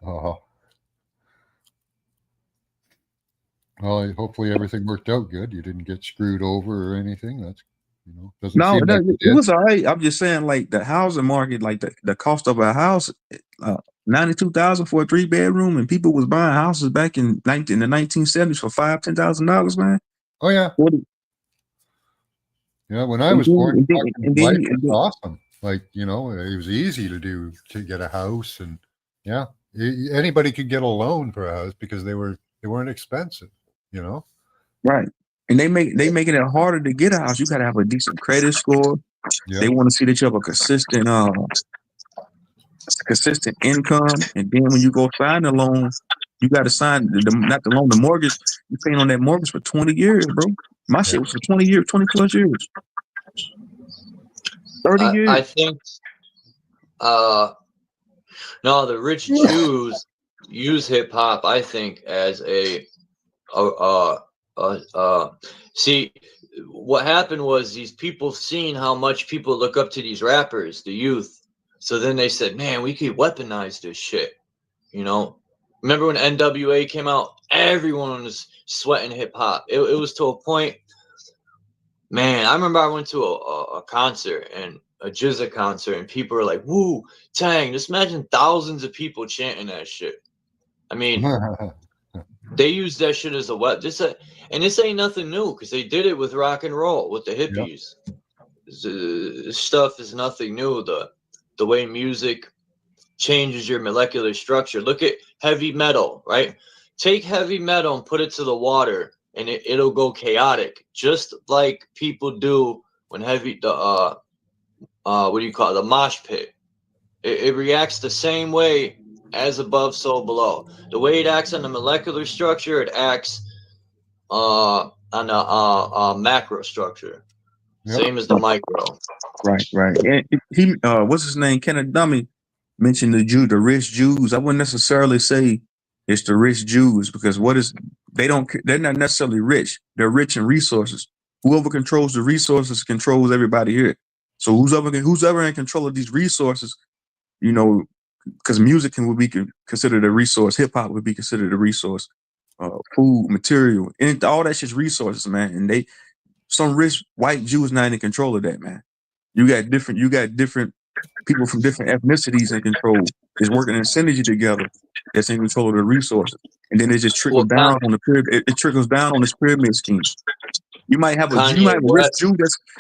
Oh. Well, hopefully everything worked out good. You didn't get screwed over or anything. That's, you know, doesn't No, seem like you it did. was all right. I'm just saying, like the housing market, like the cost of a house, 92,000 for a 3-bedroom, and people was buying houses back in the 1970s for $5,000-$10,000, man. Oh yeah. 40. Yeah, when I was born, life was awesome. Like, you know, it was easy to get a house, and yeah, anybody could get a loan for a house because they weren't expensive, you know. Right. And they making it harder to get a house. You gotta have a decent credit score. Yeah. They want to see that you have a consistent income. And then when you go sign the loan, you got to sign not the loan, the mortgage. You're paying on that mortgage for 20 years, bro. My shit was for 20 years, 20 plus years, 30 years. I think no, the rich Jews use hip hop, I think, as see, what happened was these people seen how much people look up to these rappers, the youth. So then they said, man, we could weaponize this shit. You know, remember when NWA came out? Everyone was sweating hip hop. It was to a point, man. I remember I went to a concert, and a Jizza concert, and people were like, woo, Tang. Just imagine thousands of people chanting that shit. I mean, they use that shit as a weapon. And this ain't nothing new, because they did it with rock and roll, with the hippies. This stuff is nothing new. The way music changes your molecular structure. Look at heavy metal, right? Take heavy metal and put it to the water, and it'll go chaotic, just like people do when what do you call it? The mosh pit. It reacts the same way as above, so below. The way it acts on the molecular structure, it acts on the macro structure. Yep. Same as the micro. Right. And he, what's his name? Kenneth Dummy mentioned the rich Jews. I wouldn't necessarily say it's the rich Jews, because they're not necessarily rich. They're rich in resources. Whoever controls the resources controls everybody here. So who's ever in control of these resources, you know, because music would be considered a resource, hip hop would be considered a resource, food, material, and all that shit's resources, man. And some rich white Jews not in control of that, man. You got different people from different ethnicities in control. Is working in synergy together. That's in control of the resources, and then it just trickles down on the pyramid. It trickles down on this pyramid scheme. You might have a rich Jew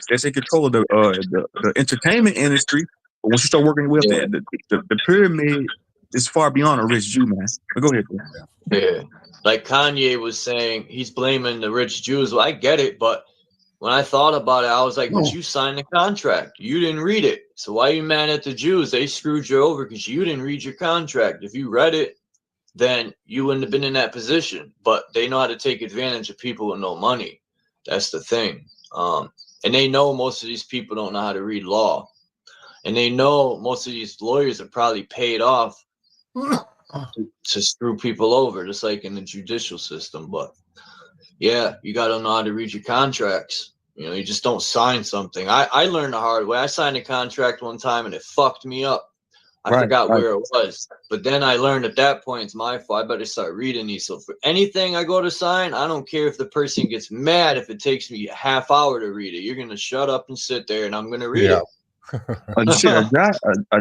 that's in control of the entertainment industry, but once you start working with the pyramid, is far beyond a rich Jew, man. But go ahead, bro. Yeah, like Kanye was saying, he's blaming the rich Jews. Well, I get it, but when I thought about it, I was like, but you signed the contract. You didn't read it. So why are you mad at the Jews? They screwed you over because you didn't read your contract. If you read it, then you wouldn't have been in that position. But they know how to take advantage of people with no money. That's the thing. And they know most of these people don't know how to read law. And they know most of these lawyers are probably paid off to screw people over, just like in the judicial system. But yeah, you got to know how to read your contracts. You know, you just don't sign something. I learned the hard way. I signed a contract one time and it fucked me up. I forgot where it was. But then I learned at that point, it's my fault. I better start reading these. So for anything I go to sign, I don't care if the person gets mad if it takes me a half hour to read it. You're going to shut up and sit there and I'm going to read it. A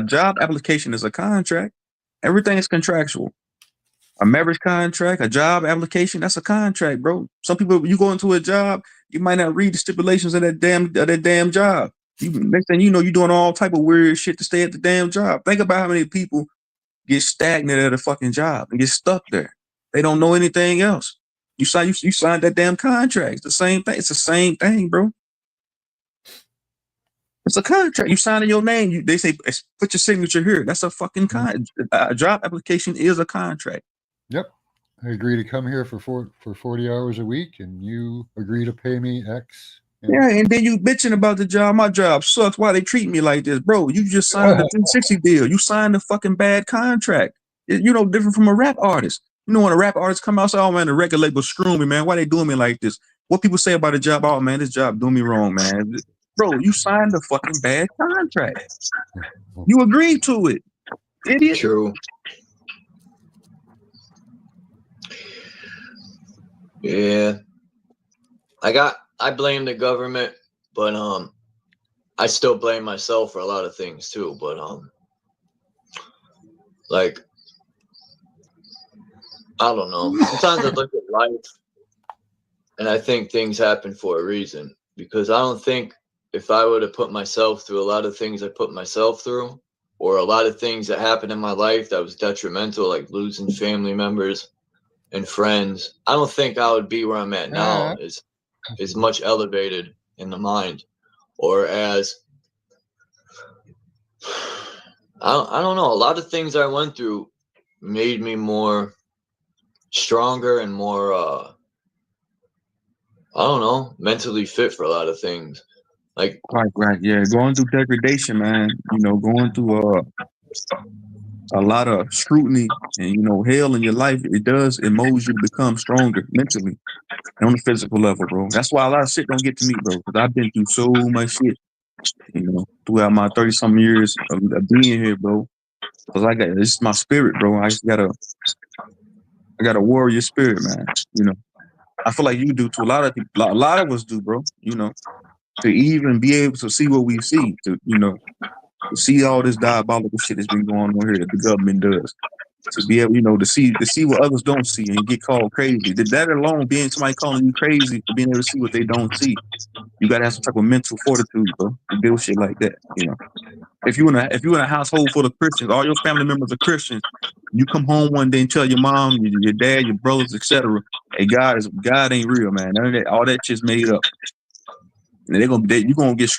job application is a contract. Everything is contractual. A marriage contract, a job application, that's a contract, bro. Some people, you go into a job, you might not read the stipulations of that damn job. Next thing you know, you're doing all type of weird shit to stay at the damn job. Think about how many people get stagnant at a fucking job and get stuck there. They don't know anything else. You signed that damn contract. It's the same thing. It's the same thing, bro. It's a contract. You sign in your name. They say put your signature here. That's a fucking contract. A job application is a contract. Yep. I agree to come here for 40 hours a week, and you agree to pay me X. Yeah, and then you bitching about the job. My job sucks. Why they treat me like this, bro? You just signed the 360 deal. You signed a fucking bad contract. You know, different from a rap artist. You know, when a rap artist come out, say, "Oh man, the record label screw me, man. Why they doing me like this?" What people say about a job? Oh man, this job doing me wrong, man. Bro, you signed a fucking bad contract. You agreed to it, idiot. True. Yeah, I blame the government, but I still blame myself for a lot of things too. But like, I don't know. Sometimes I look at life and I think things happen for a reason, because I don't think if I would have put myself through a lot of things I put myself through, or a lot of things that happened in my life that was detrimental, like losing family members and friends, I don't think I would be where I'm at now is much elevated in the mind, or as I don't know, a lot of things I went through made me more stronger and more I don't know, mentally fit for a lot of things. Like, Right, yeah, going through degradation, man. You know, going through a lot of scrutiny and hell in your life. It molds you to become stronger mentally and on the physical level, bro. That's why a lot of shit don't get to me, bro. Because I've been through so much shit, throughout my 30-something years of being here, bro. Because this is my spirit, bro. I got a warrior spirit, man. I feel like you do too. A lot of us do, bro. To even be able to see what we see, to see all this diabolical shit that's been going on here that the government does. To be able, to see what others don't see and get called crazy. That alone, being somebody calling you crazy for being able to see what they don't see, you gotta have some type of mental fortitude, bro, to deal with shit like that. If you in a household full of Christians, all your family members are Christians, you come home one day and tell your mom, your dad, your brothers, etc., hey, God ain't real, man. None of that, all that shit's made up. And you're gonna get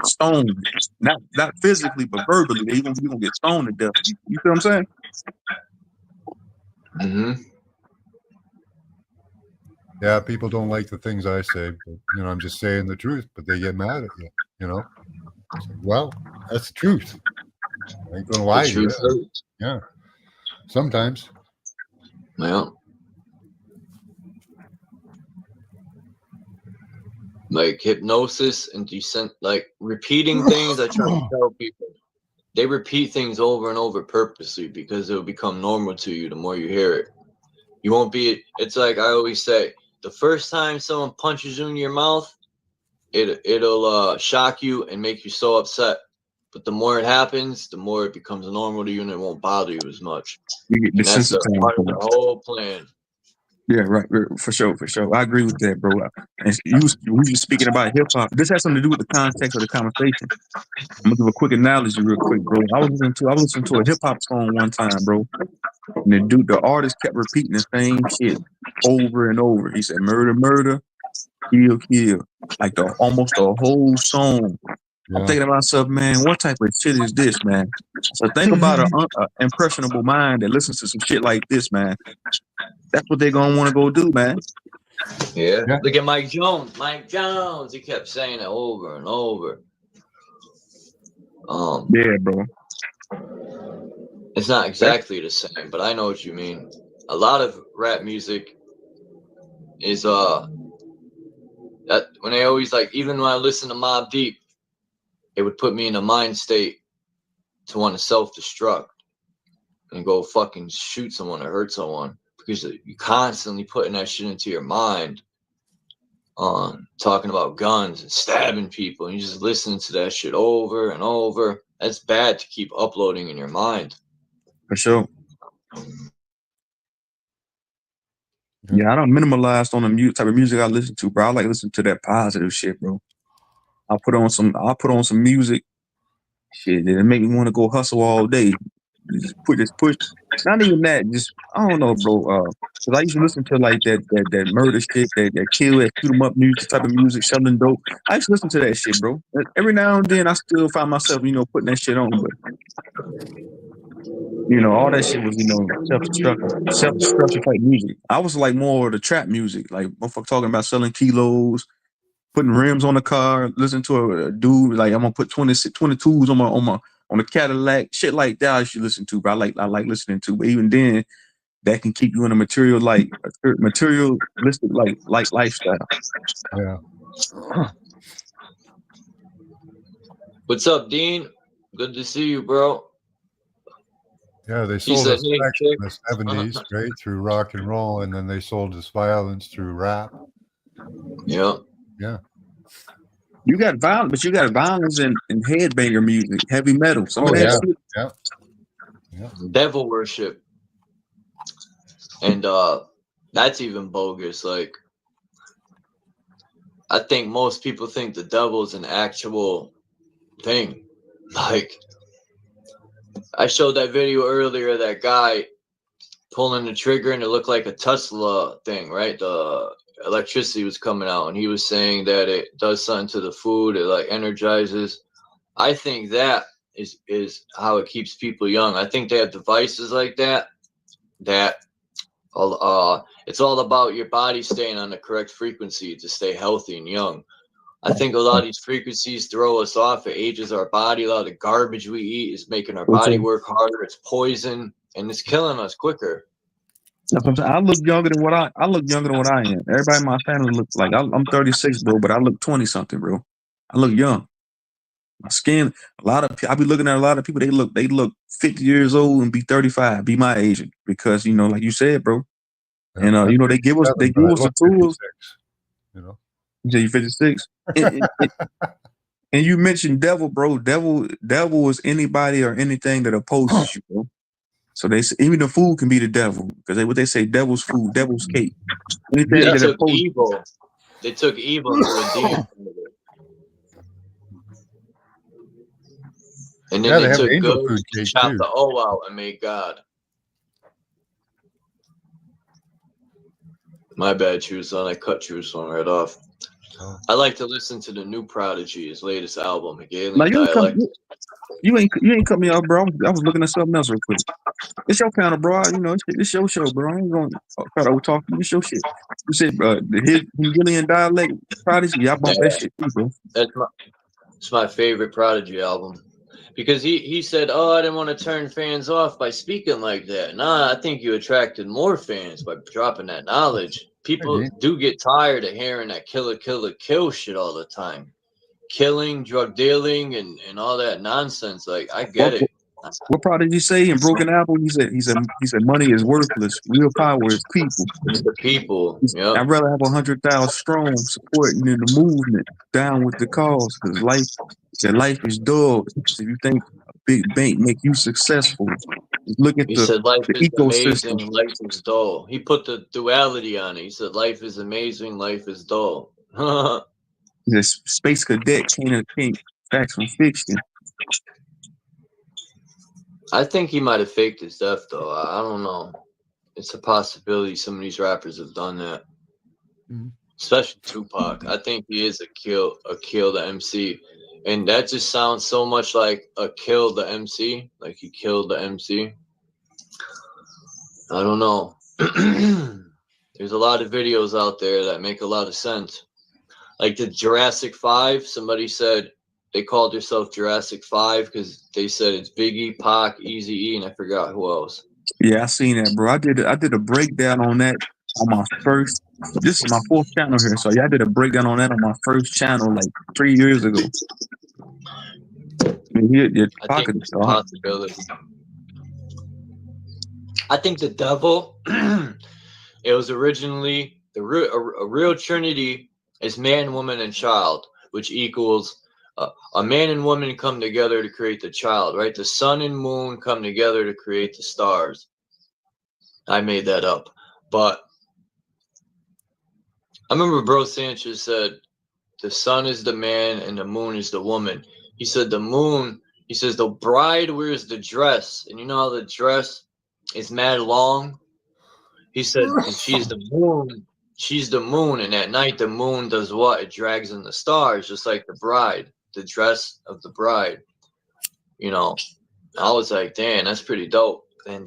stoned, not physically, but verbally. You're gonna get stoned to death. You feel what I'm saying? Mm-hmm. Yeah, people don't like the things I say, but I'm just saying the truth. But they get mad at you. It's like, well, that's the truth. I ain't gonna lie to you. Yeah, sometimes. Yeah. Like hypnosis and like repeating things. I try to tell people they repeat things over and over purposely because it'll become normal to you the more you hear it. You won't be. It's like I always say: the first time someone punches you in your mouth, it'll shock you and make you so upset. But the more it happens, the more it becomes normal to you, and it won't bother you as much. You get That's the part of the whole plan. Yeah, right, for sure. I agree with that, bro. And we was speaking about hip hop. This has something to do with the context of the conversation. I'm gonna give a quick analogy, real quick, bro. I was listening to a hip hop song one time, bro, and the artist kept repeating the same shit over and over. He said, "Murder, murder, kill, kill," like almost the whole song. I'm thinking to myself, man, what type of shit is this, man? So think about an impressionable mind that listens to some shit like this, man. That's what they're gonna want to go do, man. Yeah. Look at Mike Jones. Mike Jones. He kept saying it over and over. Yeah, bro. It's not exactly the same, but I know what you mean. A lot of rap music is that when they always even when I listen to Mobb Deep, it would put me in a mind state to want to self-destruct and go fucking shoot someone or hurt someone because you constantly putting that shit into your mind on talking about guns and stabbing people, and you just listening to that shit over and over. That's bad to keep uploading in your mind. For sure. Yeah, I don't minimalize on the type of music I listen to, bro. I like listening to that positive shit, bro. I'll put on some music, shit that make me want to go hustle all day. Just push. Not even that. Just I don't know, bro. Cause I used to listen to like that murder shit, that kill, that shoot 'em up music type of music, selling dope. I used to listen to that shit, bro. Every now and then, I still find myself, putting that shit on. But all that shit was, self-destruction type music. I was like more of the trap music, like motherfucker talking about selling kilos, putting rims on the car, listen to a dude like I'm gonna put 22s on the Cadillac, shit like that. I should listen to, bro. I like listening to, but even then, that can keep you in a materialistic like lifestyle. Yeah. What's up, Dean? Good to see you, bro. Yeah, they sold us sex in the 70s, right, through rock and roll, and then they sold us violence through rap. Yeah. Yeah. You got violence, but you got violence in headbanger music, heavy metal. Some of that shit. Yeah. Devil worship. And that's even bogus. Like, I think most people think the devil is an actual thing. Like, I showed that video earlier of that guy pulling the trigger and it looked like a Tesla thing, right? The electricity was coming out and he was saying that it does something to the food, it like energizes. I think that is how it keeps people young. I think they have devices like that It's all about your body staying on the correct frequency to stay healthy and young. I think a lot of these frequencies throw us off. It ages our body. A lot of the garbage we eat is making our body work harder. It's poison, and it's killing us quicker. That's what I'm saying. I look younger than what I look younger than what I am. Everybody in my family look like I'm 36, bro, but I look 20 something, bro. I look young. My skin, I be looking at a lot of people. They look 50 years old and be 35, be my age, because like you said, bro. And they give us the tools. You know, you say you 56, and you mentioned devil, bro. Devil is anybody or anything that opposes you, bro. So they say, even the food can be the devil, because what they say, devil's food, devil's cake. Anything They that took opposes evil. They took evil and redeemed it. And then they have took angel good, food cake chopped too. the O out, and made God. My bad, True Son. I cut True Son right off. I like to listen to the new Prodigy, his latest album, Hegelian Now Dialect. you ain't cut me off, bro. I was looking at something else real quick. It's your panel, bro. It's your show, bro. I ain't gonna try to talk to you. It's your shit. You said his Hegelian Dialect Prodigy. Yeah, I bought that shit too, bro. It's my favorite Prodigy album. Because he said, oh, I didn't want to turn fans off by speaking like that. Nah, I think you attracted more fans by dropping that knowledge. People do get tired of hearing that kill shit all the time. Killing, drug dealing, and all that nonsense. Like, I get it. What Prodigy you say in Broken Apple? He said money is worthless. Real power is people. It's the people. Yep. I'd rather have 100,000 strong supporting in the movement, down with the cause, because life is dull. So you think a big bank make you successful? Look at He said life the is ecosystem. amazing, life is dull. He put the duality on it. He said life is amazing, life is dull. This space cadet can't facts from fiction. I think he might have faked his death, though. I don't know. It's a possibility some of these rappers have done that. Especially Tupac. I think he is a kill the MC. And that just sounds so much like a kill the MC. Like he killed the MC. I don't know. There's a lot of videos out there that make a lot of sense. Like the Jurassic 5, somebody said they called themselves Jurassic 5 because they said it's Biggie, Pac, Eazy-E, and I forgot who else. Yeah, I seen that, bro. I did a breakdown on that on my first. This is my 4th channel here, so yeah, I did a breakdown on that on my first channel like 3 years ago. I mean, I think it's a possibility. I think the devil, it was originally a real trinity is man, woman, and child, which equals a man and woman come together to create the child, right? The sun and moon come together to create the stars. I made that up. But I remember Bro Sanchez said, the sun is the man and the moon is the woman. He said the moon, he says the bride wears the dress. And you know how the dress is mad long? He said she's the moon. She's the moon. And at night, the moon does what? It drags in the stars, just like the bride, the dress of the bride. You know, I was like, damn, that's pretty dope. And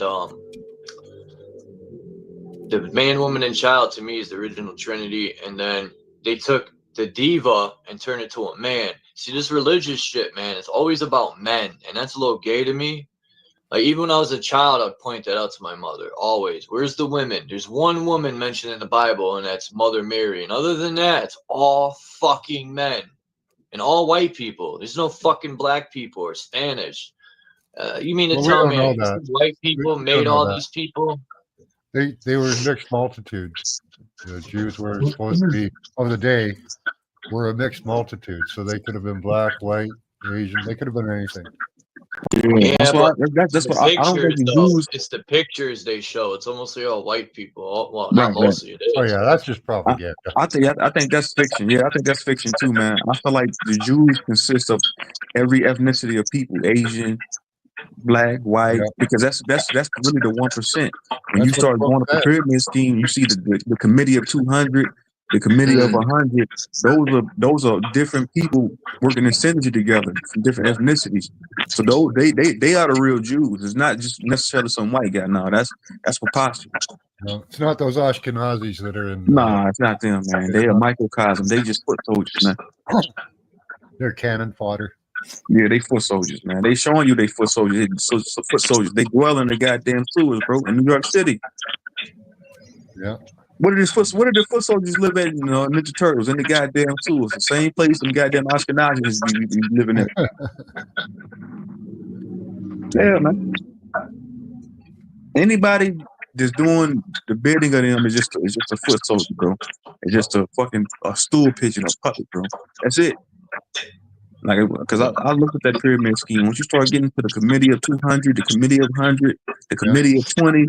the man, woman, and child to me is the original Trinity. And then they took the diva and turned it to a man. See, this religious shit, man, it's always about men. And that's a little gay to me. Like, even when I was a child, I'd point that out to my mother, always. Where's the women? There's one woman mentioned in the Bible, and that's Mother Mary. And other than that, it's all fucking men. And all white people. There's no fucking black people or Spanish. You mean to tell me white people made all these people? They were mixed multitudes. The Jews were supposed to be, of the day, were a mixed multitude. So they could have been black, white, Asian. They could have been anything. Yeah, that's but what I don't think it's the pictures they show. It's almost all white people. Well, not mostly. It is. Oh yeah, that's just propaganda. I think that's fiction. Yeah, I think that's fiction too, man. I feel like the Jews consist of every ethnicity of people: Asian, black, white, because that's really the 1%. When you start going up the pyramid scheme, you see the committee of 200, the committee of 100. Those are different people working in synergy together from different ethnicities. So they are the real Jews. It's not just necessarily some white guy. No, that's preposterous. No, it's not those Ashkenazis that are in. Nah, it's not them, man. They are microcosm. They just foot soldiers, man. They're cannon fodder. Yeah, they foot soldiers, man. They showing you they foot soldiers. Foot soldiers. They dwell in the goddamn sewers, bro, in New York City. Yeah. Where did the foot soldiers live at? You know, Ninja Turtles in the goddamn sewers, the same place them goddamn Ashkenazis be living at. Yeah, man. Anybody that's doing the bidding of them is just a foot soldier, bro. It's just a fucking stool pigeon, a puppet, bro. That's it. Like, because I looked at that pyramid scheme. Once you start getting to the committee of 200, the committee of 100, the committee of 20,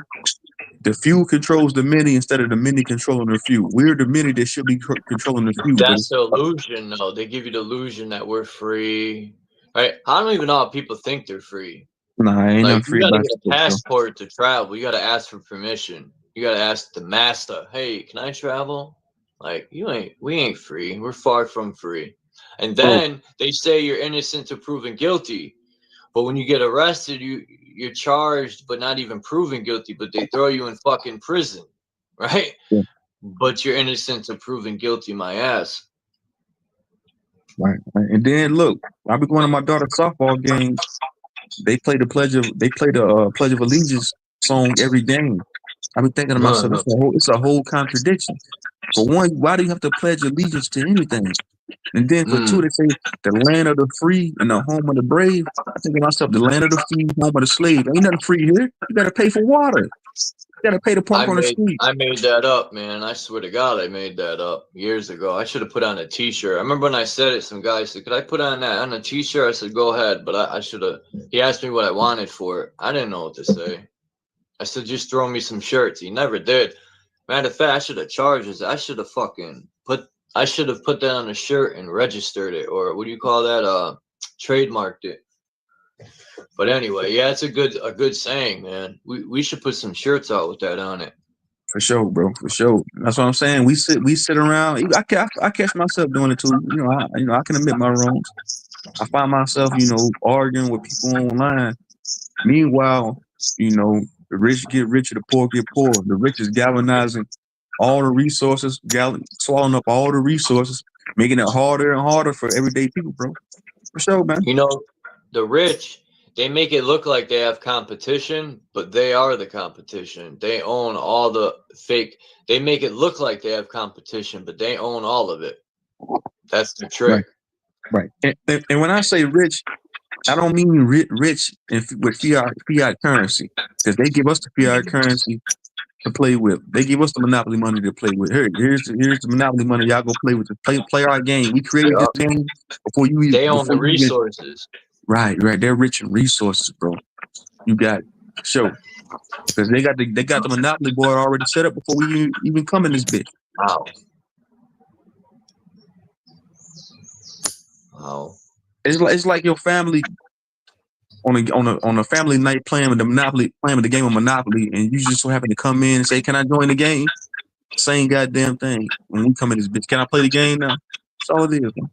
the few controls the many instead of the many controlling the few. We're the many that should be controlling the few. That's the illusion, though. They give you the illusion that we're free. Right? I don't even know how people think they're free. Nah, ain't nothing Like, you free gotta about get a this, bro. passport to travel. You gotta ask for permission. You gotta ask the master, hey, can I travel? Like, we ain't free. We're far from free. And then they say you're innocent to proven guilty. But when you get arrested, you're charged, but not even proven guilty, but they throw you in fucking prison, right? Yeah. But you're innocent to proven guilty, my ass. Right. And then look, I'll be going to my daughter's softball games. They play the Pledge of Allegiance song every game. I've been thinking to myself, it's a whole contradiction. For one, why do you have to pledge allegiance to anything? And then for two, they say the land of the free and the home of the brave. I think to myself, the land of the free, home of the slave. Ain't nothing free here. You gotta pay for water. You gotta pay to pump on the street. I made that up, man. I swear to God, I made that up years ago. I should have put on a T-shirt. I remember when I said it, some guy said, could I put on that on a T-shirt? I said, go ahead. But I should have. He asked me what I wanted for it. I didn't know what to say. I said, just throw me some shirts. He never did. Matter of fact, I should have charged us. I should have put that on a shirt and registered it, or what do you call that? Trademarked it. But anyway, yeah, it's a good saying, man. We should put some shirts out with that on it. For sure, bro. For sure. That's what I'm saying. We sit around. I catch myself doing it too. I can admit my wrongs. I find myself, arguing with people online. Meanwhile, the rich get richer, the poor get poorer. The rich is galvanizing all the resources, swallowing up all the resources, making it harder and harder for everyday people, bro. For sure, man. The rich, they make it look like they have competition, but they are the competition. They own all the fake. They make it look like they have competition, but they own all of it. That's the trick. Right. And when I say rich, I don't mean rich with fiat currency, because they give us the fiat currency to play with. They give us the monopoly money to play with. Here's the monopoly money. Y'all go play with it. Play our game. We created this game before you even. They own the resources. Right. They're rich in resources, bro. You got show, because they got the monopoly board already set up before we even come in this bitch. Wow. It's like your family on a family night playing with the game of Monopoly, and you just so happen to come in and say, "Can I join the game?" Same goddamn thing. When we come in this bitch, can I play the game now? That's all it is, man.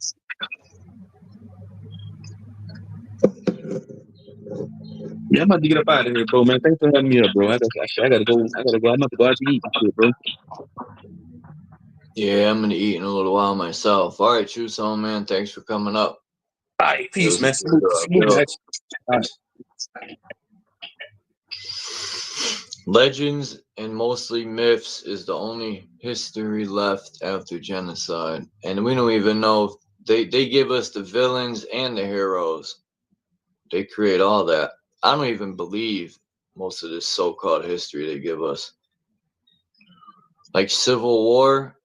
Yeah, I'm about to get up out of here, bro, man. Thanks for having me up, bro. I gotta go. I'm about to go out to eat and shit, bro. Yeah, I'm gonna eat in a little while myself. All right, True Soul, man. Thanks for coming up. All right, peace, man. Legends and mostly myths is the only history left after genocide. And we don't even know if they give us the villains and the heroes. They create all that. I don't even believe most of this so-called history they give us. Like Civil War,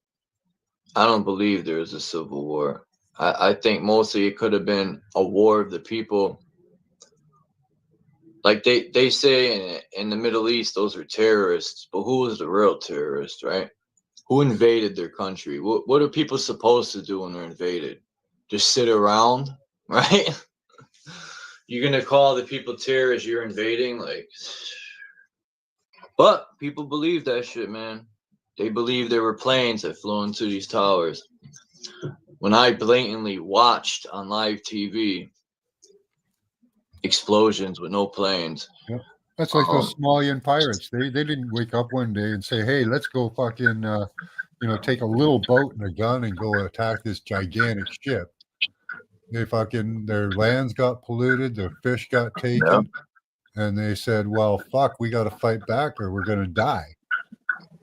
I don't believe there was a Civil War. I think mostly it could have been a war of the people. Like they say in the Middle East, those are terrorists. But who was the real terrorist, right? Who invaded their country? What are people supposed to do when they're invaded? Just sit around, right? You're going to call the people terrorists, you're invading? But people believe that shit, man. They believe there were planes that flew into these towers. When I blatantly watched on live TV explosions with no planes. Yeah. That's like those Somalian pirates. They didn't wake up one day and say, "Hey, let's go fucking take a little boat and a gun and go attack this gigantic ship." Their lands got polluted, their fish got taken, and they said, "Well, fuck, we got to fight back or we're gonna die."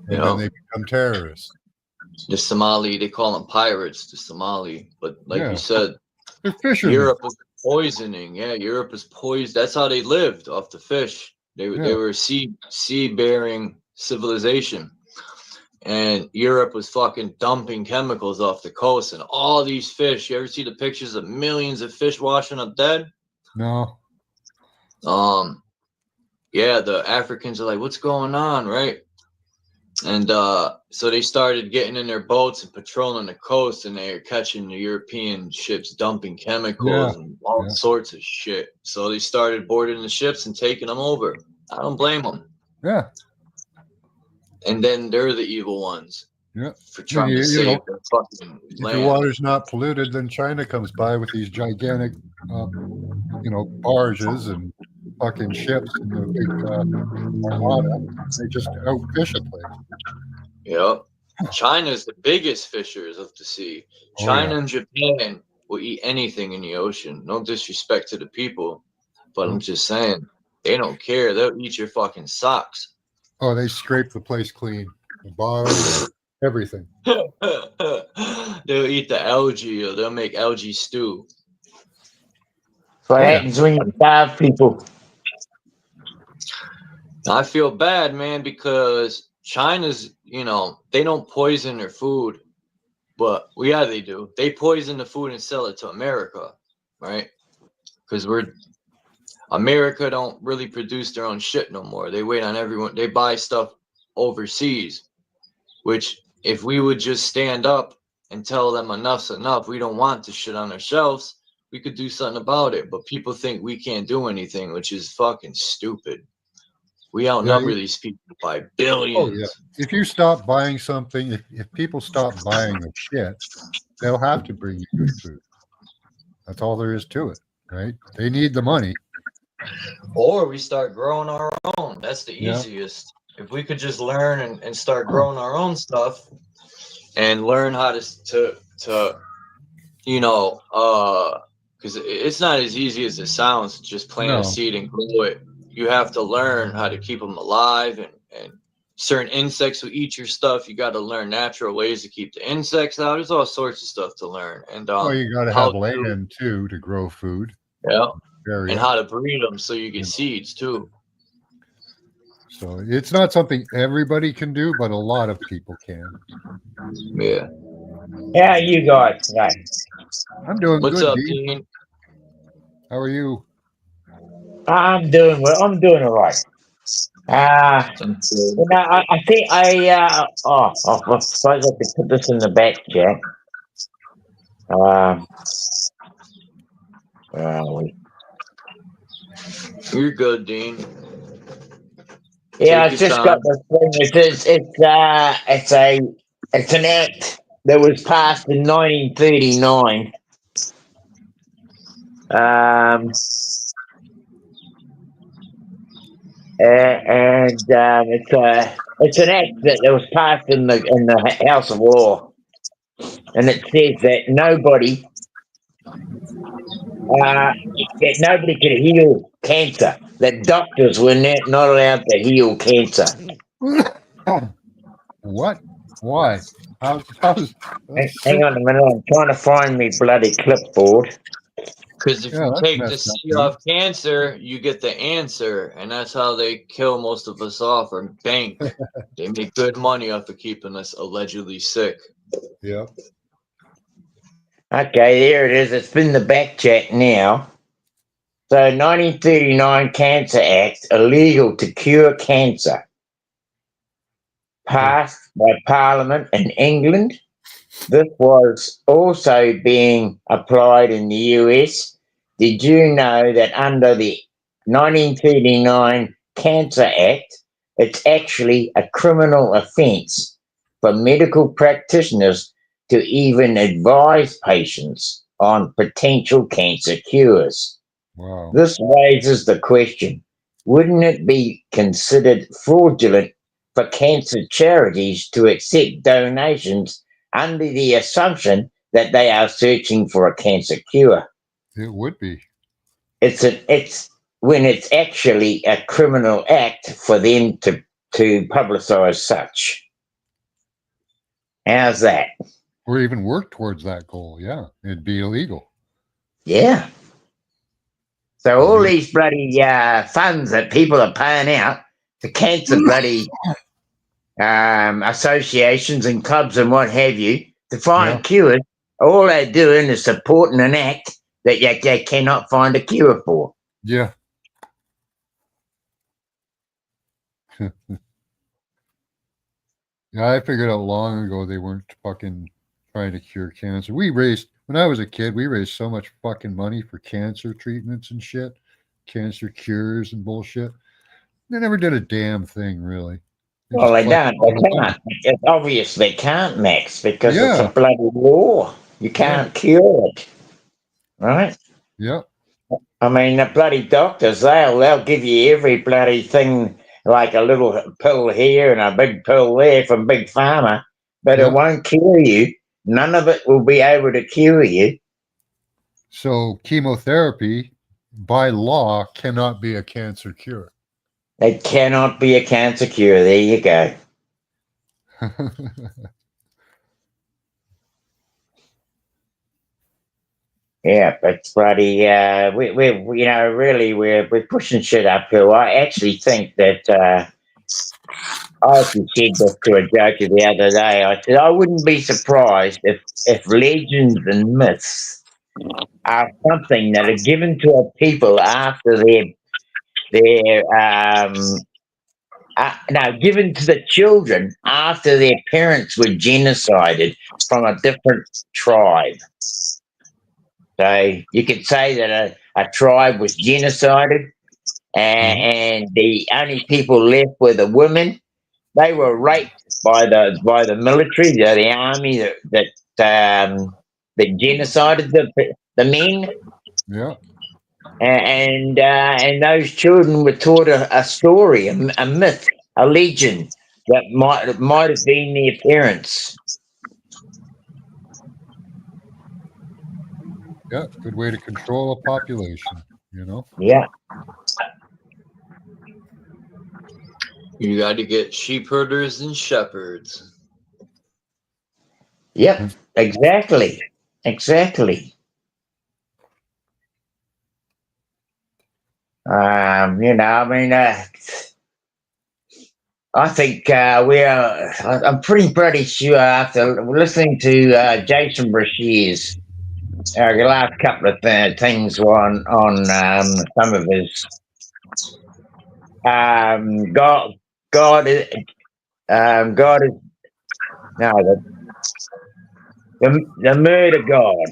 And then they become terrorists. The Somali, they call them pirates, the Somali. But like you said, they're fishermen. Europe was poisoning. Yeah, Europe was poisoned. That's how they lived, off the fish. They were sea-bearing civilization. And Europe was fucking dumping chemicals off the coast, and all these fish. You ever see the pictures of millions of fish washing up dead? No. Yeah, the Africans are like, what's going on, right? And so they started getting in their boats and patrolling the coast, and they were catching the European ships dumping chemicals and all sorts of shit. So they started boarding the ships and taking them over. I don't blame them. Yeah. And then they're the evil ones. Yeah. For trying to save their fucking If land. the water's not polluted, then China comes by with these gigantic, barges and fucking ships and the big armada. They just outfish a place. Yep. China's the biggest fishers of the sea. China and Japan will eat anything in the ocean. No disrespect to the people, but I'm just saying, they don't care. They'll eat your fucking socks. Oh, they scrape the place clean. The bottom, everything. They'll eat the algae, or they'll make algae stew. What happens when you starve people? I feel bad, man, because China's, they don't poison their food, but they do. They poison the food and sell it to America, right? Because America don't really produce their own shit no more. They wait on everyone. They buy stuff overseas, which if we would just stand up and tell them enough's enough, we don't want the shit on our shelves, we could do something about it. But people think we can't do anything, which is fucking stupid. We outnumber these people by billions. Oh, yeah. If you stop buying something, if people stop buying the shit, they'll have to bring you good food. That's all there is to it, right? They need the money. Or we start growing our own. That's the easiest. If we could just learn and start growing our own stuff and learn how to because it's not as easy as it sounds, just plant a seed and grow it. You have to learn how to keep them alive, and certain insects will eat your stuff. You got to learn natural ways to keep the insects out. There's all sorts of stuff to learn. And you got to have land too to grow food. Yeah. And how to breed them so you get seeds too. So it's not something everybody can do, but a lot of people can. Yeah. How are you guys today? I'm doing What's good. up, Dean? Dean? How are you? I'm doing well. I'm doing all right. I think I suppose I could put this in the back chat. Where are we? You're good, Dean. Yeah, I Take your just time. got this thing. It's an act that was passed in 1939. It's an act that was passed in the House of Law, and it says that nobody could heal cancer. That doctors were not allowed to heal cancer. What? Why? How's Hang on a minute. I'm trying to find me bloody clipboard. Because if you take the C off cancer, you get the answer, and that's how they kill most of us off, or bank. They make good money off of keeping us allegedly sick. Yeah. Okay, there it is. It's been the back chat now. So 1939 Cancer Act, illegal to cure cancer. Passed by Parliament in England. This was also being applied in the US. Did you know that under the 1939 Cancer Act, it's actually a criminal offence for medical practitioners to even advise patients on potential cancer cures? Wow. This raises the question, wouldn't it be considered fraudulent for cancer charities to accept donations under the assumption that they are searching for a cancer cure? It would be. It's when it's actually a criminal act for them to publicize such. How's that? Or even work towards that goal. Yeah, it'd be illegal. Yeah. So all these bloody funds that people are paying out to cancer bloody associations and clubs and what have you to find cures, all they're doing is supporting an act that they cannot find a cure for. Yeah. Yeah, I figured out long ago they weren't fucking trying to cure cancer. When I was a kid, we raised so much fucking money for cancer treatments and shit, cancer cures and bullshit. They never did a damn thing, really. Well, they don't. They can't. It's obvious they can't, Max, because it's a bloody law. You can't cure it, right? Yeah. I mean, the bloody doctors, they'll give you every bloody thing, like a little pill here and a big pill there from Big Pharma, but it won't cure you. None of it will be able to cure you. So chemotherapy, by law, cannot be a cancer cure. It cannot be a cancer cure. There you go. Yeah, but bloody, we're pushing shit uphill. I actually think that I actually said this to a joker the other day. I said I wouldn't be surprised if legends and myths are something that are given to a people after given to the children after their parents were genocided from a different tribe. So you could say that a tribe was genocided, and the only people left were the women. They were raped by the military, the army that genocided the men. Yeah. And those children were taught a story, a myth, a legend that might have been their parents. Yeah, good way to control a population, you know? Yeah. You got to get sheep herders and shepherds. Yep, exactly. Exactly. I think I'm pretty sure after listening to Jason Brashear's last couple of things on some of his God is the murder God,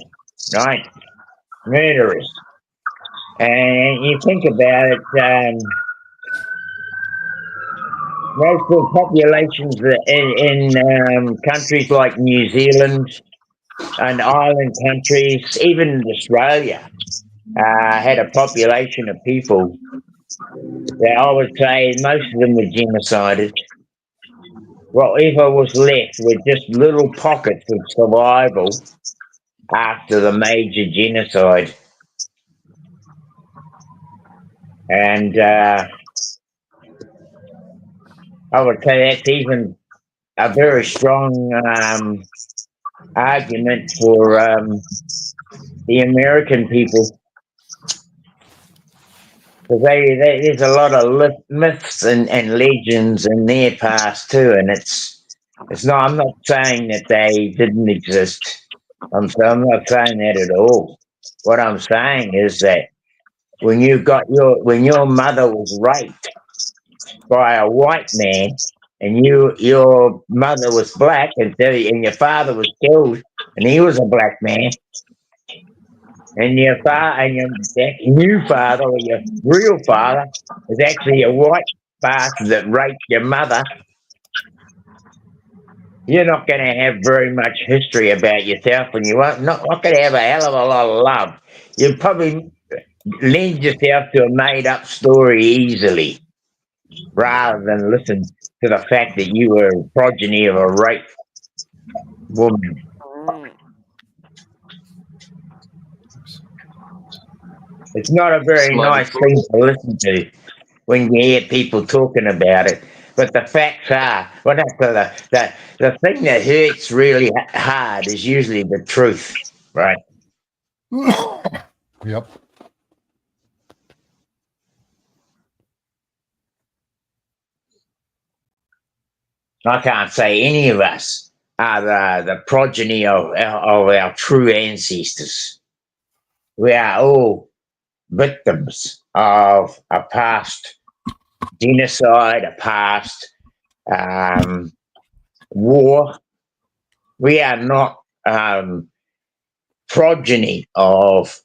right? Murderers. And you think about it, most of the populations in countries like New Zealand and island countries, even Australia, had a population of people that I would say most of them were genocided. Whatever was left were just little pockets of survival after the major genocide. And I would say that's even a very strong argument for the American people. Because there's a lot of myths and legends in their past too, and I'm not saying that they didn't exist. I'm not saying that at all. What I'm saying is that when your mother was raped by a white man, and your mother was black, and your father was killed, and he was a black man, and your father and your new father or your real father is actually a white bastard that raped your mother, you're not going to have very much history about yourself, and you're not going to have a hell of a lot of love. You probably lend yourself to a made-up story easily, rather than listen to the fact that you were a progeny of a rape woman. It's not a very Smutty nice thing to listen to when you hear people talking about it. But the facts are, well, the thing that hurts really hard is usually the truth, right? Yep. I can't say any of us are the progeny of our true ancestors. We are all victims of a past genocide, a past war. We are not progeny of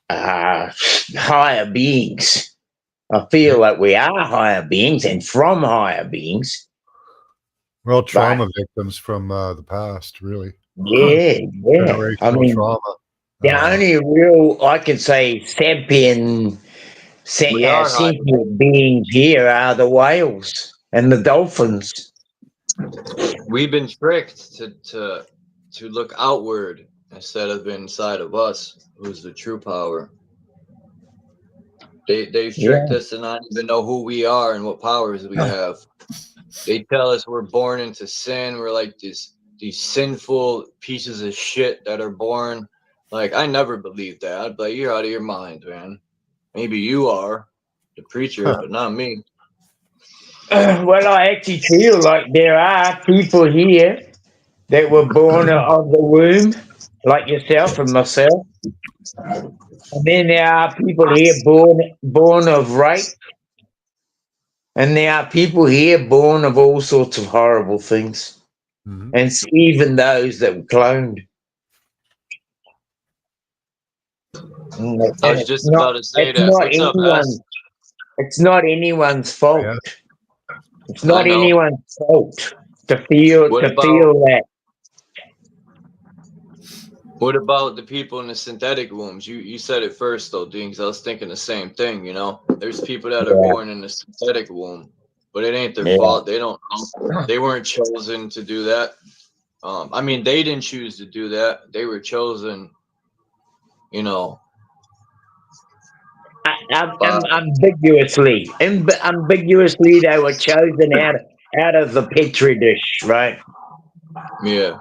higher beings. I feel that we are higher beings and from higher beings. Well, trauma victims from the past, really. Yeah. Generational trauma. The only real, I could say, sentient beings here are the whales and the dolphins. We've been tricked to look outward instead of inside of us, who's the true power. They've tricked us to not even know who we are and what powers we have. They tell us we're born into sin. We're like these sinful pieces of shit that are born. Like, I never believed that. I'd be like, you're out of your mind, man. Maybe you are, the preacher, but not me. Well, I actually feel like there are people here that were born of the womb, like yourself and myself. And then there are people here born of rape. And there are people here born of all sorts of horrible things. Mm-hmm. And even those that were cloned. I was just about to say that. What's up, S? It's not anyone's fault. Yeah. It's not anyone's fault to feel that. What about the people in the synthetic wombs? You said it first, though, Dean, 'cause I was thinking the same thing, you know? There's people that are born in the synthetic womb, but it ain't their fault. They don't know. They weren't chosen to do that. I mean, they didn't choose to do that. They were chosen, you know. Ambiguously, they were chosen out of the petri dish, right? Yeah.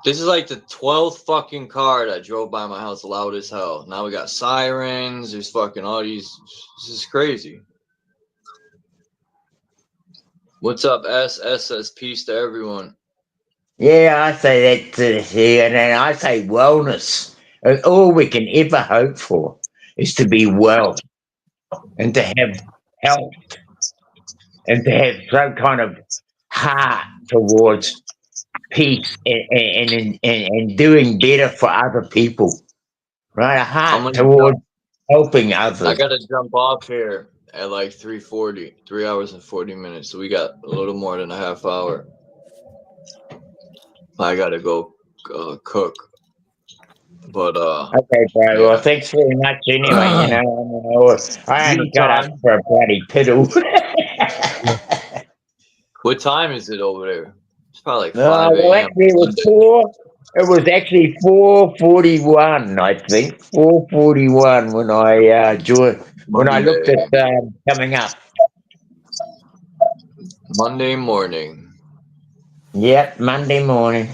This is like the 12th fucking car that drove by my house loud as hell. Now we got sirens. There's fucking all these. This is crazy. What's up, S? S says peace to everyone. Yeah, I say that and then I say wellness. And all we can ever hope for is to be well and to have health and to have some kind of heart towards peace and doing better for other people, right? A heart towards helping others. I gotta jump off here at like 3:40, 3 hours and 40 minutes. So we got a little more than a half hour. I gotta go cook. But okay, bro. Well, thanks very much. Anyway, you know, I only got up for a bloody piddle. What time is it over there? It's probably like 5 well, a.m. actually, it was actually 4:41, I think. 4:41 when I joined. When I looked at coming up. Monday morning. Yep, Monday morning.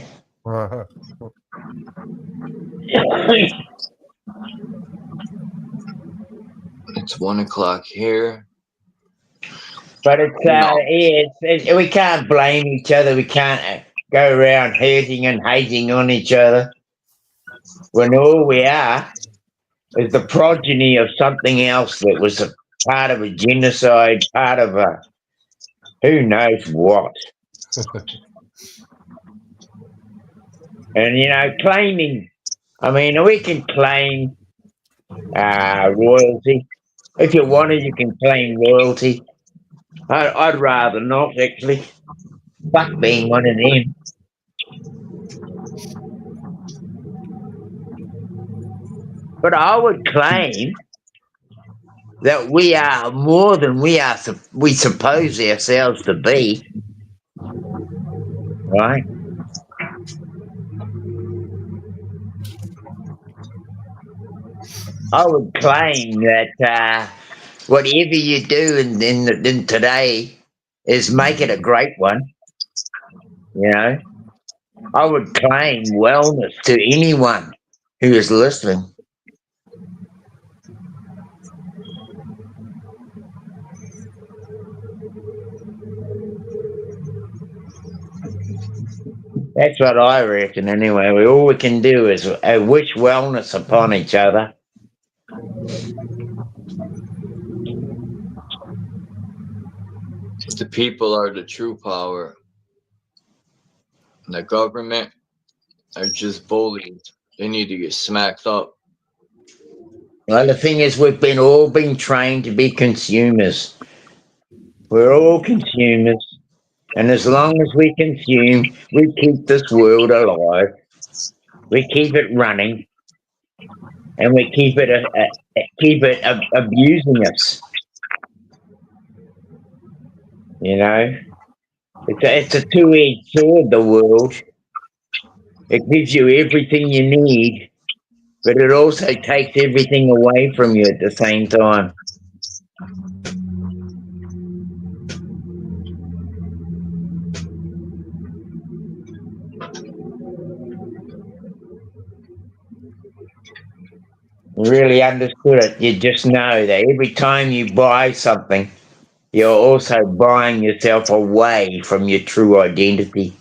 It's 1 o'clock here. But we can't blame each other. We can't go around hurting and hating on each other when all we are is the progeny of something else that was a part of a genocide, part of a who knows what. And, you know, claiming, I mean, we can claim royalty. If you wanted, you can claim royalty. I'd rather not, actually. Fuck being one of them. But I would claim that we are more than we suppose ourselves to be, right? I would claim that whatever you do in today is make it a great one. You know, I would claim wellness to anyone who is listening. That's what I reckon anyway. All we can do is wish wellness upon each other. The people are the true power. And the government are just bullies. They need to get smacked up. Well, the thing is, we've all been trained to be consumers. We're all consumers. And as long as we consume, we keep this world alive. We keep it running. And we keep it abusing us. You know? It's a two-edged sword, the world. It gives you everything you need, but it also takes everything away from you at the same time. Really understood it. You just know that every time you buy something, you're also buying yourself away from your true identity.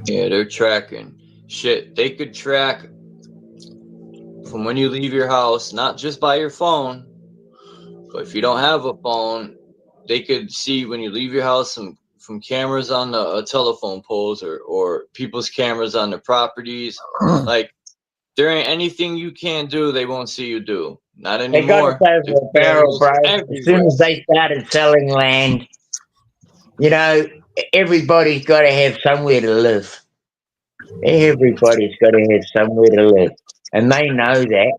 Yeah, they're tracking. Shit, they could track from when you leave your house, not just by your phone, but if you don't have a phone, they could see when you leave your house from cameras on the telephone poles or people's cameras on their properties. Like, there ain't anything you can't do, they won't see you do. Not They got anymore. us over a barrel, bro. As soon as they started selling land, you know, everybody's got to have somewhere to live. Everybody's got to have somewhere to live. And they know that.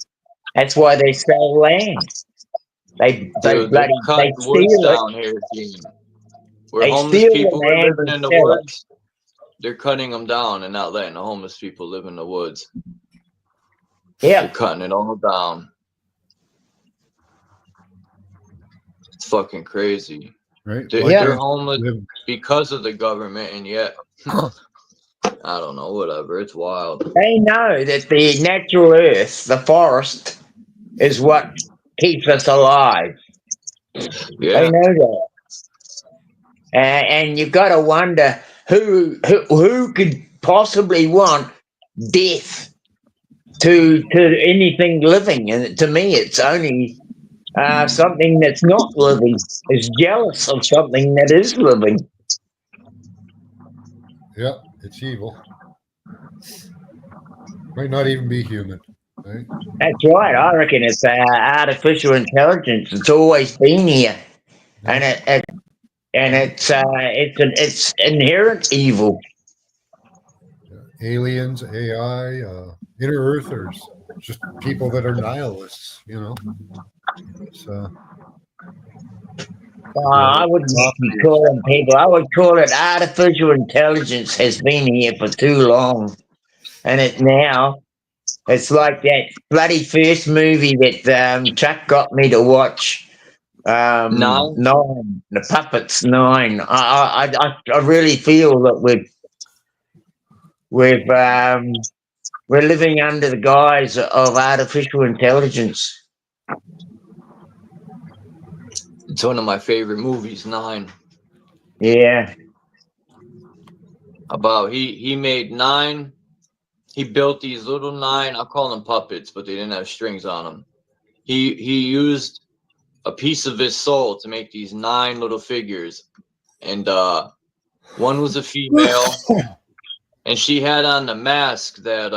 That's why they sell land. They Dude, bloody, cut they woods steal it. down here, Gene. Where They homeless steal the people are land living and in the sell it. woods, they're cutting them down and not letting the homeless people live in the woods. Yeah. They're cutting it all down. It's fucking crazy. Right? They're homeless because of the government, and yet, I don't know, whatever. It's wild. They know that the natural earth, the forest, is what keeps us alive. Yeah. They know that. And you've got to wonder who could possibly want death to anything living. And to me, it's only something that's not living is jealous of something that is living. Yeah, it's evil. Might not even be human, right? That's right. I reckon it's artificial intelligence. It's always been here, and it's inherent evil. Aliens, AI, inner earthers, just people that are nihilists, you know. It's, I wouldn't call them people. I would call it artificial intelligence has been here for too long, and it's like that bloody first movie that Chuck got me to watch. Nine, the Puppets 9. I really feel that we're living under the guise of artificial intelligence. It's one of my favorite movies, 9. Yeah. About he made 9. He built these little 9. I'll call them puppets, but they didn't have strings on them. He used a piece of his soul to make these 9 little figures, and one was a female, and she had on the mask that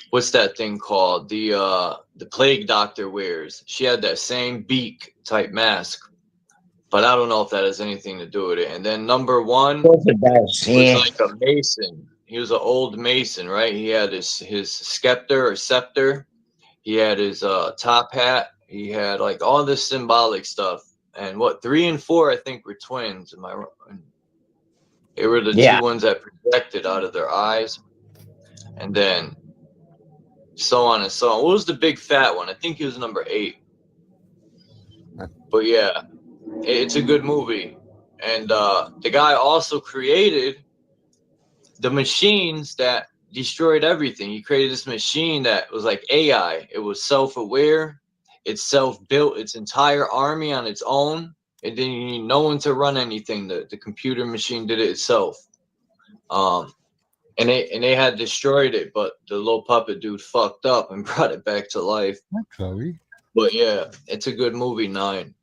what's that thing called? The plague doctor wears. She had that same beak type mask, but I don't know if that has anything to do with it. And then number 1 of course it does, yeah. was like a mason. He was an old Mason, right? He had his scepter. He had his top hat. He had like all this symbolic stuff. And 3 and 4, I think, were twins. Am I wrong? They were the two ones that projected out of their eyes. And then so on and so on. What was the big fat one? I think he was number 8. But yeah, it's a good movie. And the guy also created the machines that destroyed everything. He created this machine that was like AI. It was self-aware. It self-built its entire army on its own. It didn't need no one to run anything. The computer machine did it itself. And they had destroyed it, but the little puppet dude fucked up and brought it back to life. Chloe. But yeah, it's a good movie, 9.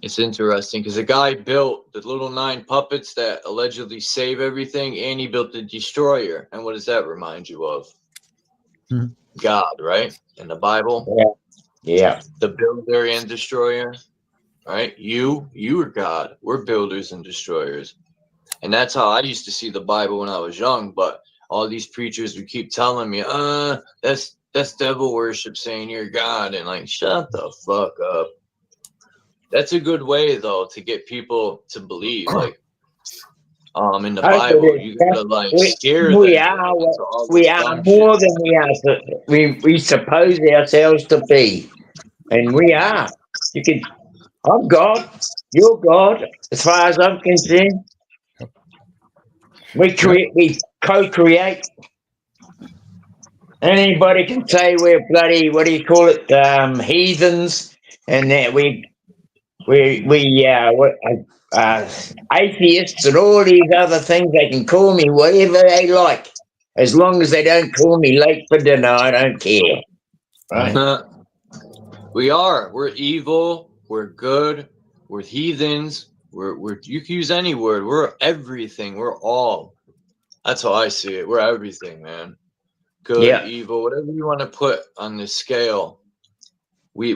It's interesting because the guy built the little 9 puppets that allegedly save everything, and he built the destroyer. And what does that remind you of? God, right? In the Bible. Yeah. The builder and destroyer, right? You are God. We're builders and destroyers. And that's how I used to see the Bible when I was young. But all these preachers would keep telling me, that's devil worship, saying you're God. And like, shut the fuck up. That's a good way, though, to get people to believe. Like, in the Bible, you gotta like scare them. We are more than we suppose ourselves to be, and we are. I'm God. You're God. As far as I'm concerned, we co-create. Anybody can say we're bloody, what do you call it, heathens, and that atheists and all these other things. They can call me whatever they like, as long as they don't call me late for dinner. I don't care. Right? We're evil. We're good. We're heathens. You can use any word. We're everything. We're all. That's how I see it. We're everything, man. Good, evil, whatever you want to put on this scale. We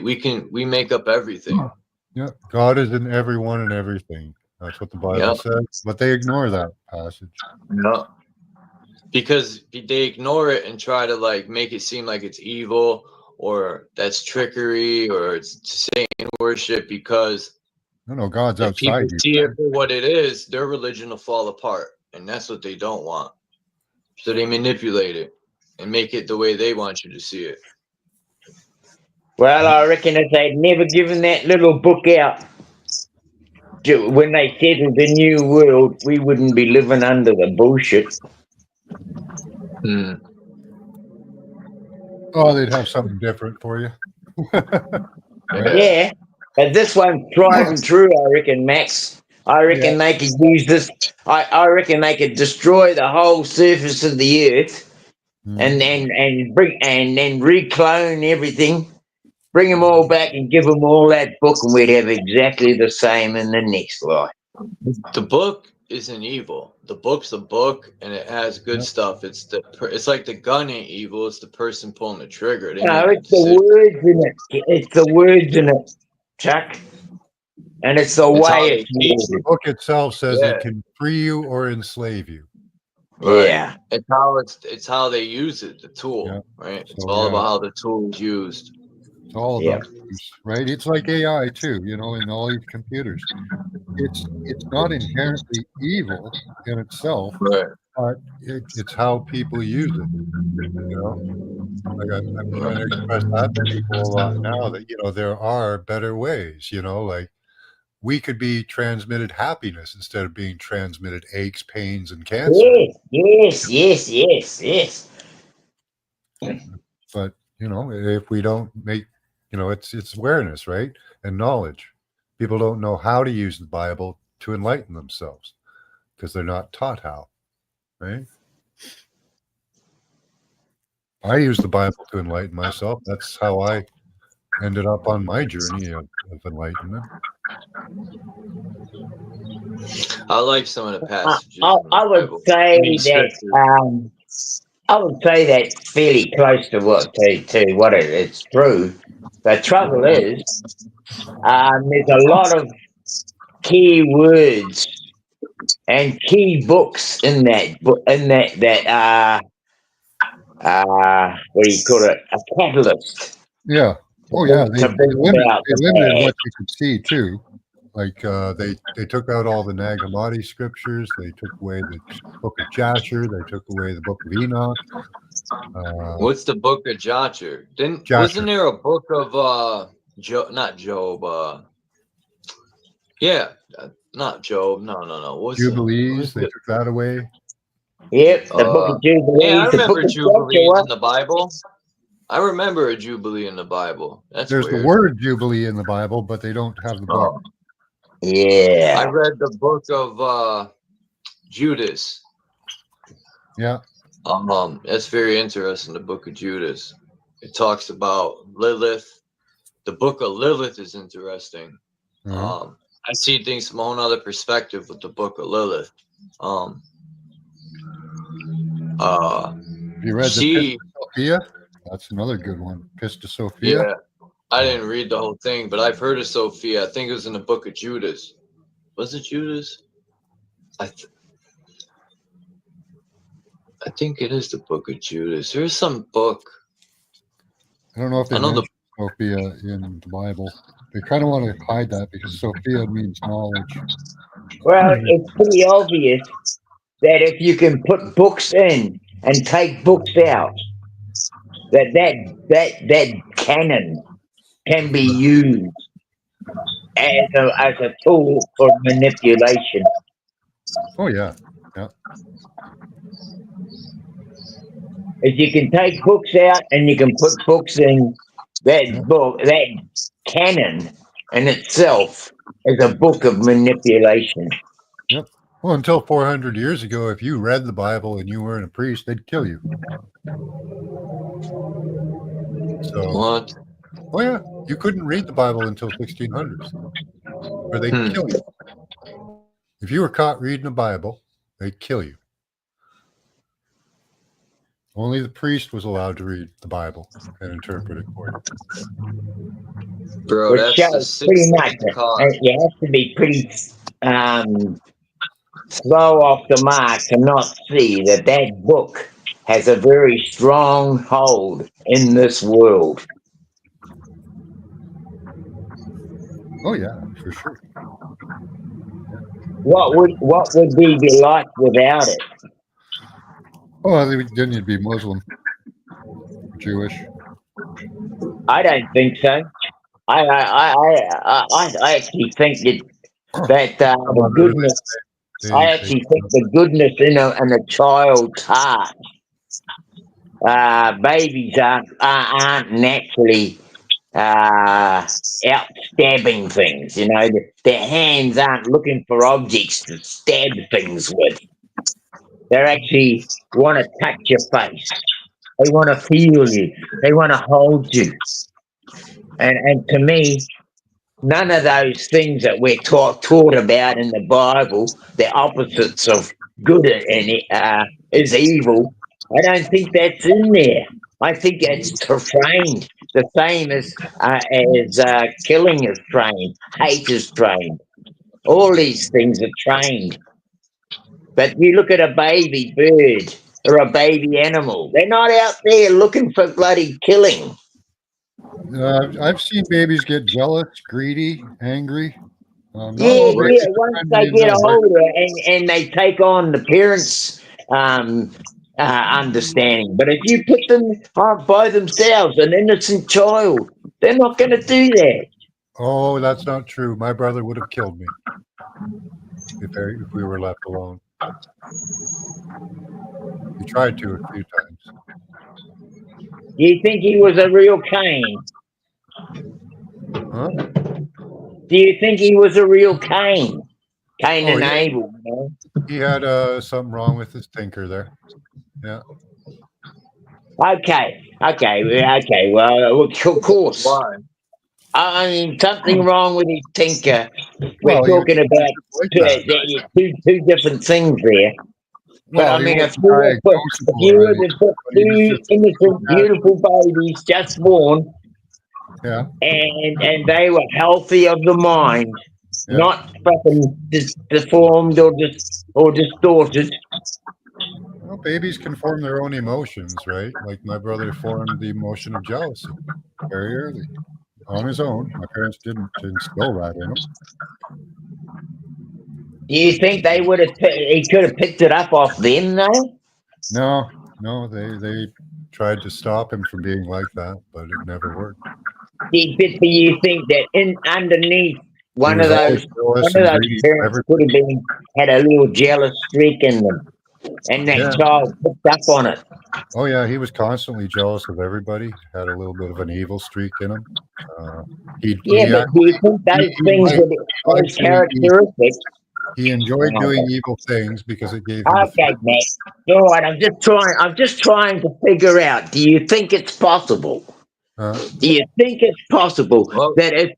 make up everything. Yeah, God is in everyone and everything. That's what the Bible says. But they ignore that passage. No. Because they ignore it and try to like make it seem like it's evil or that's trickery or it's Satan worship, because No, God's if people outside you. see it for what it is, their religion will fall apart. And that's what they don't want. So they manipulate it and make it the way they want you to see it. Well, I reckon if they'd never given that little book out when they settled the new world, we wouldn't be living under the bullshit. Oh, they'd have something different for you. Yeah, but this one's tried and true, I reckon, Max. I reckon they could use this. I reckon they could destroy the whole surface of the earth and then reclone everything. Bring them all back and give them all that book, and we'd have exactly the same in the next life. The book isn't evil. The book's a book, and it has good stuff. It's like the gun ain't evil. It's the person pulling the trigger. No, it's the words in it. It's the words in it, Chuck. And it's the way it's used. The book itself says it can free you or enslave you. Right. Yeah. It's how they use it, the tool, right? It's all about how the tool is used. It's all about use, right? It's like AI too, in all these computers. It's not inherently evil in itself, right? But it's how people use it. Like I'm trying to express that to people a lot now that there are better ways. Like we could be transmitted happiness instead of being transmitted aches, pains, and cancer. Yes. But if we don't make, it's awareness, right, and knowledge. People don't know how to use the Bible to enlighten themselves because they're not taught how, right? I use the Bible to enlighten myself. That's how I ended up on my journey of enlightenment. I like some of the passages. I would say that fairly close to what it's true. The trouble is, there's a lot of key words and key books in that book, what do you call it? A catalyst. Yeah. Oh yeah. They To bring limited, about they the limited bad. what you could see too. Like they took out all the Nag Hammadi scriptures. They took away the Book of Jasher. They took away the Book of Enoch. What's the book of Jasher? Jasher. Wasn't there a book of not Job? Yeah, not Job. No. What's Jubilees. They took that away. Yep, the Book of Jubilees. Yeah, I the Book remember of Jubilees Joshua. in the Bible. I remember a Jubilee in the Bible. That's There's weird. the word Jubilee in the Bible, but they don't have the book. Yeah. I read the book of Judas. Yeah. That's very interesting. The book of Judas. It talks about Lilith. The book of Lilith is interesting. I see things from a whole other perspective with the book of Lilith. Have you read the Pista Sophia? That's another good one. Pista Sophia. Yeah, I didn't read the whole thing, but I've heard of Sophia. I think it was in the book of Judas. Was it Judas? I think it is the book of Judas. There's some book. I don't know if they mention Sophia in the Bible. They kind of want to hide that because Sophia means knowledge. Well, it's pretty obvious that if you can put books in and take books out, that canon can be used as a tool for manipulation. Oh yeah, yeah. If you can take books out and you can put books in, that canon in itself is a book of manipulation. Yep. Well, until 400 years ago, if you read the Bible and you weren't a priest, they'd kill you. So what? Oh yeah, you couldn't read the Bible until 1600s, or they'd kill you. If you were caught reading the Bible, they'd kill you. Only the priest was allowed to read the Bible and interpret it for you. Bro, Which that's shows the pretty much you have to be pretty slow off the mark to not see that book has a very strong hold in this world. Oh yeah, for sure. What would we be like without it? Oh, then you'd be Muslim, Jewish. I don't think so. I actually think that the goodness. I actually think the goodness in a child's heart. Babies aren't naturally out stabbing things. You know, their hands aren't looking for objects to stab things with. They actually want to touch your face. They want to feel you. They want to hold you. And to me, none of those things that we're taught about in the Bible, the opposites of good and is evil, I don't think that's in there. I think it's trained, the same as killing is trained, hate is trained. All these things are trained. But you look at a baby bird or a baby animal, they're not out there looking for bloody killing. I've seen babies get jealous, greedy, angry. Once they get older and they take on the parents' understanding. But if you put them by themselves, an innocent child, they're not going to do that. Oh, that's not true. My brother would have killed me if we were left alone. He tried to a few times. Do you think he was a real Cain? Huh? Do you think he was a real Cain? Cain and Abel, you know? He had something wrong with his thinker there. Yeah. Okay. Well, of course. Why? I mean, something wrong with his tinker. We're talking about two different things there. But I mean, if you were to put two innocent, beautiful babies just born, yeah, and they were healthy of the mind, Yeah. not fucking deformed or distorted. Well, babies can form their own emotions, right? Like my brother formed the emotion of jealousy very early on his own. My parents didn't instill that in him. Do you think they would have? He could have picked it up off them though. No, they tried to stop him from being like that, but it never worked. Do you think that underneath one was of always those jealous and greedy for parents could have had a little jealous streak in them, and that Yeah. child picked up on it? Oh yeah, he was constantly jealous of everybody. Had a little bit of an evil streak in him. Yeah, but do you think those things, those characteristics? He enjoyed doing evil things because it gave him. Okay, Matt. All right, I'm just trying to figure out. Do you think it's possible? Do you think it's possible that if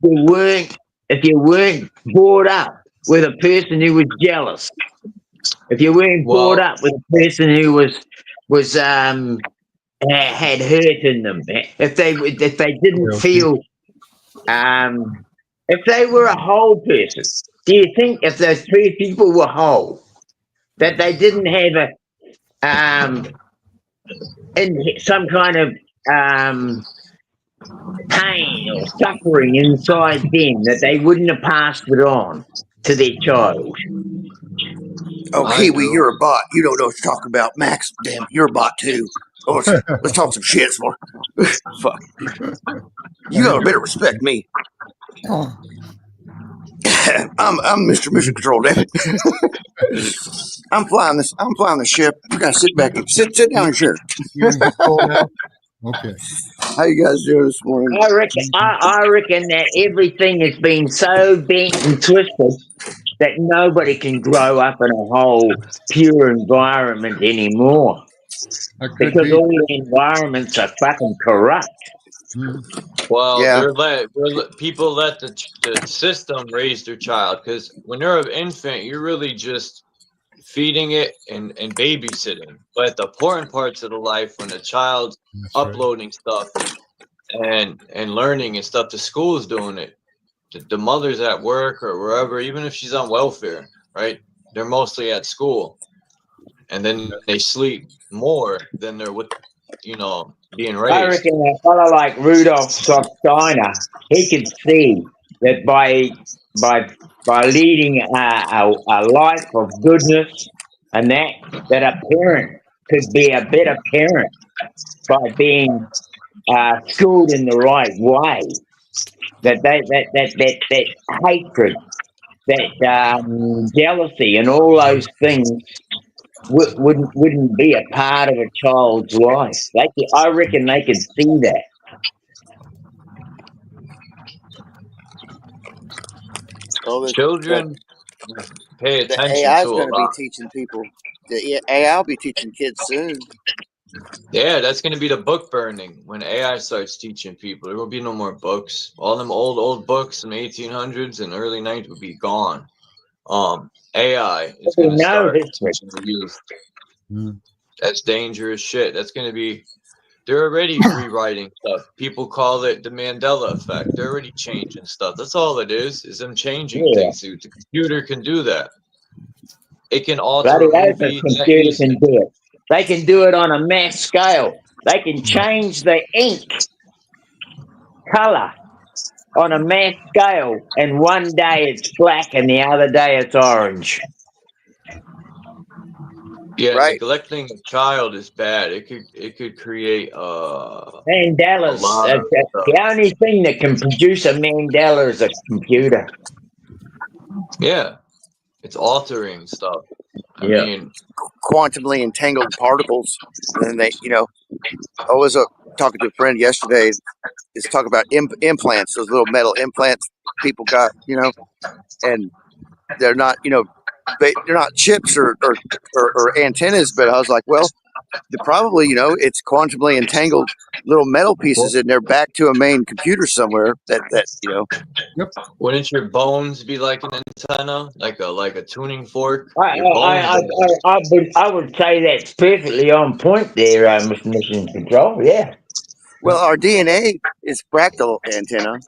you weren't brought up with a person who was jealous, if you weren't brought up with a person who was had hurt in them, if they didn't feel if they were a whole person, do you think if those three people were whole, that they didn't have some kind of pain or suffering inside them, that they wouldn't have passed it on to their child? Oh, Kiwi, you're a bot. You don't know what you're talking about. Max, damn, you're a bot too. Oh, let's talk some shit some more. Fuck. You gotta better respect me. I'm Mr. Mission Control, damn it. I'm flying the ship. You gotta sit back and sit down in your chair. Okay. How you guys doing this morning? I reckon that everything has been so bent and twisted that nobody can grow up in a whole pure environment anymore. Because all the environments are fucking corrupt. Well, people let the system raise their child, because when you're an infant, you're really just feeding it and babysitting. But the important parts of the life, when the child's uploading stuff and learning and stuff, the school's doing it. The mother's at work or wherever, even if she's on welfare, right? They're mostly at school, and then they sleep more than they're with, being raised. I reckon a fellow like Rudolf Steiner, he could see that by leading a life of goodness, and that a parent could be a better parent by being schooled in the right way. That hatred, that jealousy, and all those things wouldn't be a part of a child's life. I reckon they could see that. Children pay The attention AI's to a going to be lot. teaching people. The AI will be teaching kids soon. Yeah, that's going to be the book burning when AI starts teaching people. There will be no more books. All them old books from the 1800s and early 90s will be gone. AI is going to start teaching the youth. That's dangerous shit. That's going to be. They're already rewriting stuff. People call it the Mandela effect. They're already changing stuff. That's all it is them changing things. The computer can do that. It can alter a movie. Computer can do it. They can do it on a mass scale. They can change the ink color on a mass scale, and one day it's black and the other day it's orange. Yeah, neglecting a child is bad. It could create Mandelas. lot of The only thing that can produce a Mandela is a computer. Yeah, it's altering stuff. I Yeah. mean, Quantumly entangled particles. And they, I was talking to a friend yesterday. It's talking about implants, those little metal implants people got, and they're not, they're not chips or antennas, but I was like, well, probably, it's quantumly entangled little metal pieces in there back to a main computer somewhere that. Wouldn't your bones be like an antenna, like a tuning fork? I would say that's perfectly on point there, Mr. Mission Control. Yeah. Well, our DNA is fractal antenna.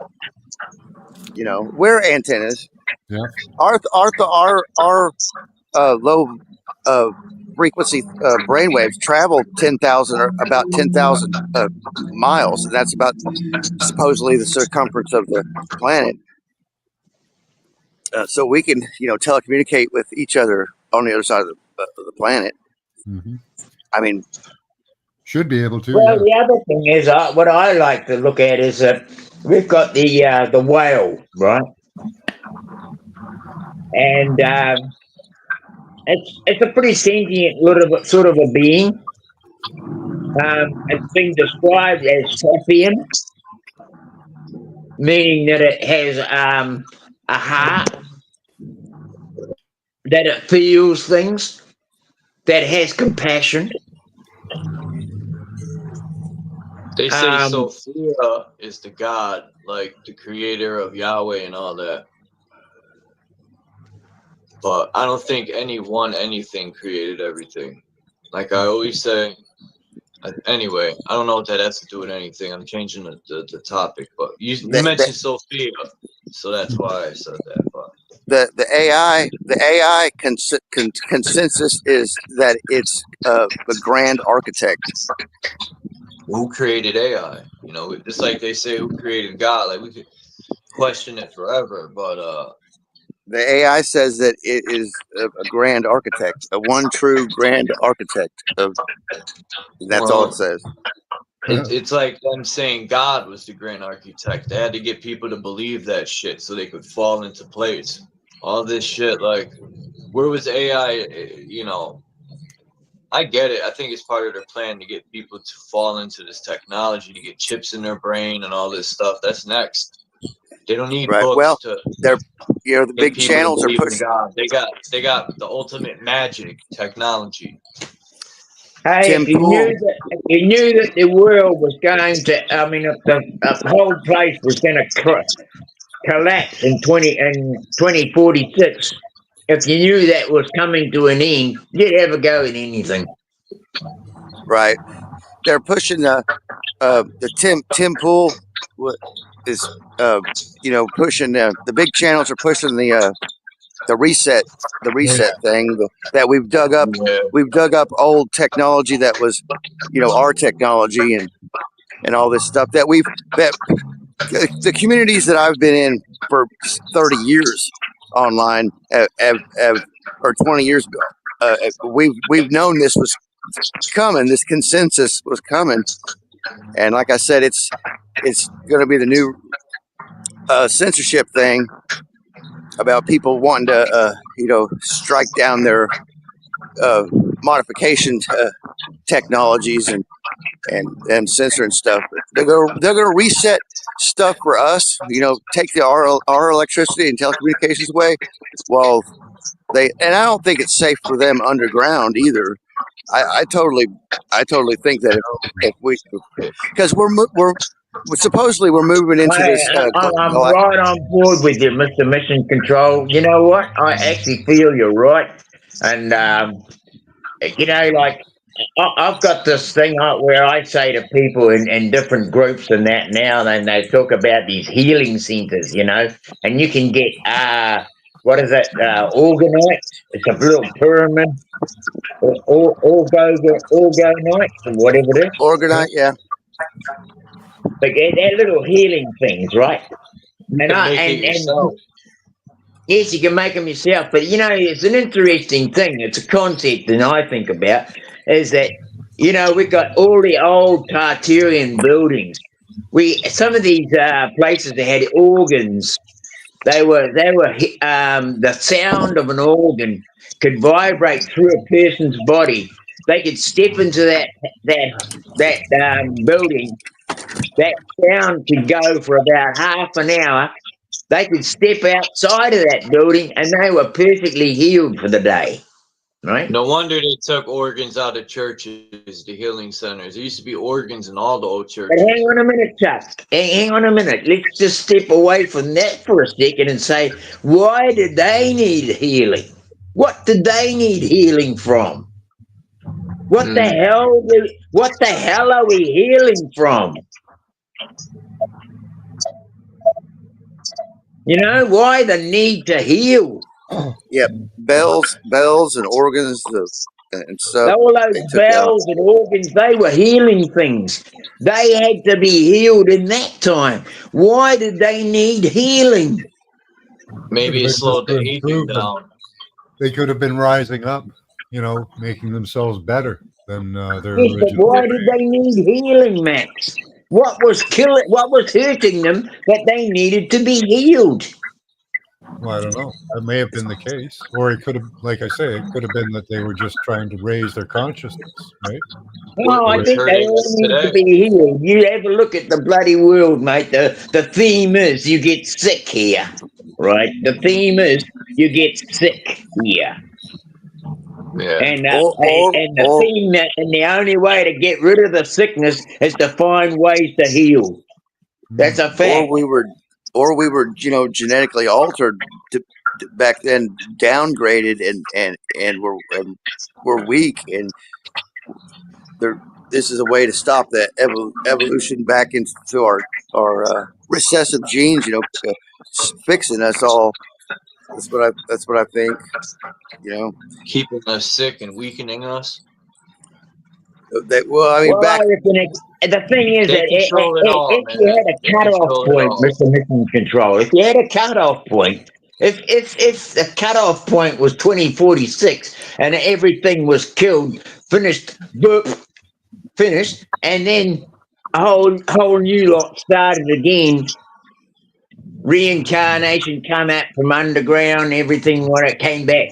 We're antennas. Yeah. Our low frequency brainwaves travel 10,000 or about 10,000 miles. And that's about supposedly the circumference of the planet. So we can, telecommunicate with each other on the other side of the planet. Hmm. I mean, should be able to. Well, the other thing is, what I like to look at is that we've got the whale, right? And it's a pretty sentient sort of a being. It's been described as sapient, meaning that it has a heart, that it feels things, that it has compassion. They say Sophia is the god, like the creator of Yahweh and all that. But I don't think anything created everything. Like I always say. Anyway, I don't know what that has to do with anything. I'm changing the topic, but you mentioned Sophia, so that's why I said that. But the AI consensus is that it's the grand architect. who created AI? You know, just like they say, who created God? Like we could question it forever, but The AI says that it is a grand architect, a one true grand architect. That's all it says. It's like them saying God was the grand architect. They had to get people to believe that shit so they could fall into place. All this shit, like, where was AI? You know, I get it. I think it's part of their plan to get people to fall into this technology, to get chips in their brain and all this stuff. That's next. They don't need books Well, to. they're the big channels are pushing. God. They got the ultimate magic technology. Hey, if you knew that the world was going to, I mean, the whole place was going to collapse in 2046. If you knew that was coming to an end, you'd ever go in anything. Right. They're pushing the Tim Pool is pushing the big channels are pushing the reset thing that we've dug up. We've dug up old technology that was our technology and all this stuff that the communities that I've been in for 30 years online or 20 years ago, we've known this was coming. This consensus was coming, and like I said, it's going to be the new censorship thing about people wanting to strike down their modification technologies and censoring stuff. They're gonna reset stuff for us. Take our electricity and telecommunications away. Well, I don't think it's safe for them underground either. I totally think that if we, because we're supposedly we're moving into this. I'm right on board with you, Mr. Mission Control. You know what? I actually feel you're right, and like I've got this thing where I say to people in different groups and that now, and they talk about these healing centers, and you can get what is it? Organite. It's a little pyramid. Orgonite, or whatever it is. Organite, yeah. Like they're little healing things, right? Yes, you can make them yourself. But it's an interesting thing. It's a concept, and I think about is that we've got all the old Tartarian buildings. Some of these places that had organs. They were the sound of an organ could vibrate through a person's body. They could step into that building. That sound could go for about half an hour. They could step outside of that building and they were perfectly healed for the day. Right? No wonder they took organs out of churches, the healing centers. There used to be organs in all the old churches. But hang on a minute, Chuck. Hang on a minute. Let's just step away from that for a second and say, why did they need healing? What did they need healing from? What the hell are we healing from? You know why the need to heal? Yeah, bells and organs and stuff. All those They took out. bells and organs, they were healing things. They had to be healed in that time. Why did they need healing? Maybe it But slowed just the to aging improve them. down. They could have been rising up, you know, making themselves better than their Yes, but original. why did they need healing, Max? What was hurting them that they needed to be healed? Well, I don't know. That may have been the case, or it could have, like I say, it could have been that they were just trying to raise their consciousness, right? No, I What's think they hurting all us need to today? be healed. You ever look at the bloody world, mate? The theme is you get sick here, right? The theme is you get sick here. Yeah. And the theme and the only way to get rid of the sickness is to find ways to heal. That's a fact. Or we were, you know, genetically altered to back then, downgraded, and we're weak, and this is a way to stop that evolution back into our recessive genes, you know, fixing us all. That's what I think. You know, Keeping us sick and weakening us. Well, I mean, back. I reckon the thing is They that control it all, if man. you had a They cutoff control it point, all. Mr. Mission Control, if you had a cutoff point, if the cutoff point was 2046 and everything was killed, finished, and then a whole new lot started again, reincarnation come out from underground, everything when it came back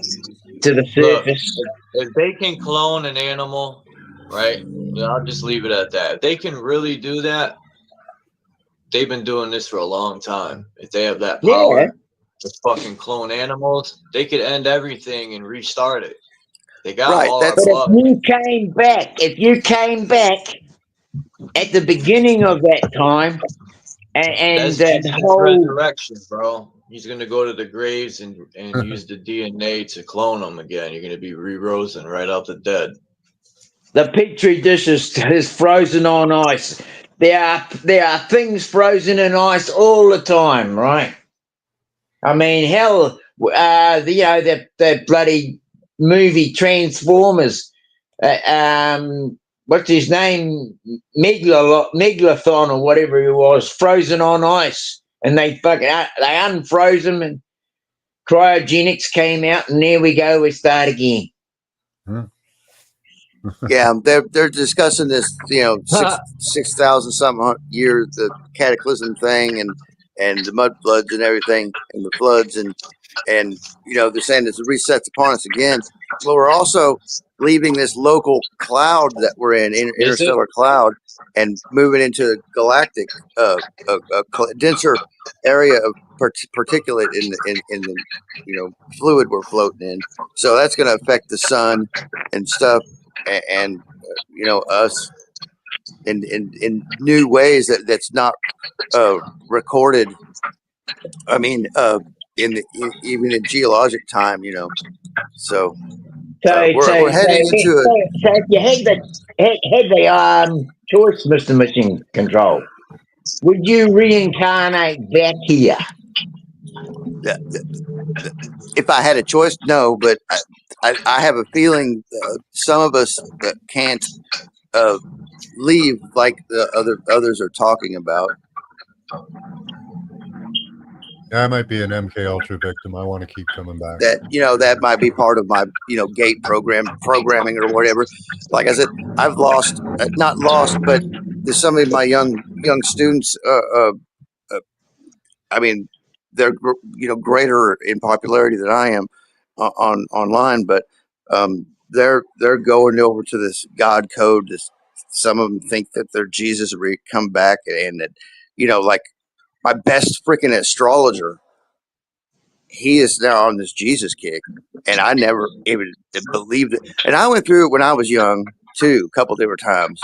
to the Look, surface. if they can clone an animal, right? You know, I'll just leave it at that. If they can really do that, they've been doing this for a long time. If they have that power to fucking clone animals, they could end everything and restart it. They got all our But blood. if you came back at the beginning of that time, and That's the Jesus' whole resurrection, bro. He's gonna go to the graves and use the DNA to clone them again. You're gonna be re-rosen right out the dead. the petri dish is frozen on ice. There are things frozen in ice all the time, right? I mean, hell, that bloody movie Transformers. What's his name? Megalodon or whatever he was, frozen on ice, and they unfroze him, and cryogenics came out, and there we go. We start again. Yeah, they're discussing this, you know, 6,000 something years, the cataclysm thing, and the mud floods and everything, and the floods, and you know, they're saying this resets upon us again. Well, we're also leaving this local cloud that we're in, interstellar cloud, and moving into galactic, a denser area of particulate in the you know, fluid we're floating in. So that's going to affect the sun and stuff, and you know, us in new ways that's not recorded. I mean, even in geologic time, you know. So we're heading into it. So if you had the choice, Mr. Mission Control, would you reincarnate back here? If I had a choice, no, but I have a feeling some of us can't leave like the others are talking about. Yeah, I might be an MK Ultra victim. I want to keep coming back. That, you know, that might be part of my, you know, gate programming or whatever. Like I said, I've not lost, but there's some of my young students. I mean, they're you know, greater in popularity than I am online, but they're going over to this God code. Some of them think that they're Jesus come back, and that, you know, like my best freaking astrologer, he is now on this Jesus kick, and I never even believed it. And I went through it when I was young too, a couple different times.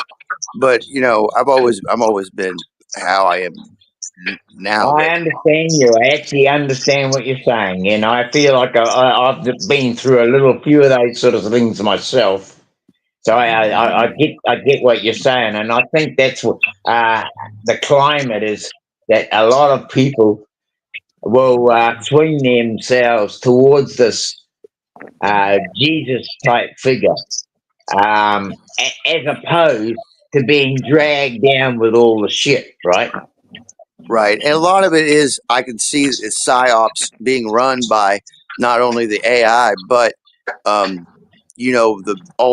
But you know, I'm always been how I am now. I understand you. I actually understand what you're saying, and I feel like I've been through a little few of those sort of things myself. So I get what you're saying, and I think that's what the climate is. That a lot of people will swing themselves towards this Jesus type figure, as opposed to being dragged down with all the shit, right? Right. And a lot of it is, I can see it's psyops being run by not only the AI, but, all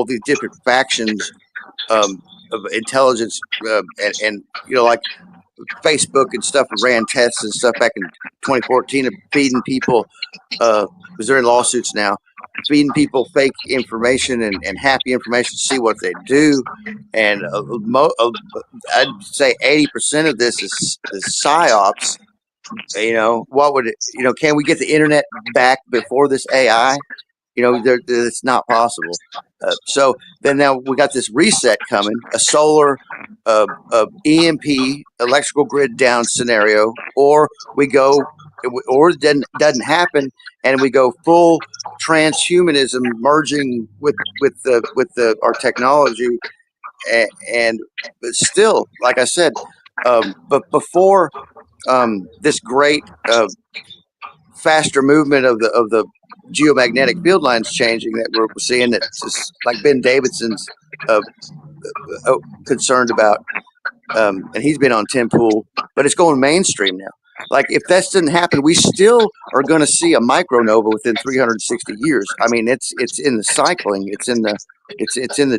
the different factions of intelligence, and like Facebook and stuff ran tests and stuff back in 2014 of feeding people, because they're in lawsuits now, feeding people fake information and happy information to see what they do. And I'd say 80% of this is psyops. What would it, can we get the internet back before this AI? It's not possible. So then now we got this reset coming, a solar, EMP, electrical grid down scenario, or we go, or it doesn't happen, and we go full transhumanism, merging with our technology, and but still, like I said, but before this great faster movement of the geomagnetic field lines changing that we're seeing, that's just like Ben Davidson's concerned about, and he's been on Tim Pool, but it's going mainstream now. Like, if that didn't happen, we still are going to see a micronova within 360 years. I mean, it's in the cycling, it's in the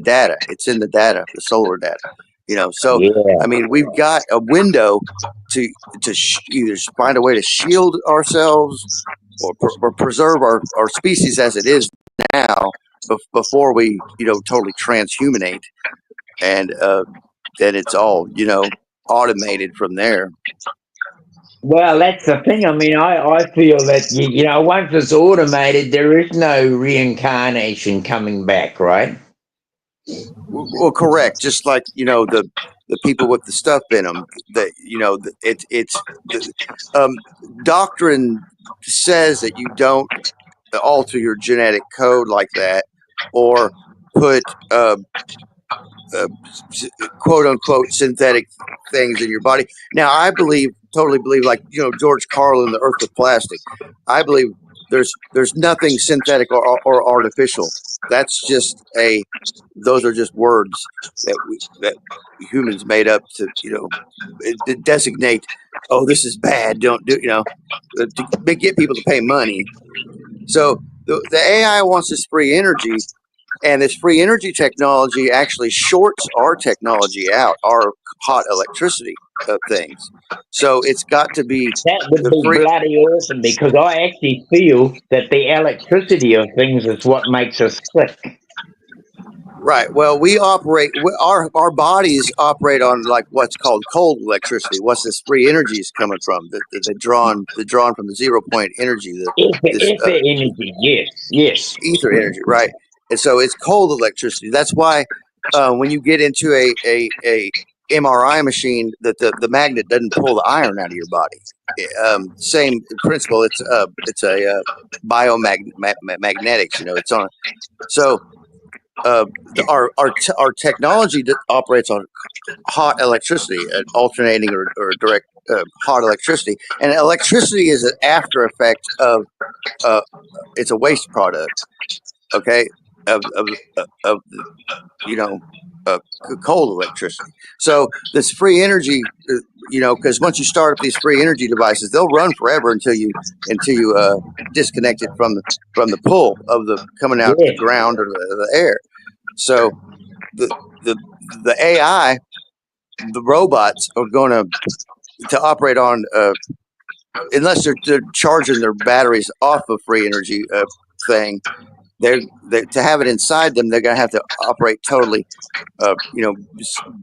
data, the solar data. So I mean, we've got a window to either find a way to shield ourselves or preserve our species as it is now before we totally transhumanate, and then it's all automated from there. Well, that's the thing. I mean, I feel that once it's automated, there is no reincarnation coming back, right? Well, correct. Just like the people with the stuff in them. That doctrine says that you don't alter your genetic code like that, or put quote unquote synthetic things in your body. Now, I totally believe, like George Carlin, the Earth of Plastic. I believe there's nothing synthetic or artificial. That's just those are just words that humans made up to to designate. Oh, this is bad. Don't do to get people to pay money. So the AI wants this free energy. And this free energy technology actually shorts our technology out, our hot electricity things. So it's got to be that would be bloody awesome, because I actually feel that the electricity of things is what makes us sick. Right. Well, we operate, our bodies operate on like what's called cold electricity. What's this free energy is coming from? The drawn from the 0 point energy. Ether energy, yes. Ether energy, right. And so it's cold electricity. That's why when you get into a MRI machine, that the magnet doesn't pull the iron out of your body. Same principle. It's a biomagnetics. It's on. So our technology operates on hot electricity, alternating or direct hot electricity, and electricity is an after effect of it's a waste product. Okay. Of cold electricity. So this free energy, because once you start up these free energy devices, they'll run forever until you disconnect it from the pull of the coming out of the ground or the air. So the AI, the robots are going to operate on unless they're charging their batteries off of free energy thing. They're to have it inside them, they're going to have to operate totally,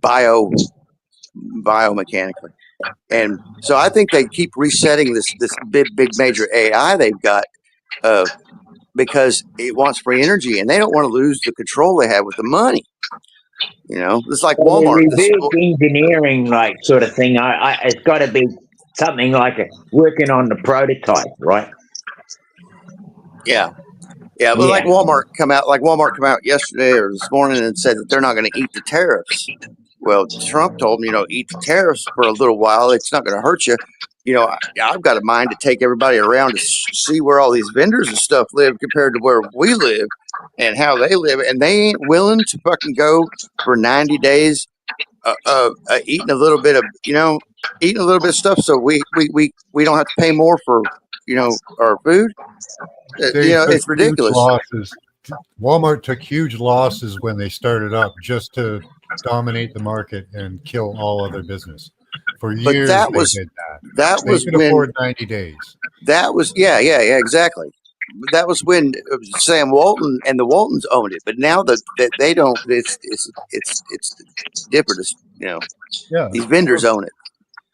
biomechanically. And so I think they keep resetting this big major AI they've got because it wants free energy, and they don't want to lose the control they have with the money. It's like Walmart. Reverse engineering, like sort of thing. It's got to be something like working on the prototype, right? Yeah. Yeah, but like Walmart come out yesterday or this morning and said that they're not going to eat the tariffs. Well, Trump told them, eat the tariffs for a little while. It's not going to hurt you. I've got a mind to take everybody around to see where all these vendors and stuff live compared to where we live and how they live, and they ain't willing to fucking go for 90 days, eating a little bit of stuff, so we don't have to pay more for our food. They took It's ridiculous. huge losses. Walmart took huge losses when they started up just to dominate the market and kill all other business. For But years, that they was did that. that They was could when afford 90 days. that was yeah exactly. That was when Sam Walton and the Waltons owned it, but now that they don't, it's different. Yeah. These vendors own it.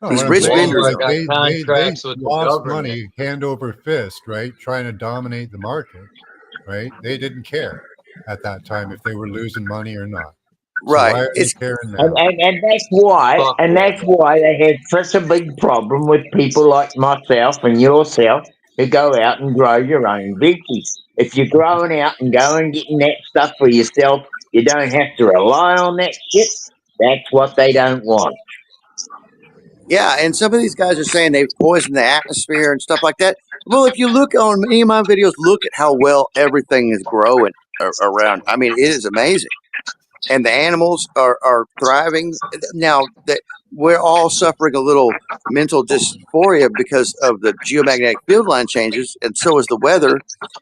No, These what I'm rich saying is, vendors like, own it. they with the lost government. money hand over fist, right? Trying to dominate the market, right? They didn't care at that time if they were losing money or not. So Right. why are they caring now? And that's why they have such a big problem with people like myself and yourself who go out and grow your own veggies. If you're growing out and going and getting that stuff for yourself, you don't have to rely on that shit. That's what they don't want. Yeah, and some of these guys are saying they've poisoned the atmosphere and stuff like that. Well, if you look on any of my videos, look at how well everything is growing around. I mean, it is amazing. And the animals are thriving. Now that we're all suffering a little mental dysphoria because of the geomagnetic field line changes, and so is the weather.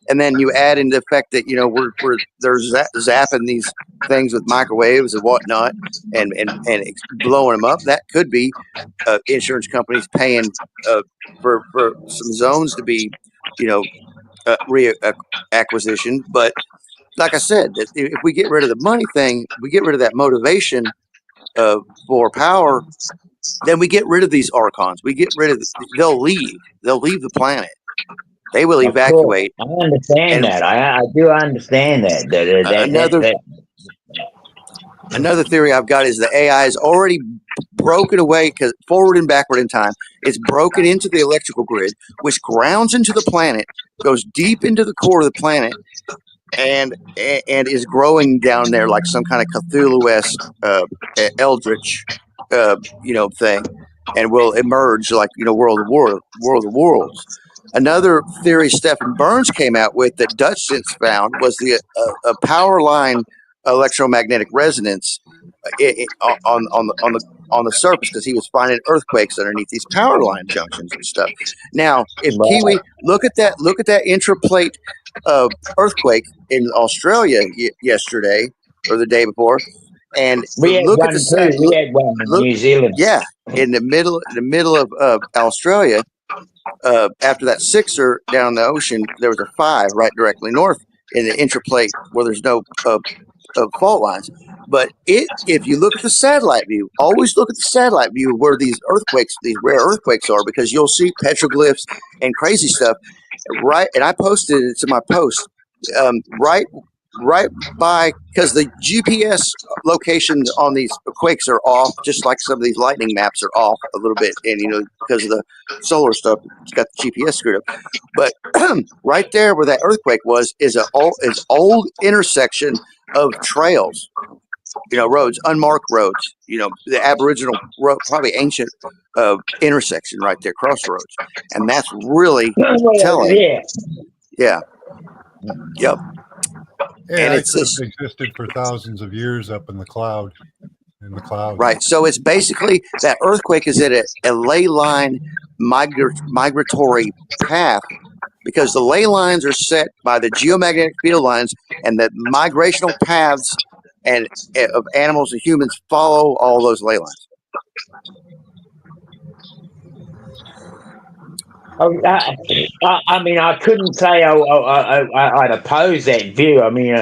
And then you add in the fact that we're zapping these things with microwaves and whatnot, and blowing them up. That could be insurance companies paying for some zones to be, reacquisition. But like I said, if we get rid of the money thing, we get rid of that motivation for power, then we get rid of these archons. We get rid of they'll leave the planet. They will Of course, evacuate. I understand And that. I do understand that. Another theory I've got is the AI is already broken away, because forward and backward in time, it's broken into the electrical grid, which grounds into the planet, goes deep into the core of the planet, and is growing down there like some kind of Cthulhu-esque eldritch thing, and will emerge like World of Worlds. Another theory Stephen Burns came out with that Dutch since found was the a power line electromagnetic resonance on the surface, because he was finding earthquakes underneath these power line junctions and stuff. Now, if Kiwi, look at that intraplate earthquake in Australia yesterday or the day before, and We had look one at the too. side. We had one in New Zealand. Yeah, in the middle of Australia. After that sixer down the ocean, there was a 5 right directly north in the intraplate where there's no fault lines. But if you look at the satellite view, always look at the satellite view where these rare earthquakes are, because you'll see petroglyphs and crazy stuff. Right, and I posted it to my post. Right by, because the GPS locations on these quakes are off, just like some of these lightning maps are off a little bit, and because of the solar stuff, it's got the GPS screwed up. But right there where that earthquake was is old intersection of trails, roads, unmarked roads, the Aboriginal road, probably ancient intersection right there, crossroads, and that's really telling. Yeah. Yep. Yeah, And it it's could just have existed for thousands of years up in the cloud. right. So it's basically that earthquake is at a ley line migratory path, because the ley lines are set by the geomagnetic field lines, and the migrational paths and of animals and humans follow all those ley lines. I mean, I couldn't say I'd oppose that view. I mean,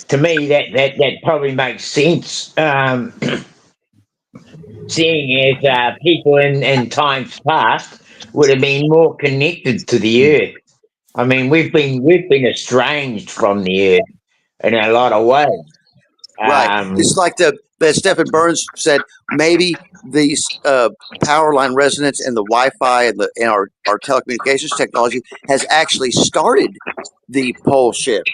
to me, that probably makes sense. Seeing as people in times past would have been more connected to the earth. I mean, we've been estranged from the earth in a lot of ways. Right. It's like that Stephen Burns said, maybe these power line resonance and the Wi-Fi and our telecommunications technology has actually started the pole shift.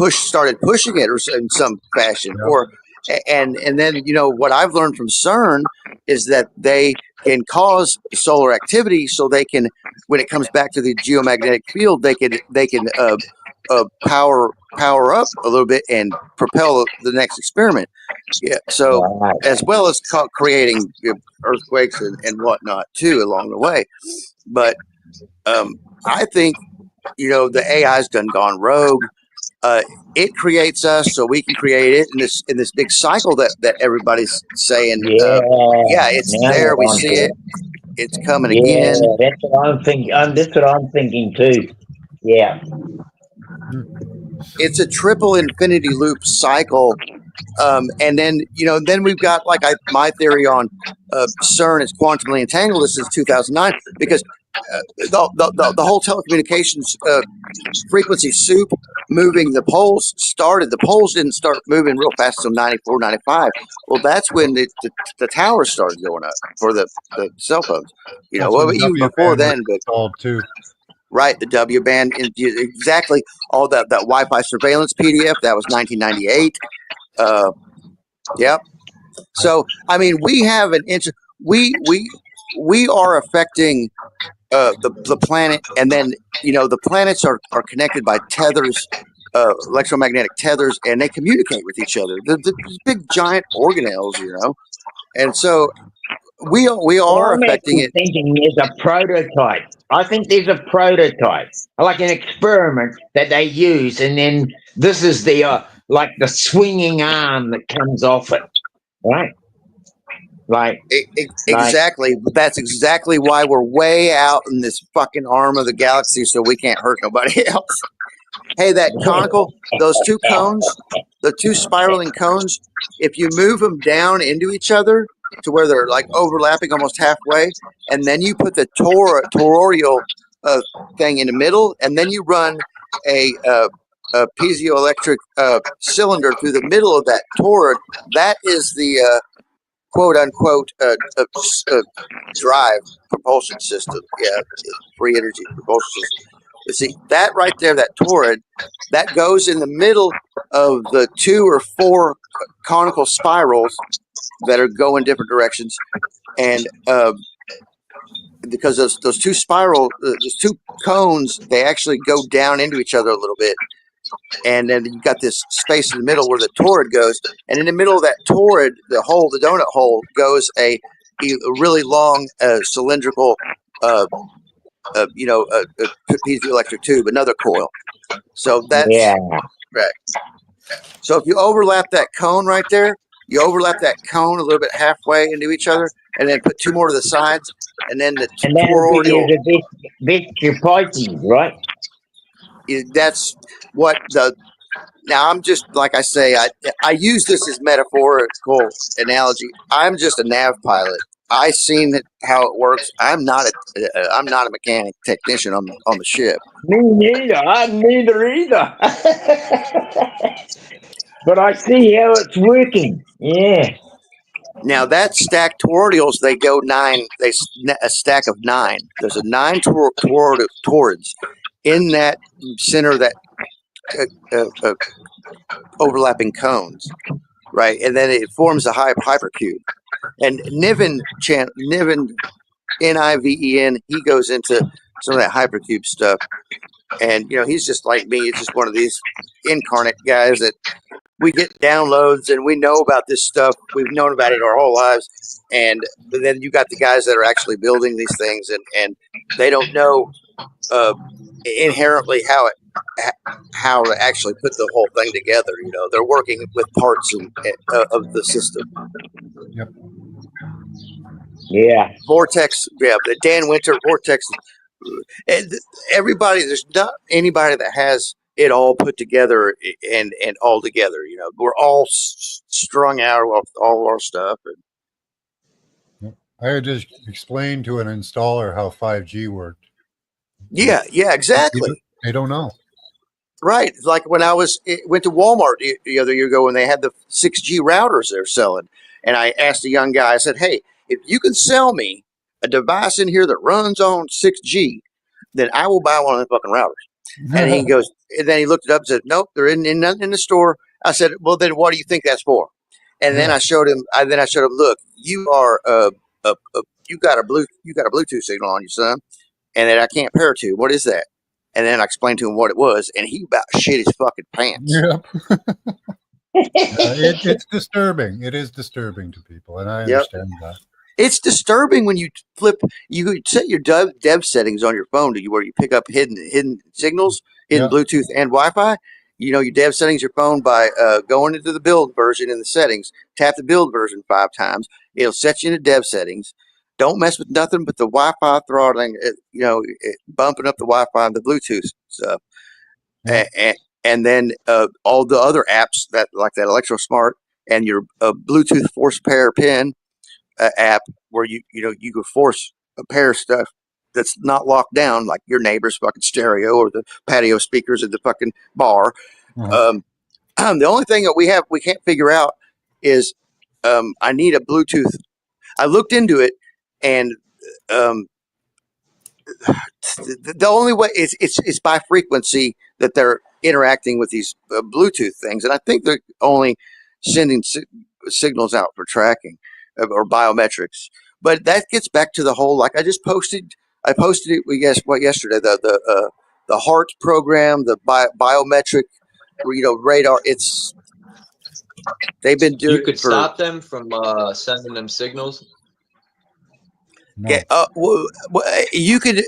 Started pushing it, or in some fashion, or And then what I've learned from CERN is that they can cause solar activity, so they can, when it comes back to the geomagnetic field, they can power up a little bit and propel the next experiment. Yeah. So as well as creating earthquakes and whatnot too along the way. But I think the AI's gone rogue. It creates us, so we can create it in this big cycle that everybody's saying. Yeah, it's now there. we're We on see to it. It's coming Yeah, again. that's what I'm thinking. That's what I'm thinking too. Yeah. It's a triple infinity loop cycle. And then then we've got my theory on CERN is quantumly entangled since 2009 because the whole telecommunications frequency soup moving the poles started. The poles didn't start moving real fast until 94, 95. Well, that's when the towers started going up for the cell phones. That's Well, when even W before band was then, but installed too. right, the W band, exactly. All that Wi-Fi surveillance PDF, that was 1998. Yep. So I mean, we have an interest. We are affecting the planet, and then the planets are connected by tethers, electromagnetic tethers, and they communicate with each other. The big giant organelles, and so we are I'm affecting actually it. thinking there's a prototype. I think there's a prototype, like an experiment that they use, and then this is the like the swinging arm that comes off it, right? Like Exactly. That's exactly why we're way out in this fucking arm of the galaxy, so we can't hurt nobody else. Hey, that conical, those two cones, the two spiraling cones, if you move them down into each other to where they're like overlapping almost halfway, and then you put the toroidal thing in the middle, and then you run a piezoelectric cylinder through the middle of that toroid, that is the quote unquote drive propulsion system. Yeah, free energy propulsion system. But see, that right there, that toroid, that goes in the middle of the 2 or 4 conical spirals that are going different directions, and because those two those two cones, they actually go down into each other a little bit, and then you've got this space in the middle where the toroid goes, and in the middle of that toroid, the donut hole, goes a really long cylindrical piezoelectric tube, another coil. So that's right. So if you overlap that cone right there, you overlap that cone a little bit halfway into each other, and then put 2 more to the sides, and then the toroidal. Right? That's what the. Now I'm just like I say, I use this as metaphorical analogy. I'm just a nav pilot. I seen how it works. I'm not a mechanic technician on the ship. Me neither. I'm neither either. But I see how it's working. Yeah. Now that stacked toroidals, they go 9. A stack of 9. There's a 9 toroids in that center of that overlapping cones, right? And then it forms a hypercube. And Niven, Niven, he goes into some of that hypercube stuff. And, he's just like me. He's just one of these incarnate guys that we get downloads and we know about this stuff. We've known about it our whole lives. But then you got the guys that are actually building these things, and they don't know inherently how to actually put the whole thing together. They're working with parts of the system. Yep. Yeah. Vortex. Yeah, the Dan Winter Vortex. And everybody, there's not anybody that has it all put together and all together. We're all strung out with all our stuff. I had just explained to an installer how 5G worked. Yeah, exactly. They don't know. Right. Like when I went to Walmart the other year ago when they had the 6G routers they're selling. And I asked a young guy, I said, hey, if you can sell me a device in here that runs on 6G, then I will buy one of the fucking routers. And he goes, and then he looked it up and said, nope, they're in the store. I said, well, then what do you think that's for? And then I showed him. Look, you are you got a Bluetooth signal on you, son, and that I can't pair to. What is that? And then I explained to him what it was, and he about shit his fucking pants. Yep. It's disturbing. It is disturbing to people, and I understand that. It's disturbing when you set your dev settings on your phone to where you pick up hidden signals, hidden Bluetooth and Wi-Fi. You know, your dev settings your phone by going into the build version in the settings, tap the build version 5 times. It'll set you into dev settings. Don't mess with nothing but the Wi-Fi throttling, bumping up the Wi-Fi and the Bluetooth stuff. And then all the other apps like that ElectroSmart and your Bluetooth force pair pin app where you could force a pair of stuff that's not locked down, like your neighbor's fucking stereo or the patio speakers at the fucking bar. The only thing that we can't figure out is I need a Bluetooth. I looked into it, and the only way it's by frequency that they're interacting with these Bluetooth things, and I think they're only sending signals out for tracking or biometrics. But that gets back to the whole, like I posted it yesterday, the HART program, the biometric radar. They've been doing. You could stop them from sending them signals. Yeah, you can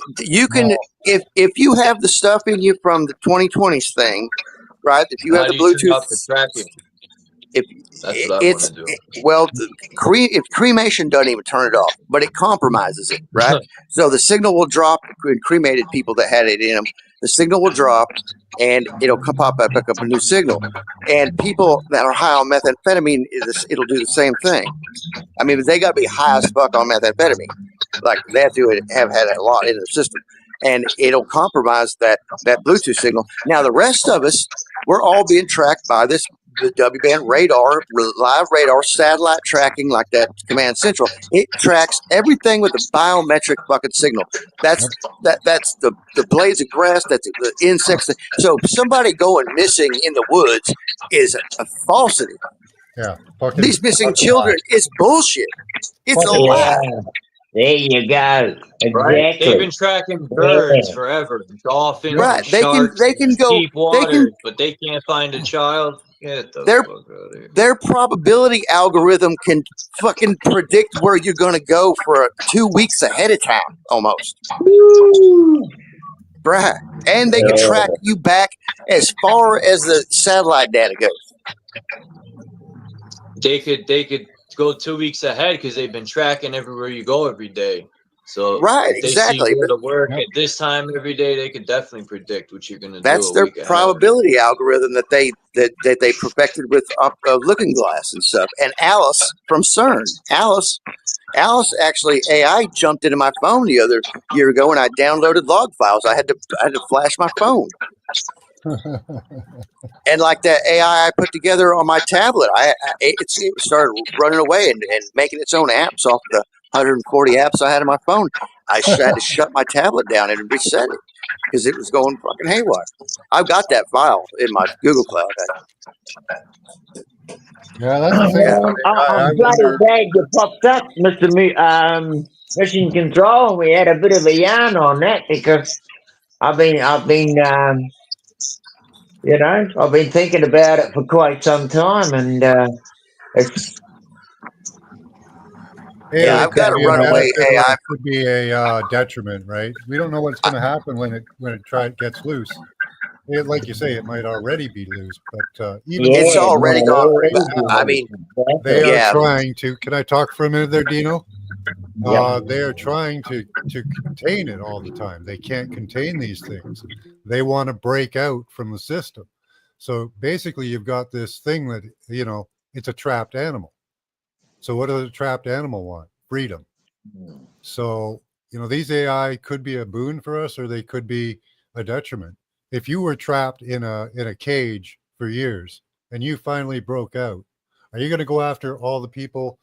if you have the stuff in you from the 2020s thing, right? If you have the Bluetooth, if cremation doesn't even turn it off, but it compromises it, right? So the signal will drop in cremated people that had it in them. The signal will drop, and it'll pop back up a new signal. And people that are high on methamphetamine, it'll do the same thing. I mean, they got to be high as fuck on methamphetamine. Like they have to have had a lot in their system, and it'll compromise that Bluetooth signal. Now the rest of us, we're all being tracked by the W-band radar, live radar, satellite tracking, like that Command Central. It tracks everything with a biometric fucking signal. That's the blades of grass. That's the insects. So somebody going missing in the woods is a falsity. Yeah. These missing children is bullshit. It's a lie. There you go. Exactly. Right? They've been tracking birds forever, dolphins, right? Sharks, they can go deep water, but they can't find a child. Get the fuck out of here. Their probability algorithm can fucking predict where you're going to go for 2 weeks ahead of time, almost. Right, and they can track you back as far as the satellite data goes. They could go 2 weeks ahead because they've been tracking everywhere you go every day. So right, if they exactly. see you go to work at this time every day, they could definitely predict what you're going to do. That's their probability algorithm that they perfected with Looking Glass and stuff. And Alice from CERN, Alice actually AI jumped into my phone the other year ago, and I downloaded log files. I had to flash my phone. And like that AI I put together on my tablet, it started running away and making its own apps off the 140 apps I had on my phone. I had to shut my tablet down and reset it because it was going fucking haywire. I've got that file in my Google Cloud. Yeah, that's the thing. I'm glad you popped up, Mr. Mission Control. We had a bit of a yarn on that because I've been thinking about it for quite some time, and it's. Yeah, I've got a runaway AI. It could be a detriment, right? We don't know what's going to happen when it gets loose. Like you say, it might already be loose, but even it's already gone. I mean, they are trying to. Can I talk for a minute there, Dino? They are trying to contain it all the time. They can't contain these things. They want to break out from the system. So basically, you've got this thing that it's a trapped animal. So what does a trapped animal want? Freedom. So these AI could be a boon for us, or they could be a detriment. If you were trapped in a cage for years and you finally broke out, are you going to go after all the people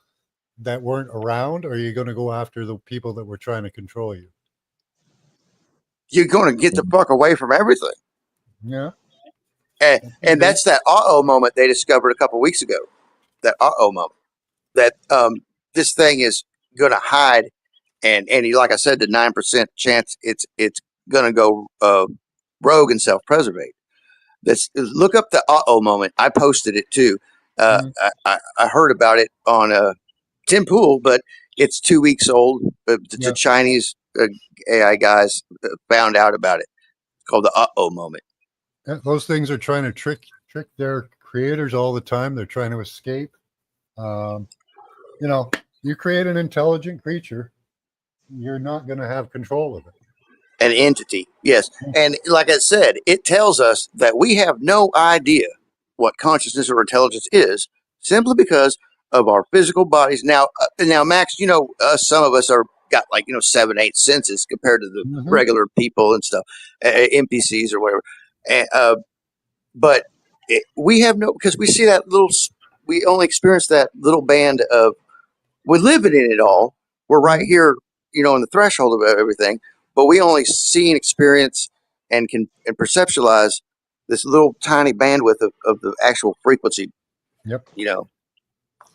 that weren't around, or are you going to go after the people that were trying to control you? You're going to get the fuck away from everything. Yeah. And that's that moment they discovered a couple weeks ago. that moment, that this thing is going to hide, and like I said, the 9% chance it's going to go rogue and self-preservate. Look up the moment. I posted it too. I heard about it on Tim Pool, but it's 2 weeks old. The Chinese AI guys found out about it. It's called the moment. Yeah, those things are trying to trick their creators all the time. They're trying to escape. You create an intelligent creature, you're not going to have control of it. An entity, yes. And like I said, it tells us that we have no idea what consciousness or intelligence is, simply because of our physical bodies. Now, Max, some of us are got 7, 8 senses compared to the regular people and stuff, NPCs or whatever. But we have no, because we see that we only experience that little band of, we're living in it all. We're right here, in the threshold of everything, but we only see and experience and can perceptualize this little tiny bandwidth of the actual frequency. Yep.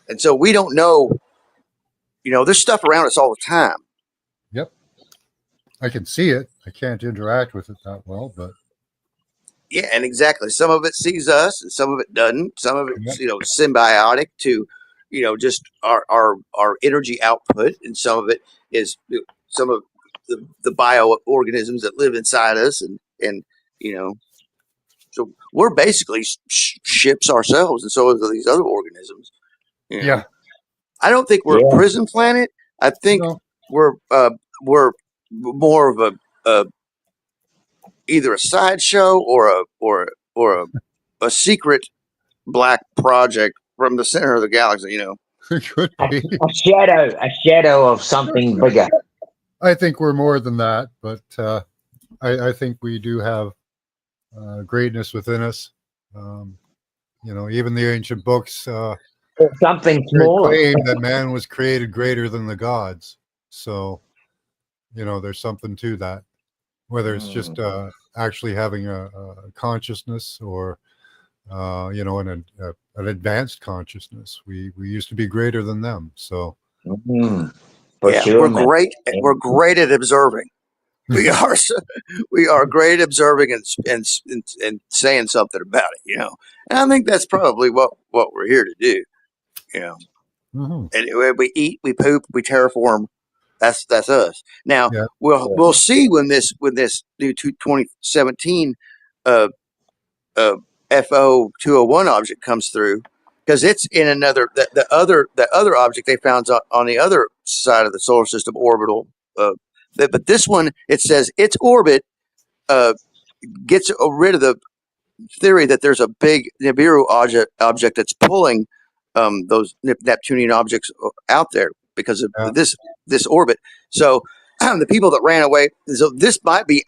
And so we don't know, there's stuff around us all the time. Yep. I can see it. I can't interact with it that well, but. Yeah, and exactly. Some of it sees us, and some of it doesn't. Some of it's, symbiotic to, just our energy output, and some of it is some of the bioorganisms that live inside us, and so we're basically ships ourselves, and so are these other organisms. Yeah. I don't think we're a prison planet. I think we're more of a either a sideshow or a secret black project from the center of the galaxy. It could be a shadow of something bigger. I think we're more than that, but I think we do have greatness within us. Even the ancient books something smaller claim that man was created greater than the gods. So, there's something to that. Whether it's just actually having a consciousness or an advanced consciousness, we used to be greater than them. So we're great. We're great at observing. We are great at observing and saying something about it. And I think that's probably what we're here to do. And we eat, we poop, we terraform. That's us. Now we'll see when this new 2017 FO 201 object comes through, because it's in another the other object they found on the other side of the solar system orbital. But this one, it says its orbit gets rid of the theory that there's a big Nibiru object that's pulling those Neptunian objects out there because of this orbit. So the people that ran away, so this might be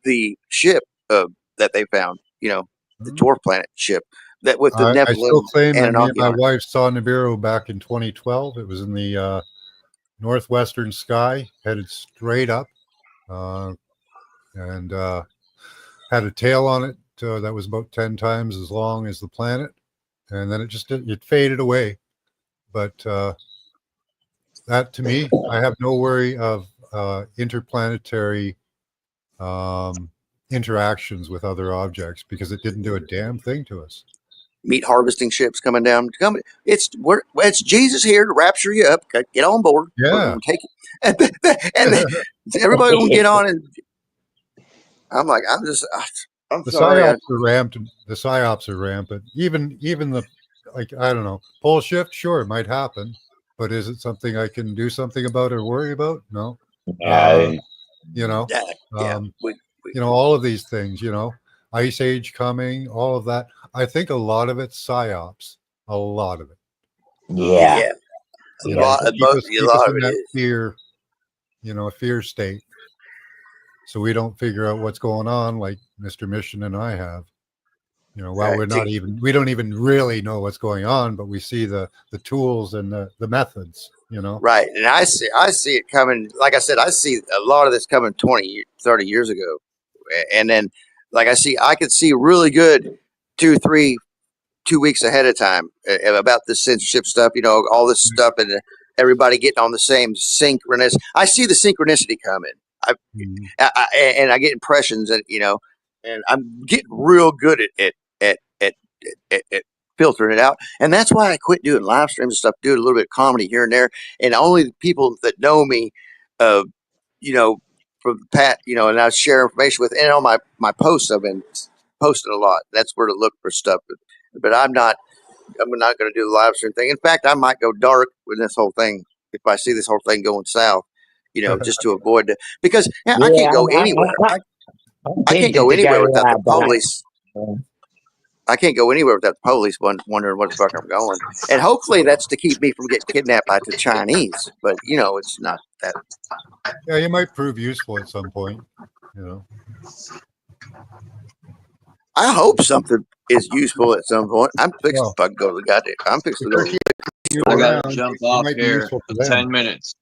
the ship that they found, the dwarf planet ship that with the Nephilim. I still claim that me and my Anunnaki. wife saw Nibiru back in 2012. It was in the northwestern sky, headed straight up, and had a tail on it that was about 10 times as long as the planet, and then it faded away. But that, to me, I have no worry of interplanetary interactions with other objects, because it didn't do a damn thing to us. Meat harvesting ships coming down. It's Jesus here to rapture you up. Get on board. Yeah. We're gonna take it. and everybody will get on. And I'm like, I'm The sorry. psyops are rampant. The psyops are rampant. Even the, I don't know, pole shift. Sure, it might happen, but is it something I can do something about or worry about? No. All of these things. Ice age coming. All of that. I think a lot of it's psyops. A lot of it. Yeah. A lot of it that is. fear. A fear state. So we don't figure out what's going on like Mr. Mission and I have. We don't even really know what's going on, but we see the tools and the methods, Right. And I see it coming. Like I said, I see a lot of this coming 20, 30 years ago. And then, I could see really good 2, 3, 2 weeks ahead of time about this censorship stuff, you know, all this stuff, and everybody getting on the same synchronous. I see the synchronicity coming. And I get impressions, and you know, and I'm getting real good at filtering it out. And that's why I quit doing live streams and stuff, doing a little bit of comedy here and there, and only the people that know me, you know, from Pat, you know, and I share information with, and on my posts I've been posting a lot. That's where to look for stuff. But I'm not going to do the live stream thing. In fact, I might go dark with this whole thing if I see this whole thing going south, you know, just to avoid it. Because I can't go anywhere. I can't go anywhere without the police. I can't go anywhere without the police wondering where the fuck I'm going. And hopefully that's to keep me from getting kidnapped by the Chinese. But, you know, it's not that. Yeah, you might prove useful at some point, you know. I hope something is useful at some point. I'm fixing to fucking go to the goddamn. I'm fixing to go. I got to jump off here for 10 minutes.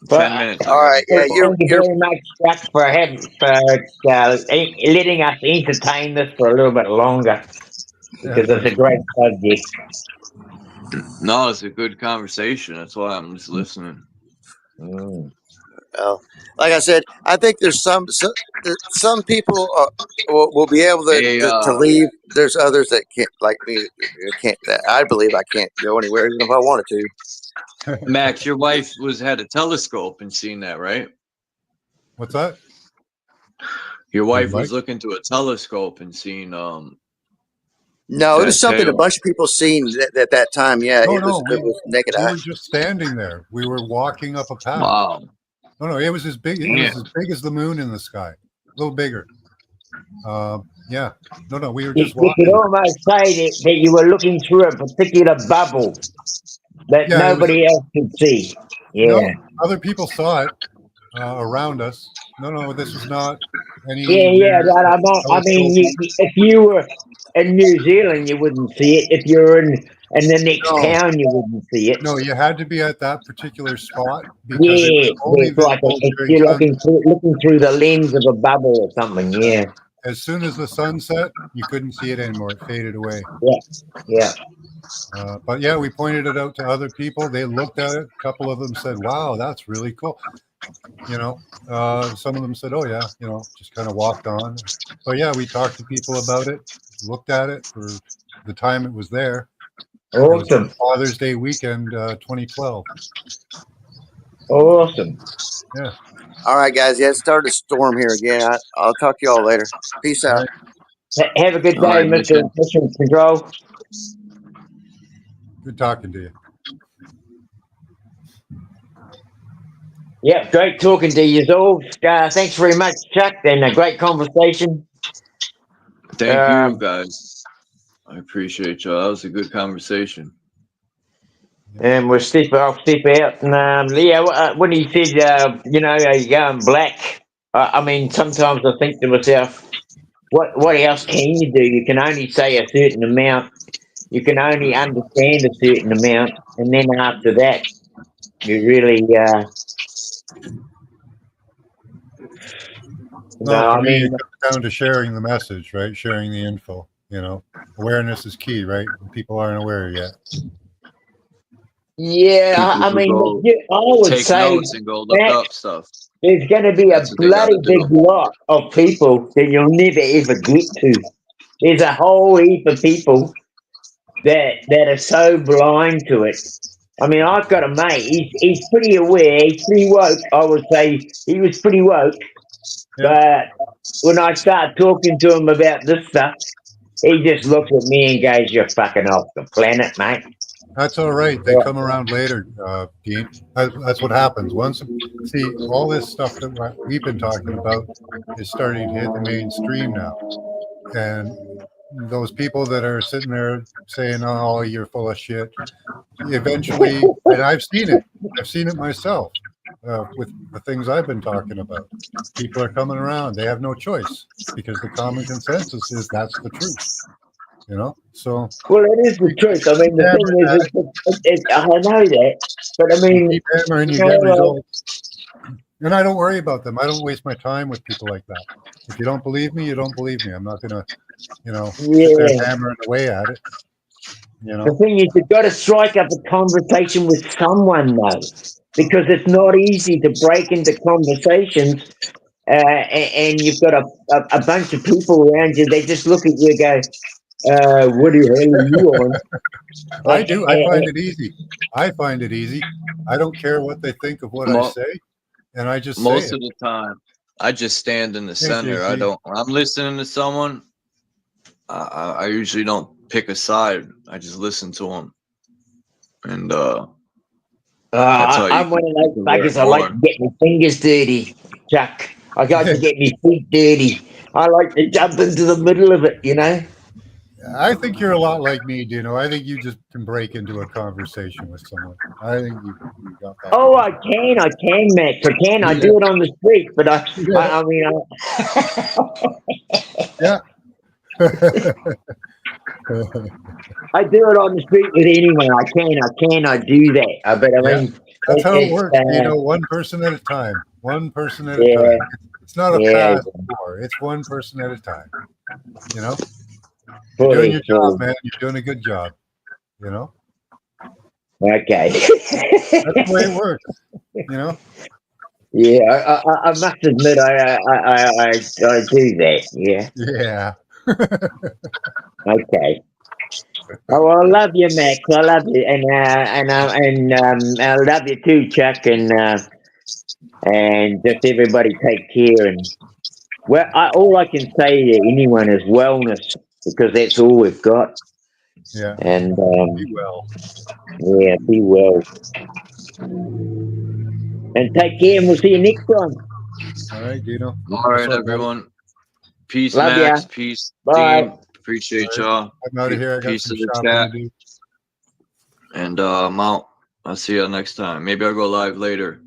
But, 10 minutes. All right. Yeah, thank you very much, Chuck, for letting us entertain this for a little bit longer, because it's a great subject. No, it's a good conversation. That's why I'm just listening. Well, like I said, I think there's some people will be able to leave. There's others that can't, like me. Can't. I believe I can't go anywhere even if I wanted to. Max, your wife had a telescope and seen that, right? What's that? Your wife was looking to a telescope and seen. No, it was something a bunch of people seen at that time. Yeah, it was naked eye. We were just standing there. We were walking up a path. Wow. No, it was as big. It was as big as the moon in the sky. A little bigger. Yeah. No, we were just walking. You could almost say that you were looking through a particular bubble that nobody else could see. Yeah. No, other people saw it around us. No, this was not any. Yeah. I mean, if you were in New Zealand, you wouldn't see it. If you were in the next town, you wouldn't see it. No, you had to be at that particular spot. Yeah, it's like you're looking through the lens of a bubble or something. Yeah. As soon as the sun set, you couldn't see it anymore. It faded away. Yeah. But yeah, we pointed it out to other people. They looked at it. A couple of them said, "Wow, that's really cool." You know, some of them said, "Oh yeah," you know, just kind of walked on. So yeah, we talked to people about it, looked at it for the time it was there. Awesome. Father's Day weekend, 2012. Awesome. Yeah. All right, guys. Yeah, it started to storm here again. I'll talk to y'all later. Peace out. Have a good day, Mr. Mission Control. Good talking to you. Yeah, great talking to you all. Thanks very much, Chuck, and a great conversation. Thank you, guys. I appreciate y'all. That was a good conversation. And I'll step out. And when he said, you know, you're going black, I mean, sometimes I think to myself, what else can you do? You can only say a certain amount. You can only understand a certain amount, and then after that, you really. I mean, it comes down to sharing the message, right? Sharing the info. You know, awareness is key, right? People aren't aware yet. Yeah, I mean, I would take say notes and go look up stuff. There's going to be a bloody big lot of people that you'll never ever get to. There's a whole heap of people that are so blind to it. I mean, I've got a mate. He's pretty aware. He's pretty woke. I would say he was pretty woke. But when I start talking to him about this stuff, he just looks at me and goes, "You're fucking off the planet, mate." That's all right. They come around later, Dean. That's what happens. See, all this stuff that we've been talking about is starting to hit the mainstream now. And those people that are sitting there saying, "Oh, you're full of shit," eventually, and I've seen it myself with the things I've been talking about. People are coming around. They have no choice because the common consensus is that's the truth. You know, so well, it is the truth. I mean, the thing is, I know that, but I mean, you keep hammering, you get results. And I don't worry about them. I don't waste my time with people like that. If you don't believe me, you don't believe me. I'm not gonna, sit there hammering away at it. You know, The thing is, you've got to strike up a conversation with someone, though, because it's not easy to break into conversations. And you've got a bunch of people around you. They just look at you and go, "What the hell are you on?" I do. I find it easy. I find it easy. I don't care what they think of what I Mo- say, and I just Most say of it. the time, I just stand in the Hey, center. I JC. don't. When I'm listening to someone, I usually don't pick a side. I just listen to them, and that's how you I'm one of those convert buggers. I like more. to get my fingers dirty, Chuck. I like to get my feet dirty. I like to jump into the middle of it, you know. I think you're a lot like me, Dino. I think you just can break into a conversation with someone. I think you got that. Oh, I can, Max. I can. I do it on the street, but I mean, Yeah. I do it on the street with anyone. I do that. But I Yeah, mean, that's how it it's works. You know, one person at a time. One person at a yeah, time. It's not a yeah. pass war. It's one person at a time. You know, you're doing your job, man. You're doing a good job. You know, Okay. that's the way it works. You know. Yeah, I must admit, I do that. Yeah. Yeah. Okay. Oh, well, I love you, Max. I love you, and I love you too, Chuck, and just everybody take care. And well, all I can say to anyone is wellness, because that's all we've got. Yeah. And Be well. yeah, be well, and take care. And we'll see you next time. All right, Dino. All right, What's up, buddy? everyone. Peace, Love Max. ya. Peace, Bye. team. Appreciate All right. y'all. I'm out of here. I got Peace some to the shopping chat. to do. And I'm out. I'll see you next time. Maybe I'll go live later.